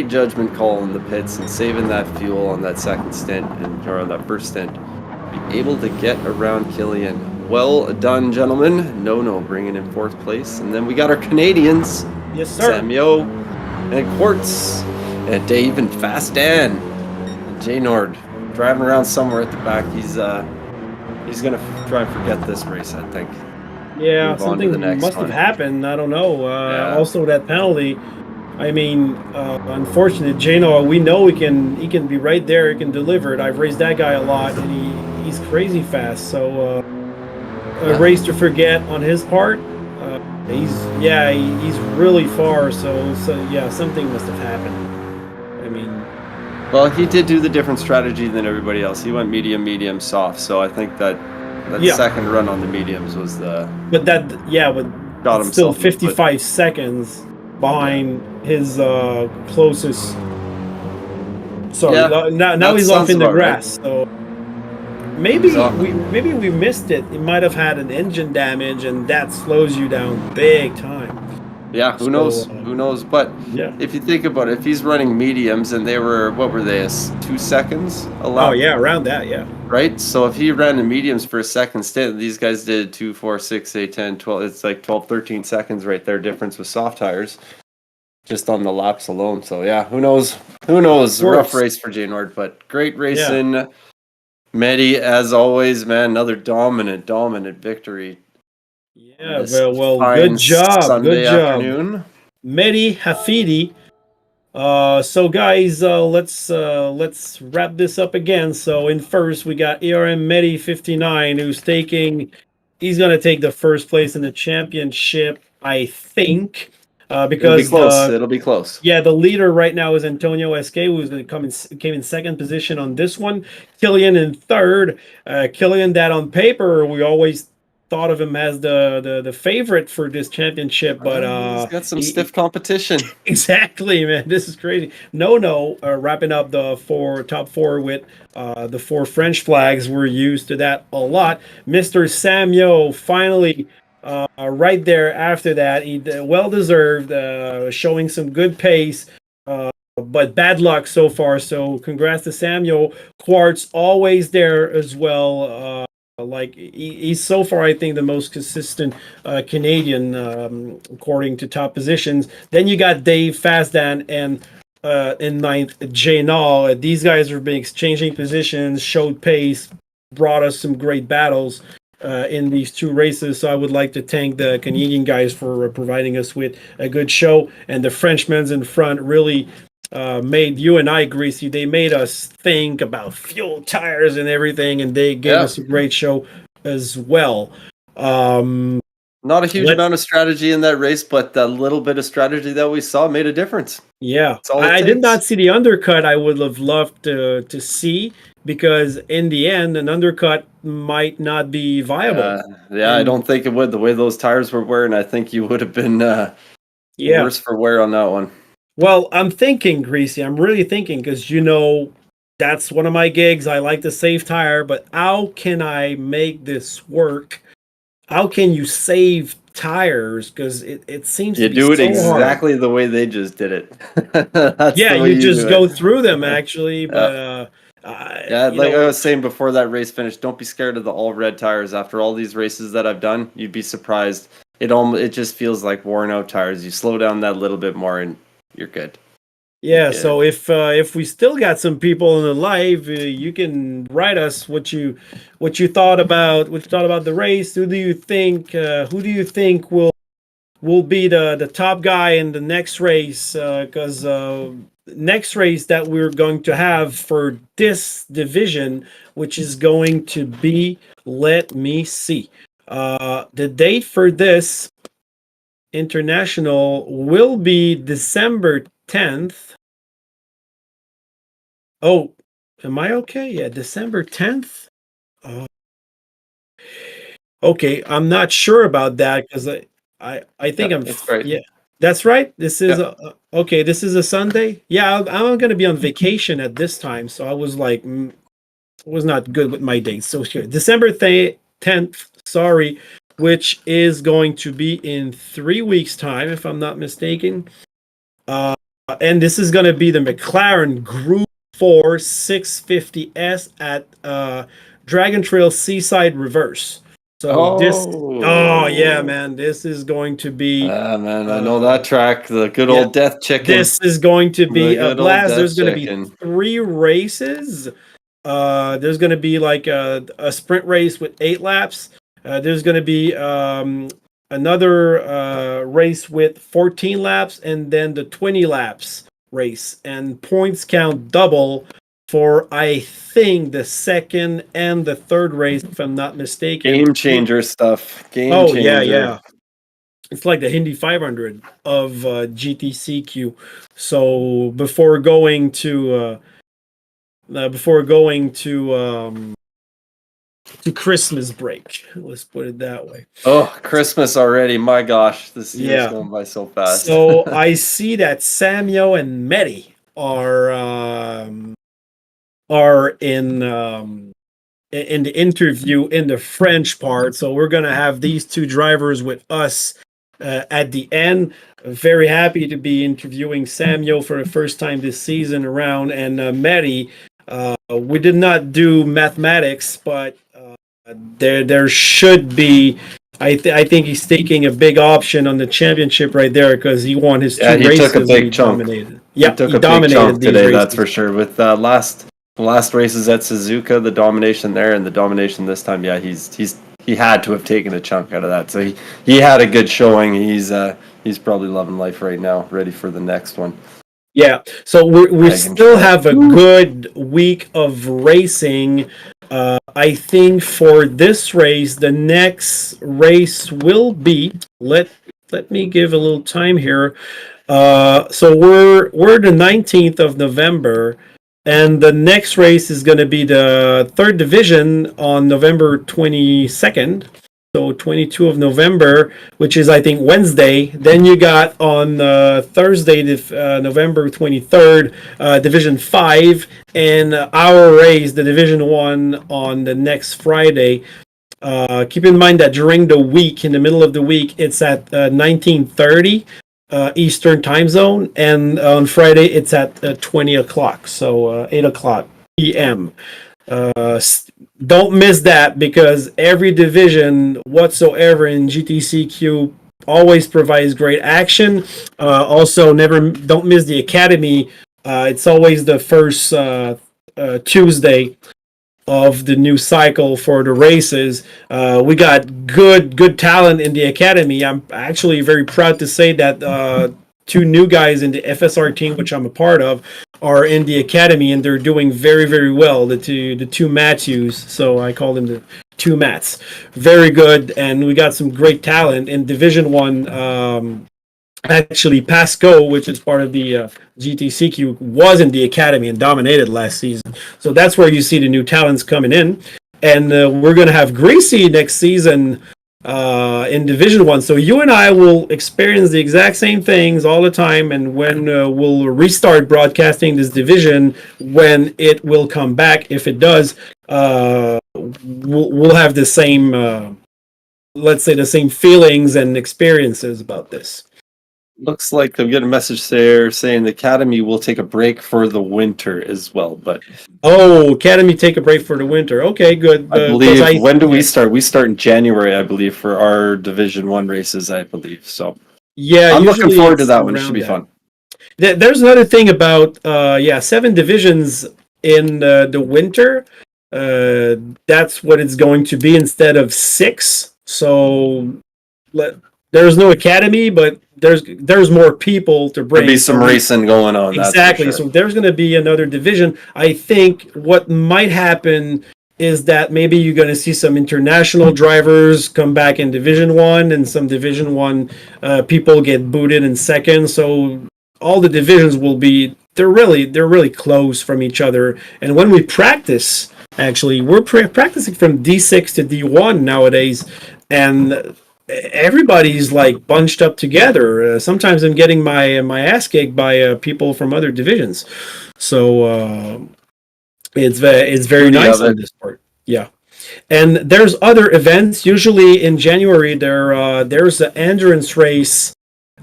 judgment call in the pits and saving that fuel on that second stint or that first stint. Be able to get around Killian. Well done, gentlemen. No bringing in 4th place. And then we got our Canadians. Yes, sir. Samuel and Quartz and Dave and Fast Dan. And J Nord driving around somewhere at the back. He's going to try and forget this race, I think. Yeah, something must have happened. I don't know. Also, that penalty. I mean, unfortunate. Jano, we know he can be right there. He can deliver it. I've raced that guy a lot, and he's crazy fast. So a race to forget on his part. He's really far. So yeah, something must have happened. I mean, well, he did do the different strategy than everybody else. He went medium, soft. So I think that second run on the mediums was the. But got him still 55 seconds behind his closest. Sorry, now he's off in the grass. Right. So maybe we missed it. He might have had an engine damage, and that slows you down big time. Yeah, who knows? Who knows? But if you think about it, if he's running mediums and they were, what were they, 2 seconds allowed? Oh, yeah, around that, yeah. Right? So if he ran the mediums for a second stint, these guys did 2, 4, 6, 8, 10, 12. It's like 12, 13 seconds right there difference with soft tires just on the laps alone. So, yeah, who knows? Who knows? Rough race for J Nord, but great racing. Yeah. Medi, as always, man, another dominant victory. Yeah, well, good job. Sunday good job. Afternoon. Medi Hafidi. So guys, let's wrap this up again. So in first we got ARM Medi 59, he's gonna take the first place in the championship, I think. Because it'll be close. Yeah, the leader right now is Antonio SK, who's going to came in second position on this one. Killian in third. Killian, that on paper we always thought of him as the favorite for this championship, but He's got some stiff competition. exactly, man. This is crazy. No, wrapping up the top four with the 4 French flags. We're used to that a lot. Mr. Samuel finally right there after that. He well deserved, showing some good pace. But bad luck so far. So congrats to Samuel. Quartz always there as well. Like he's so far, I think, the most consistent Canadian, according to top positions. Then you got Dave Fazdan and in ninth, Jay Nall. These guys are been exchanging positions, showed pace, brought us some great battles in these 2 races. So I would like to thank the Canadian guys for providing us with a good show. And the Frenchmen's in front really made you and I, Greasy, they made us think about fuel, tires, and everything, and they gave us a great show as well. Not a huge amount of strategy in that race, but the little bit of strategy that we saw made a difference. Yeah, I did not see the undercut. I would have loved to see, because in the end, an undercut might not be viable. I don't think it would. The way those tires were wearing, I think you would have been worse for wear on that one. Well, I'm thinking, Greasy, I'm really thinking, because, that's one of my gigs. I like to save tire, but how can I make this work? How can you save tires? Because it seems to be do it so exactly hard. The way they just did it. You just go through them, actually. But like I was saying before that race finished, don't be scared of the all red tires. After all these races that I've done, you'd be surprised. It just feels like worn out tires. You slow down that little bit more and you're good. Yeah, so if we still got some people in the live, you can write us what you thought about the race. Who do you think will be the top guy in the next race? Because next race that we're going to have for this division, which is going to be, let me see, the date for this international will be December 10th. Oh, am I okay? Yeah, December 10th. Okay, I'm not sure about that, because I think that's right. Yeah, that's right. This is okay. This is a Sunday. Yeah, I'm going to be on vacation at this time, so I was like, was not good with my dates. So here, December 10th. Sorry, which is going to be in 3 weeks' time, if I'm not mistaken. And this is going to be the McLaren Group 4 650S at Dragon Trail Seaside Reverse. So yeah, man, this is going to be. Man, I know that track, the good old Death Chicken. This is going to be a blast. There's going to be 3 races. There's going to be like a sprint race with 8 laps. There's going to be another race with 14 laps, and then the 20 laps race, and points count double for, I think, the second and the third race, if I'm not mistaken. Game changer stuff. Game changer. Yeah. It's like the Indy 500 of GTCQ. So before going to Christmas break, let's put it that way. Oh, Christmas already! My gosh, this year's going by so fast. So I see that Samuel and Mehdi are in the interview in the French part. So we're gonna have these 2 drivers with us at the end. Very happy to be interviewing Samuel for the first time this season around, and Mehdi. We did not do mathematics, but there should be. I think he's taking a big option on the championship right there, because he won his 2 races. He took a big chunk. Dominated. Yeah, he took a big chunk today. That's for sure. With last races at Suzuka, the domination there and the domination this time, he had to have taken a chunk out of that. So he had a good showing. He's probably loving life right now, ready for the next one. Yeah, so we still have a good week of racing. I think for this race, the next race will be, let me give a little time here. So we're the 19th of November, and the next race is going to be the 3rd division on November 22nd. So 22 of November, which is I think Wednesday. Then you got on Thursday, November 23rd, Division 5, and our race, the Division 1, on the next Friday. Keep in mind that during the week, in the middle of the week, it's at 19:30 Eastern time zone, and on Friday it's at 20 o'clock, so 8 o'clock p.m. Don't miss that, because every division whatsoever in GTCQ always provides great action. Also, don't miss the academy. It's always the first Tuesday of the new cycle for the races. We got good talent in the academy. I'm actually very proud to say that two new guys in the FSR team, which I'm a part of, are in the academy, and they're doing very well. The two Matthews, so I call them the two Mats. Very good, and we got some great talent in Division 1. Actually, Pasco, which is part of the GTCQ, was in the academy and dominated last season. So that's where you see the new talents coming in. And we're going to have Greasy next season in Division 1. So you and I will experience the exact same things all the time. And when we'll restart broadcasting this division, when it will come back, if it does, we'll have the same, let's say, the same feelings and experiences about this. Looks like I'm getting a message there saying the Academy will take a break for the winter as well. But Academy take a break for the winter. Okay, good. I believe, when do we start? We start in January, I believe, for our Division 1 races, I believe. So yeah, I'm looking forward to that one. It should be fun. There's another thing about 7 divisions in the winter. That's what it's going to be instead of 6. So there's no academy, but there's more people to bring. There'll be some racing going on. Exactly. That's for sure. So there's going to be another division. I think what might happen is that maybe you're going to see some international drivers come back in Division 1, and some Division 1 people get booted in second. So all the divisions will be, they're really close from each other. And when we practice, actually, we're practicing from D6 to D1 nowadays, and everybody's like bunched up together. Sometimes I'm getting my ass kicked by people from other divisions. So it's very nice on this part. Yeah. And there's other events. Usually in January there's an endurance race,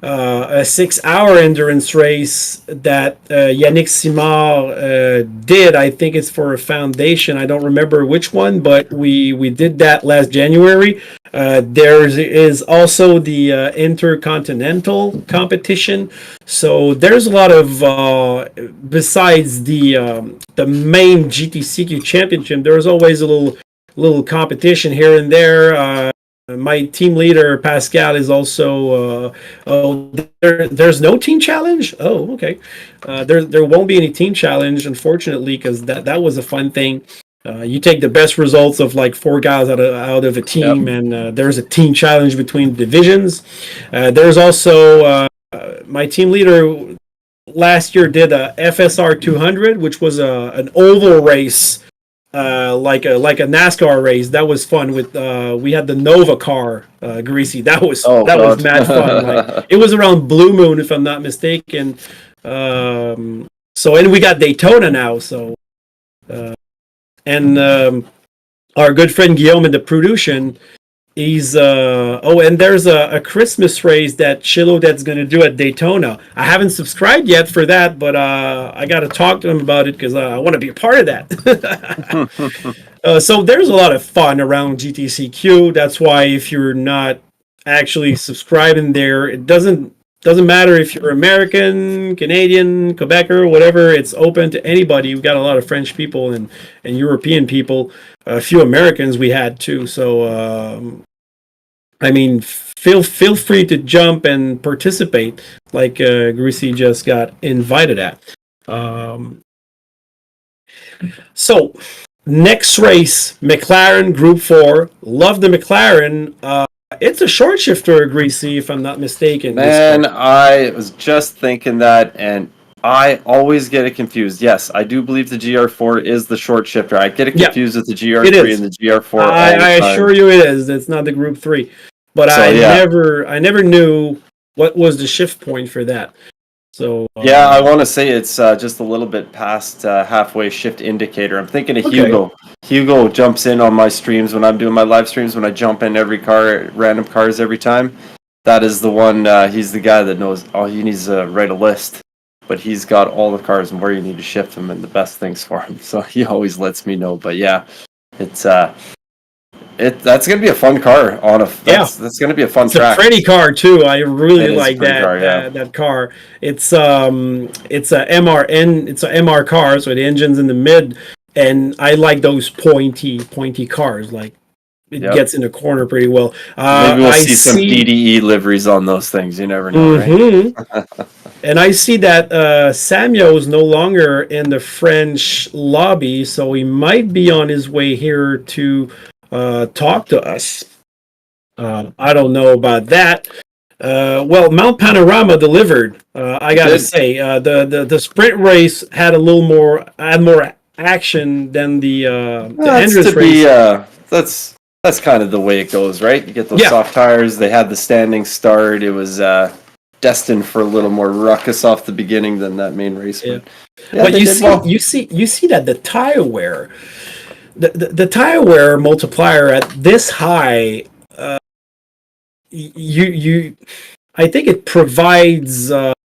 a 6-hour endurance race that Yannick Simard did. I think it's for a foundation. I don't remember which one, but we did that last January. There is also the intercontinental competition. So there's a lot of besides the main GTCQ championship. There's always a little competition here and there. My team leader Pascal is also. There's no team challenge. Oh, okay. There won't be any team challenge, unfortunately, because that was a fun thing. You take the best results of like 4 guys out of a team, yep. And there's a team challenge between divisions. There's also my team leader last year did a FSR 200, which was an oval race. Like a NASCAR race. That was fun. With we had the Nova car, Greasy. That was mad fun. Like, it was around Blue Moon, if I'm not mistaken. And we got Daytona now. So our good friend Guillaume in the production, he's and there's a Christmas race that Chilo that's going to do at Daytona. I haven't subscribed yet for that, but I got to talk to him about it because I want to be a part of that. So there's a lot of fun around GTCQ. That's why if you're not actually subscribing there, it doesn't matter if you're American, Canadian, Quebecer, whatever. It's open to anybody. We've got a lot of French people and European people. A few Americans we had too. So I mean, feel free to jump and participate, like Greasy just got invited at. So next race, McLaren Group 4. Love the McLaren. It's a short shifter, Greasy, if I'm not mistaken. Man, I was just thinking that, and I always get it confused. Yes, I do believe the GR4 is the short shifter. I get it confused with the GR3 and the GR4 all the I time. assure you it is. It's not the Group 3. But So, I never knew what was the shift point for that. So yeah, I want to say it's just a little bit past halfway shift indicator. I'm thinking of Hugo. Hugo jumps in on my streams when I'm doing my live streams, when I jump in every car, random cars every time. That is the one, he's the guy that knows, he needs to write a list. But he's got all the cars and where you need to shift them and the best things for him. So he always lets me know. But yeah, it's that's gonna be a fun car that's gonna be a fun track. It's a pretty car too. I really like that car, that car. It's a MR car, so the engine's in the mid, and I like those pointy cars. Like it gets in the corner pretty well. Maybe we'll see some DDE liveries on those things. You never know, right? And I see that Samuel is no longer in the French lobby, so he might be on his way here to talk to us. I don't know about that. Well, Mount Panorama delivered. I gotta say, the sprint race had a little more action than the endurance race. That's kind of the way it goes, right? You get those soft tires. They had the standing start. It was destined for a little more ruckus off the beginning than that main race. But you see that the tire wear, the tire wear multiplier at this high, I think it provides a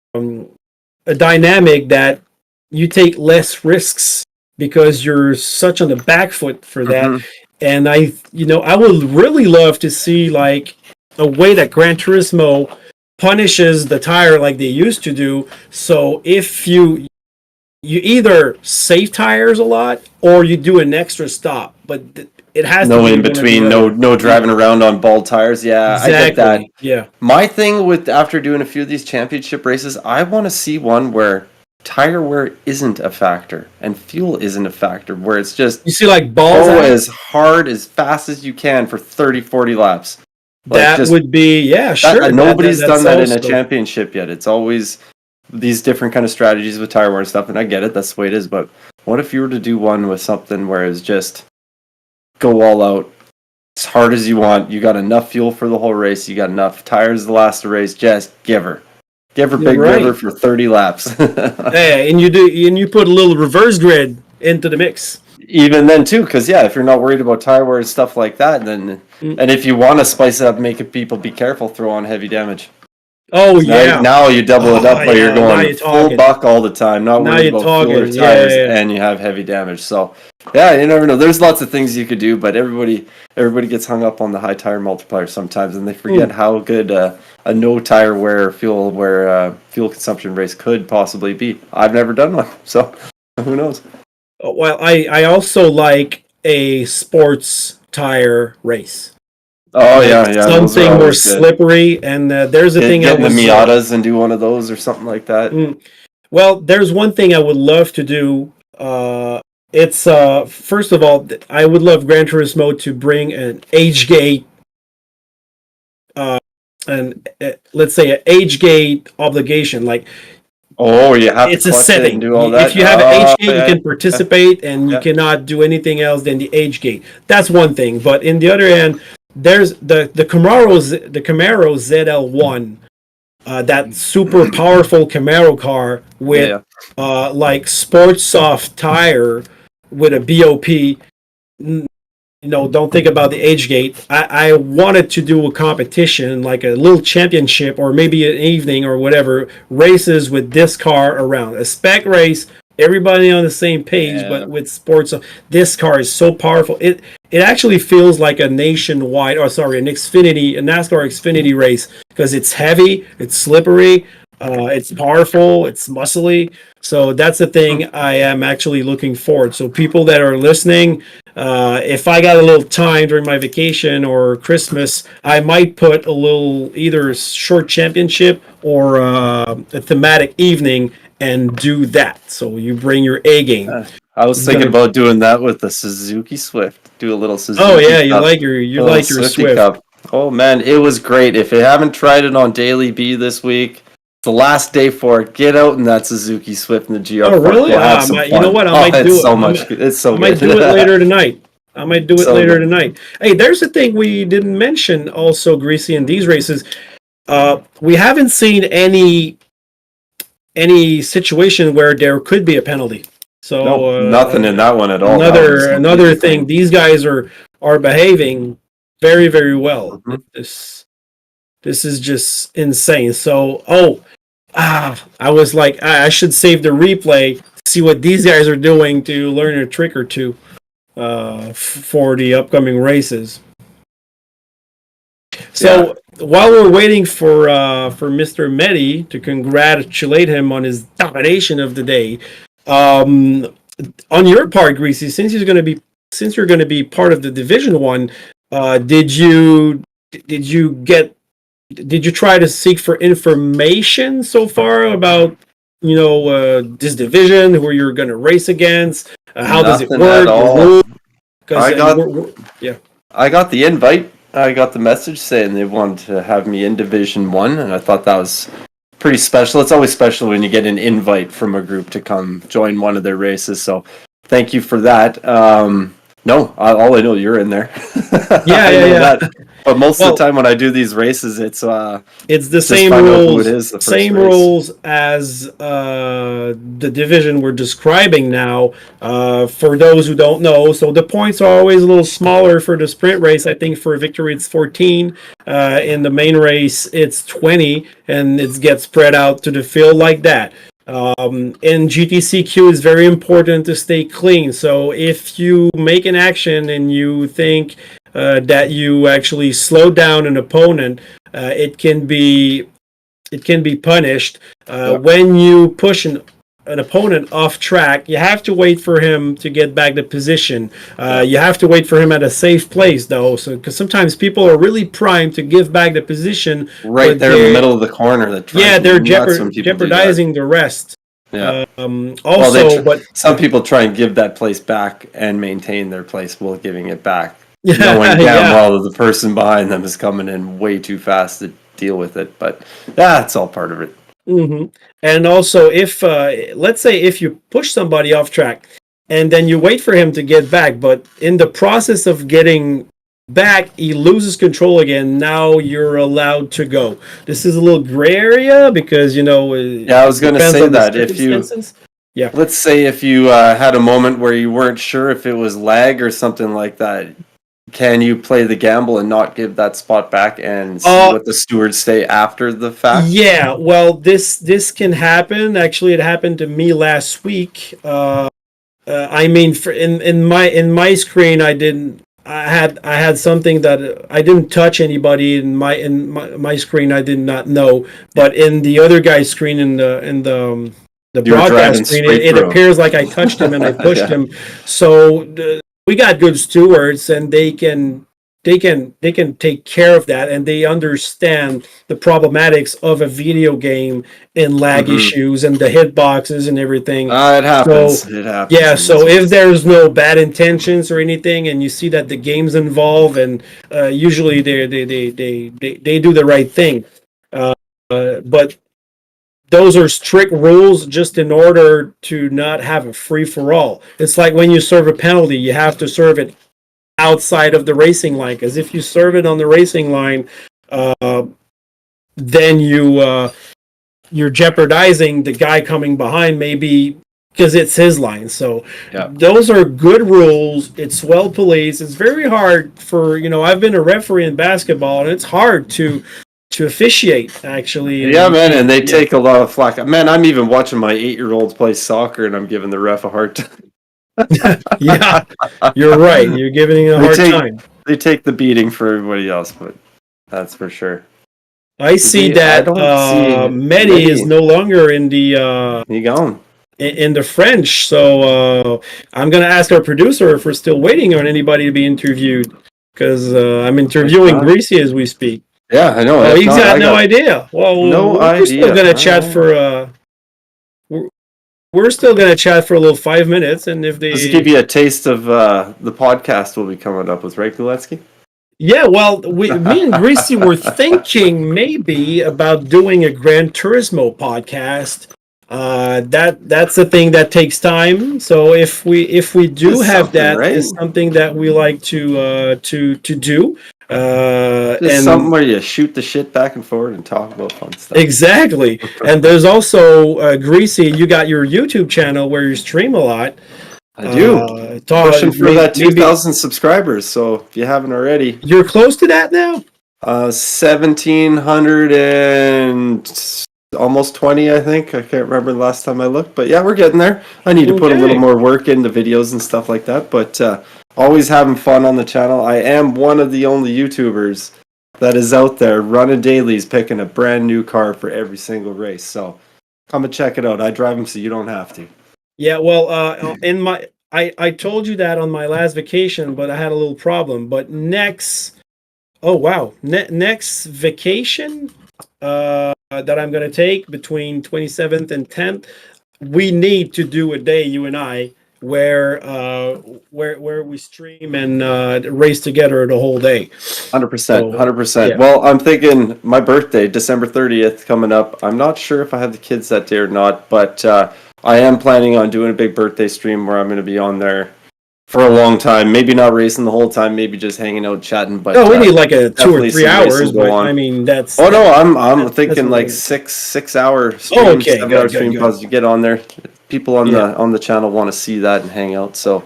dynamic that you take less risks because you're such on the back foot for that. And I would really love to see like a way that Gran Turismo punishes the tire like they used to do. So if you either save tires a lot or you do an extra stop, but it has no to be in between, no driving around on bald tires. Yeah, exactly. I get that. Yeah. My thing with after doing a few of these championship races, I want to see one where tire wear isn't a factor and fuel isn't a factor, where it's just you see like balls go as hard as fast as you can for 30-40 laps. Like that would be sure. Nobody's done that in a championship yet. It's always these different kind of strategies with tire wear and stuff, and I get it, that's the way it is. But what if you were to do one with something where it's just go all out as hard as you want, you got enough fuel for the whole race, you got enough tires to last the race, just give her big river for 30 laps. And you put a little reverse grid into the mix. Even then too, because if you're not worried about tire wear and stuff like that, then and if you want to spice it up, making people be careful, throw on heavy damage. Oh now you double it up, but you're going full buck all the time, not worried about fuel or tires, and you have heavy damage. So you never know. There's lots of things you could do, but everybody gets hung up on the high tire multiplier sometimes, and they forget how good a no tire wear fuel consumption race could possibly be. I've never done one, so who knows. Well, I also like a sports tire race. Oh yeah. Something more slippery, and there's a thing I was the Miatas and do one of those or something like that. Well, there's one thing I would love to do. It's first of all, I would love Gran Turismo to bring an age gate, and let's say an age gate obligation, like. Oh, you have it's to a setting. Do all that? If you have an age gate, you can participate, and you cannot do anything else than the age gate. That's one thing. But in the other hand, there's the Camaro ZL1, that super powerful Camaro car with like sports soft tire with a BOP. Don't think about the age gate. I wanted to do a competition, like a little championship or maybe an evening or whatever, races with this car around. A spec race, everybody on the same page, but with sports. This car is so powerful. It actually feels like a nationwide, an NASCAR Xfinity race, because it's heavy, it's slippery, it's powerful, it's muscly. So that's the thing I am actually looking forward. So people that are listening, if I got a little time during my vacation or Christmas, I might put a little either short championship or a thematic evening and do that. So you bring your A game. I was thinking about doing that with the Suzuki Swift. Do a little Suzuki. Oh yeah, you like your Swift. Cup. Oh man, it was great. If you haven't tried it on Daily B this week, the last day for it. Get out in that Suzuki Swift in the GR. Oh, really? We'll have some You fun. know what? I might do it's it. so much. It's so I might good. do it later tonight. I might do it So later good. tonight. Hey, there's a thing we didn't mention also, Greasy, in these races. We haven't seen any situation where there could be a penalty. So No, nothing in that one at all. Another thing. These guys are behaving very, very well. Mhm. This is just insane. So I was like, I should save the replay, see what these guys are doing to learn a trick or two for the upcoming races. So while we're waiting for Mr. Mehdi to congratulate him on his domination of the day, on your part, Greasy, since you're going to be part of the Division 1, did you try to seek for information so far about this division, who you're going to race against, how does it Nothing work, at all. I got the invite. I got the message saying they wanted to have me in Division 1, and I thought that was pretty special. It's always special when you get an invite from a group to come join one of their races, so thank you for that. No, all I know, you're in there. Yeah. But most of the time when I do these races, it's the same rules as the division we're describing now. For those who don't know, so the points are always a little smaller for the sprint race. I think for victory it's 14. In the main race it's 20, and it gets spread out to the field like that. In GTCQ, it's very important to stay clean. So if you make an action and you think that you actually slow down an opponent, it can be punished. When you push an opponent off track, you have to wait for him to get back the position. You have to wait for him at a safe place, though, so because sometimes people are really primed to give back the position right there in the middle of the corner. They're jeopardizing the rest. Yeah. But some people try and give that place back and maintain their place while giving it back, knowing damn well that the person behind them is coming in way too fast to deal with it. But that's all part of it. Mm-hmm. And also, if let's say if you push somebody off track and then you wait for him to get back, but in the process of getting back he loses control again, now you're allowed to go. This is a little gray area because I was going to say that if you let's say if you had a moment where you weren't sure if it was lag or something like that, can you play the gamble and not give that spot back and see what the stewards say after the fact? Yeah, well, this can happen. Actually, it happened to me last week. In my screen, I had something that I didn't touch anybody in my screen. I did not know, but in the other guy's screen, in the broadcast screen, it appears like I touched him and I pushed him. So we got good stewards, and they can take care of that, and they understand the problematics of a video game and lag issues and the hitboxes and everything. It happens. It happens. Yeah. So if there's no bad intentions or anything, and you see that the game's involved, and usually they do the right thing, but those are strict rules just in order to not have a free-for-all. It's like when you serve a penalty, you have to serve it outside of the racing line, because if you serve it on the racing line, then you're jeopardizing the guy coming behind, maybe because it's his line. So those are good rules. It's well policed. It's very hard for I've been a referee in basketball, and it's hard to officiate, actually. Man, and they take a lot of flack. Man, I'm even watching my 8-year-olds play soccer, and I'm giving the ref a hard time. Yeah, you're right. You're giving it a hard time. They take the beating for everybody else, but that's for sure. I see that Mehdi is no longer in the in the French, so I'm going to ask our producer if we're still waiting on anybody to be interviewed, because I'm interviewing Greasy as we speak. Yeah, I know. He's got no idea. Well, we're still going to chat for we're still going to chat for a little 5 minutes, and if they give you a taste of the podcast we'll be coming up with, right, Guletsky? Yeah, well, me and Greasy were thinking maybe about doing a Gran Turismo podcast. That's a thing that takes time. So if we do It's have something, that, right? is something that we like to do. Just something And where you shoot the shit back and forward and talk about fun stuff. exactly. And there's also Greasy. You got your YouTube channel where you stream a lot. I do. Pushing for that Maybe 2,000 subscribers. So if you haven't already, you're close to that now. 1,700 and almost 20, I think. I can't remember the last time I looked, but yeah, we're getting there. I need to put a little Okay. more work into videos and stuff like that, but always having fun on the channel. I am one of the only YouTubers that is out there running dailies, picking a brand new car for every single race. So come and check it out. I drive them so you don't have to. Yeah, well, I told you that on my last vacation, but I had a little problem. But oh wow, next vacation that I'm gonna take between 27th and 10th, we need to do a day, you and I, where we stream and race together the whole day. 100%, So, 100%. yeah. Well, I'm thinking my birthday, December 30th, coming up. I'm not sure if I have the kids that day or not, but I am planning on doing a big birthday stream where I'm going to be on there for a long time. Maybe not racing the whole time, maybe just hanging out, chatting. But No, we need like a 2 or definitely 3 some racing hours, go but on. I mean that's. Oh no, I'm that's thinking what like we- 6 hour stream, Oh, okay, 7 hour good, stream good. pause. You get on there. People on Yeah. the channel want to see that and hang out. So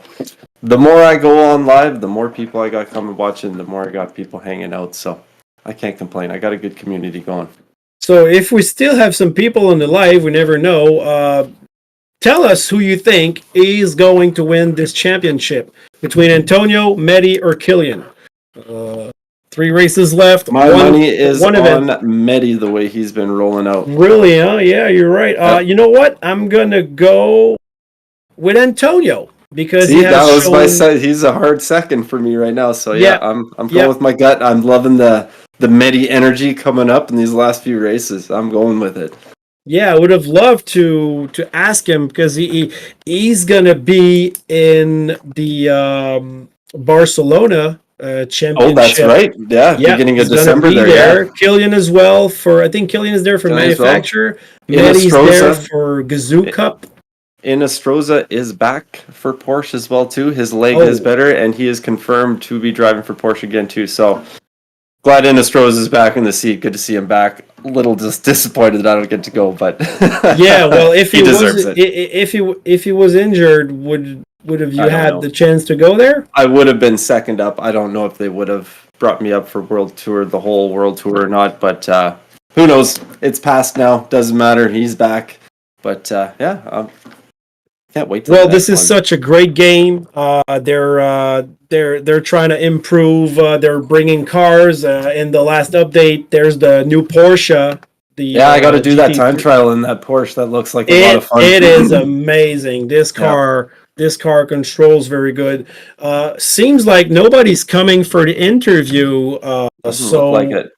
the more I go on live, the more people I got coming watching, the more I got people hanging out. So I can't complain. I got a good community going. So if we still have some people on the live, we never know. Tell us who you think is going to win this championship between Antonio, Medi, or Killian. 3 races left. My money is one on event. Medi the way he's been rolling out. Really, huh? Yeah, you're right. Yep. You know what? I'm gonna go with Antonio because See, he that has was my shown. side. He's a hard second for me right now. So Yeah, yeah, I'm yeah. going with my gut. I'm loving the Medi energy coming up in these last few races. I'm going with it. Yeah, I would have loved to ask him because he's gonna be in the Barcelona championship. Oh, that's right. Yeah, Yeah, beginning of he's gonna December be there. there. Yeah. Killian as well I think Killian is there for Killian as well. manufacturer. In Medi's there Astroza. for Gazoo Cup. Inestroza is back for Porsche as well too. His leg Oh. is better, and he is confirmed to be driving for Porsche again too. So glad Inestroza is back in the seat. Good to see him back. A little just disappointed that I don't get to go, but Yeah, well, if he he deserves was it. if he was injured, would have you I don't had know. the chance to go there? I would have been second up. I don't know if they would have brought me up for World Tour, the whole World Tour or not, but who knows? It's past now. Doesn't matter. He's back. But yeah, can't wait. Well, this is such a great game. They're trying to improve. They're bringing cars. In the last update, there's the new Porsche. I got to do that GT3. time trial in that Porsche. That looks like a lot of fun. It is amazing. This car controls very good. Seems like nobody's coming for the interview. Doesn't So look like it.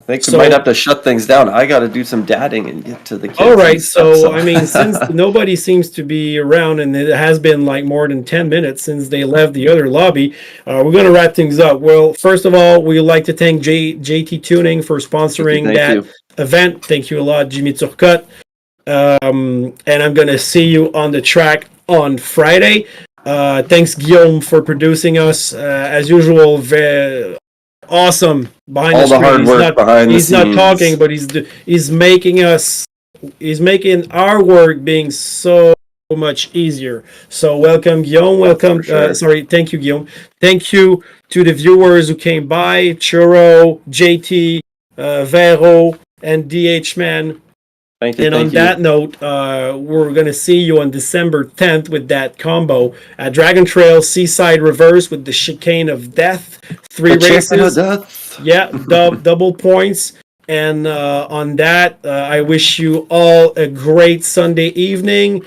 I think we so- might have to shut things down. I got to do some dadding and get to the kids. all right. and stuff, So I mean, since nobody seems to be around, and it has been like more than 10 minutes since they left the other lobby, we're going to wrap things up. Well, first of all, we'd like to thank JT Tuning for sponsoring Thank that you. event. Thank you a lot, Jimmy Turcotte. And I'm going to see you on the track on Friday. Thanks, Guillaume, for producing us. As usual, very awesome behind All the the screen. hard work behind the He's not scenes. talking, but he's making our work being so much easier. So welcome, Guillaume. Welcome. For sure. Thank you, Guillaume. Thank you to the viewers who came by, Churro, JT, Vero, and DH Man. Thank you. And on Thank you. that note, we're going to see you on December 10th with that combo at Dragon Trail Seaside Reverse with the Chicane of Death. 3 races. Yeah, double points. And on that, I wish you all a great Sunday evening.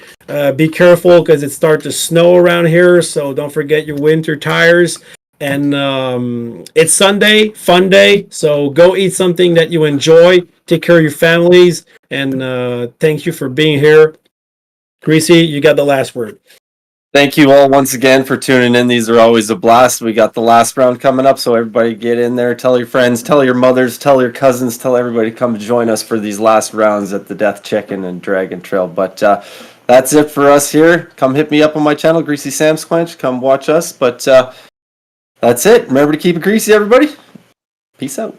Be careful because it starts to snow around here, so don't forget your winter tires. And it's Sunday, fun day, so go eat something that you enjoy. Take care of your families, and thank you for being here. Greasy, you got the last word. Thank you all once again for tuning in. These are always a blast. We got the last round coming up, so everybody get in there. Tell your friends, tell your mothers, tell your cousins, tell everybody to come join us for these last rounds at the Death Chicken and Dragon Trail. But that's it for us here. Come hit me up on my channel, Greasy Sam Squanch. Come watch us. But that's it. Remember to keep it greasy, everybody. Peace out.